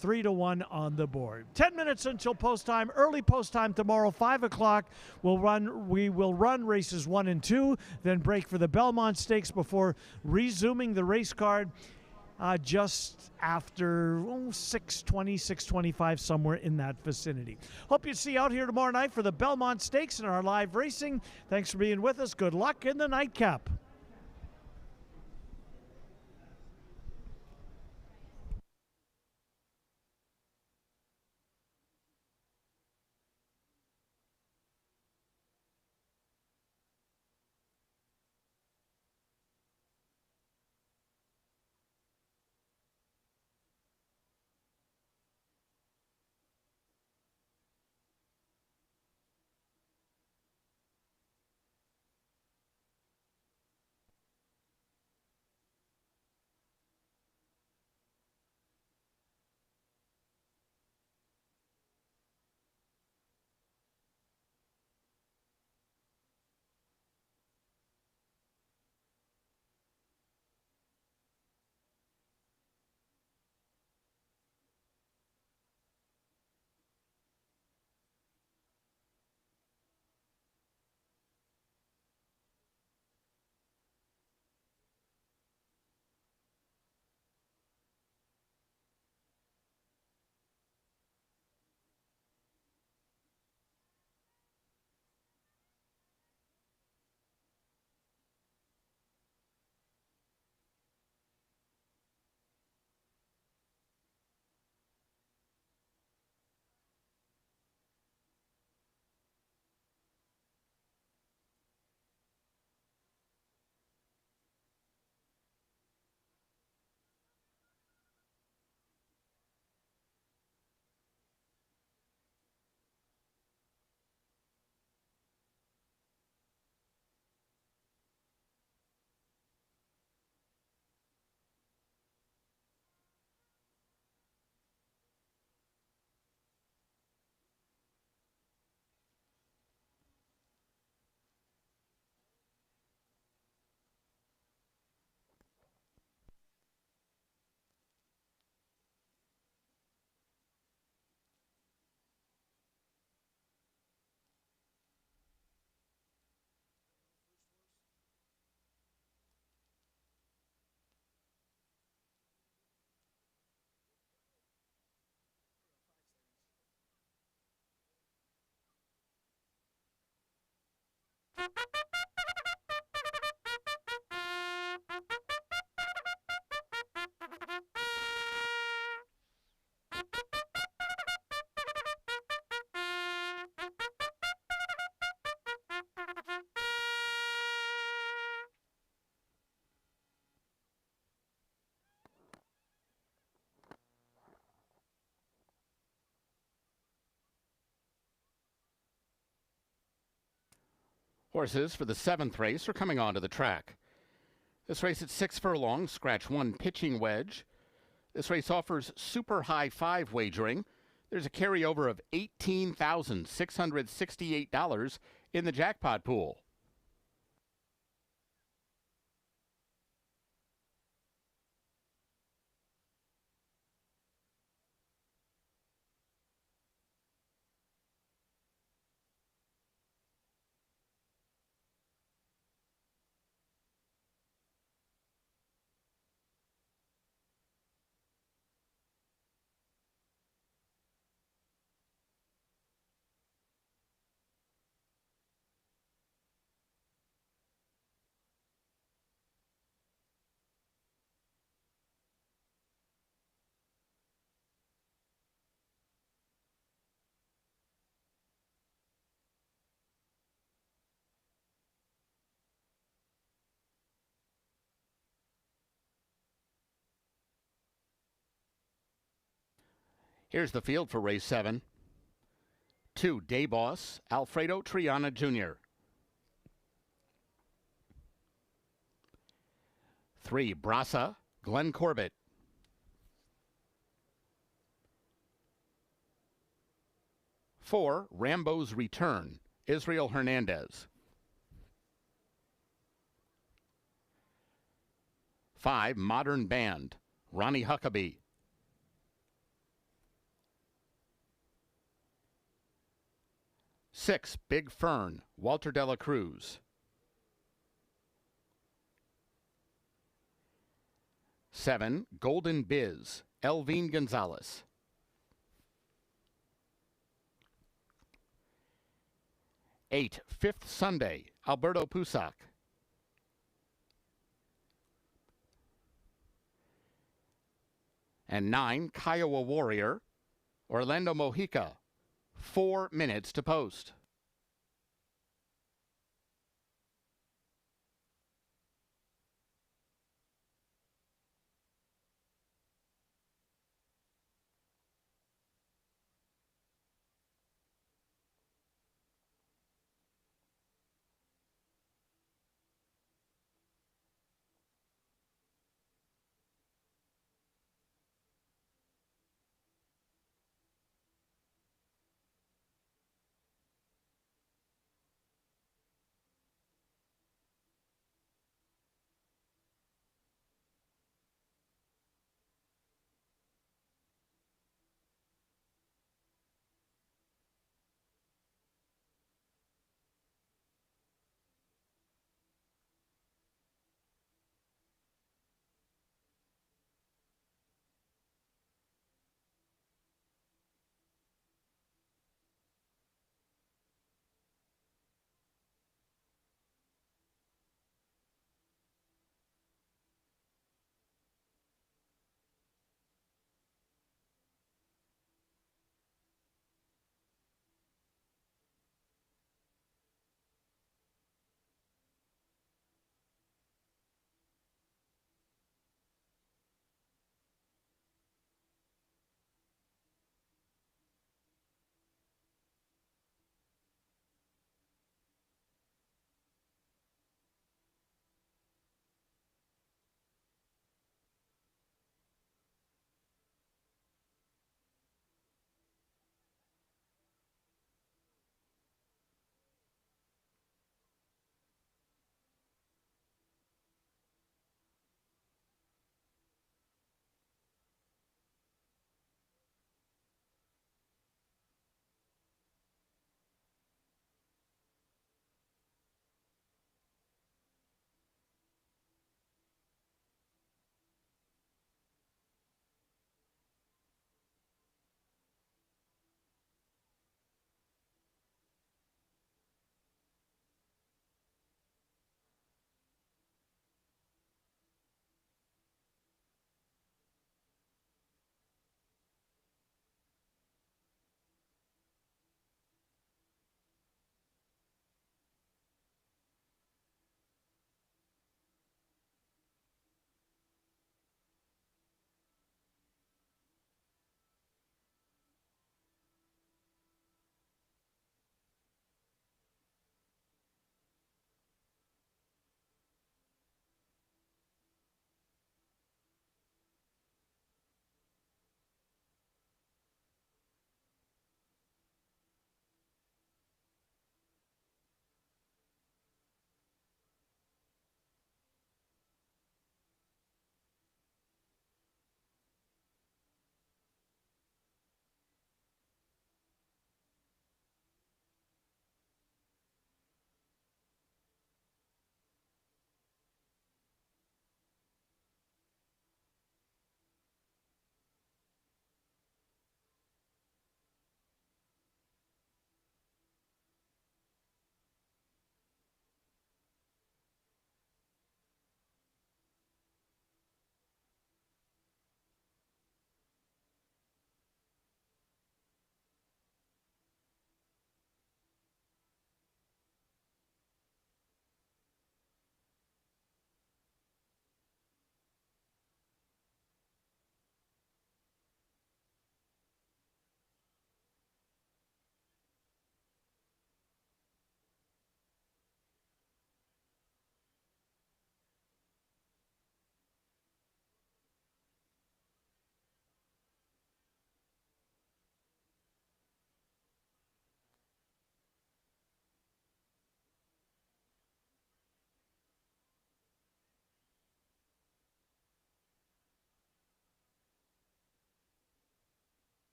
S1: 3-1 on the board. 10 minutes until post time. Early post time tomorrow, 5 o'clock. We will run races 1 and 2, then break for the Belmont Stakes before resuming the race card just after 6:20, 6:25, somewhere in that vicinity. Hope you see you out here tomorrow night for the Belmont Stakes and our live racing. Thanks for being with us. Good luck in the nightcap.
S2: Horses for the 7th race are coming onto the track. This race at 6 furlongs, scratch 1 pitching wedge. This race offers super high 5 wagering. There's a carryover of $18,668 in the jackpot pool. Here's the field for race 7. 2, Day Boss, Alfredo Triana Jr. 3, Brasa, Glenn Corbett. 4, Rambo's Return, Israel Hernandez. 5, Modern Band, Ronnie Huckabee. 6, Big Fern, Walter Dela Cruz. 7, Golden Biz, Elvin Gonzalez. 8, Fifth Sunday, Alberto Pusac. 9, Kiowa Warrior, Orlando Mojica. 4 minutes to post.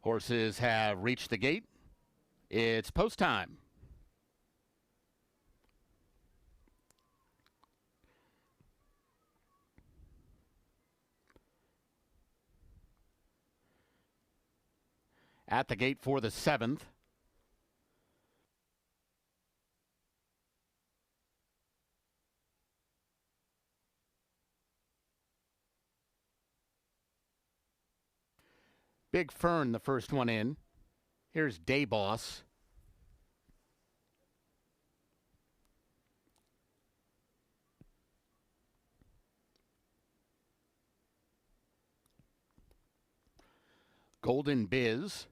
S2: Horses have reached the gate. It's post time. At the gate for the 7th. Big Fern, the first one in. Here's Day Boss. Golden Biz.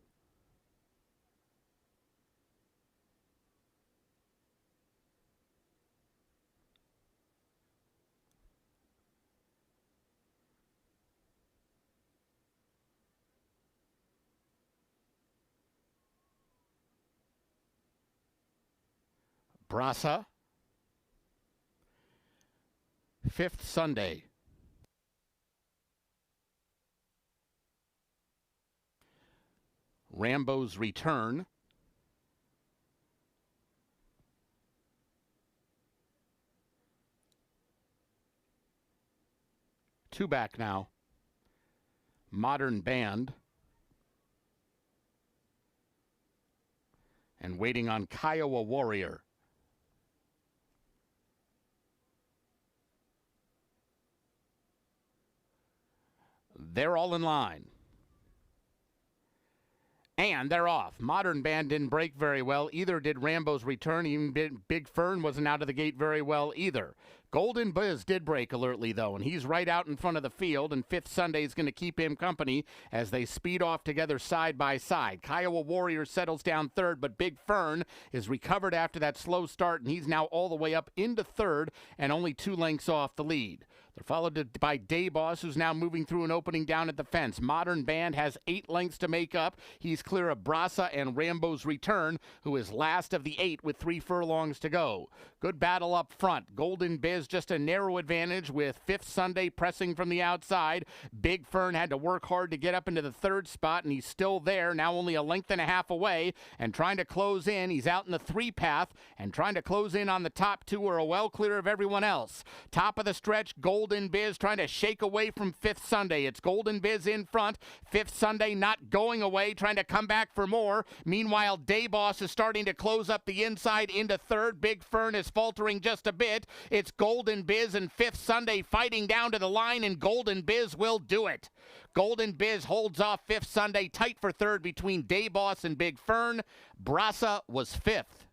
S2: Brasa. Fifth Sunday. Rambo's Return. Two back now. Modern Band. And waiting on Kiowa Warrior. They're all in line. And they're off. Modern Band didn't break very well. Either did Rambo's Return. Even Big Fern wasn't out of the gate very well either. Golden Biz did break alertly, though, and he's right out in front of the field, and Fifth Sunday is going to keep him company as they speed off together side by side. Kiowa Warrior settles down third, but Big Fern is recovered after that slow start, and he's now all the way up into third and only 2 lengths off the lead. They're followed by Day Boss, who's now moving through an opening down at the fence. Modern Band has 8 lengths to make up. He's clear of Brasa and Rambo's Return, who is last of the 8 with 3 furlongs to go. Good battle up front. Golden Biz just a narrow advantage with Fifth Sunday pressing from the outside. Big Fern had to work hard to get up into the 3rd spot, and he's still there, now only a length and a half away, and trying to close in. He's out in the 3 path and trying to close in on the top 2 are well clear of everyone else. Top of the stretch, Golden Biz trying to shake away from Fifth Sunday. It's Golden Biz in front. Fifth Sunday not going away, trying to come back for more. Meanwhile, Day Boss is starting to close up the inside into 3rd. Big Fern is faltering just a bit. It's Golden Biz and Fifth Sunday fighting down to the line, and Golden Biz will do it. Golden Biz holds off Fifth Sunday, tight for 3rd between Day Boss and Big Fern. Brasa was 5th.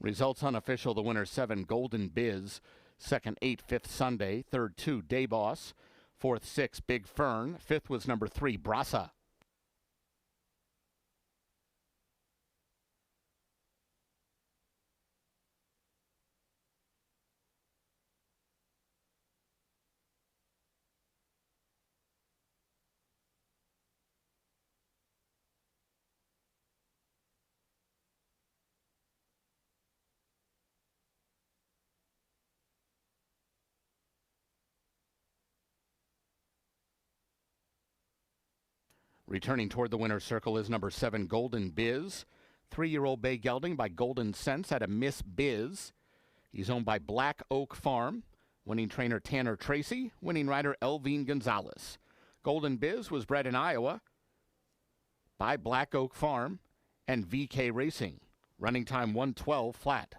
S2: Results unofficial. The winner 7, Golden Biz. Second 8, Fifth Sunday. Third 2, Day Boss. Fourth 6, Big Fern. Fifth was number 3, Brasa. Returning toward the winner's circle is number 7, Golden Biz. 3-year-old bay gelding by Golden Sense out of Miss Biz. He's owned by Black Oak Farm. Winning trainer Tanner Tracy. Winning rider Elvine Gonzalez. Golden Biz was bred in Iowa by Black Oak Farm and VK Racing. Running time 1:12 flat.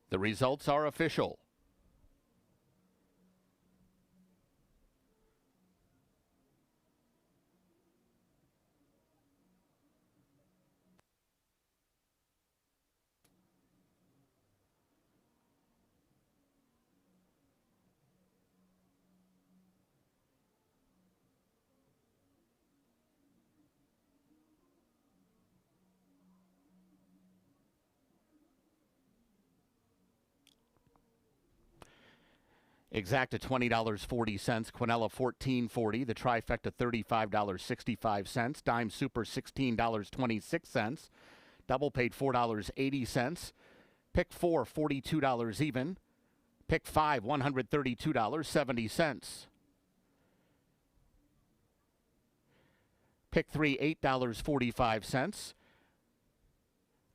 S2: The results are official. Exacta $20.40, Quinella $14.40, the trifecta $35.65, Dime Super $16.26, double paid $4.80, pick four $42 even, pick five $132.70, pick three $8.45.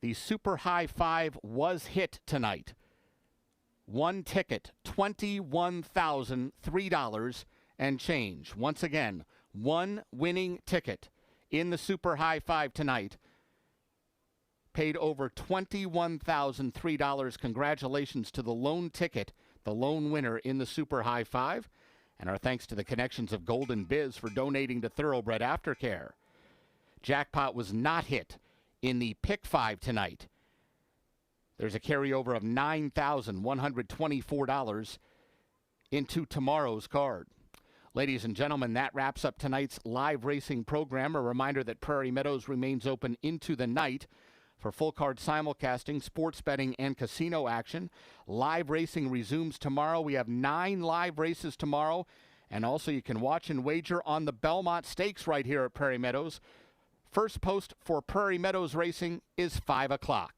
S2: The Super High Five was hit tonight. One ticket, $21,003 and change. Once again, one winning ticket in the Super High Five tonight paid over $21,003. Congratulations to the lone ticket, the lone winner in the Super High Five. And our thanks to the connections of Golden Biz for donating to Thoroughbred Aftercare. Jackpot was not hit in the Pick Five tonight. There's a carryover of $9,124 into tomorrow's card. Ladies and gentlemen, that wraps up tonight's live racing program. A reminder that Prairie Meadows remains open into the night for full card simulcasting, sports betting, and casino action. Live racing resumes tomorrow. We have 9 live races tomorrow. And also you can watch and wager on the Belmont Stakes right here at Prairie Meadows. First post for Prairie Meadows Racing is 5 o'clock.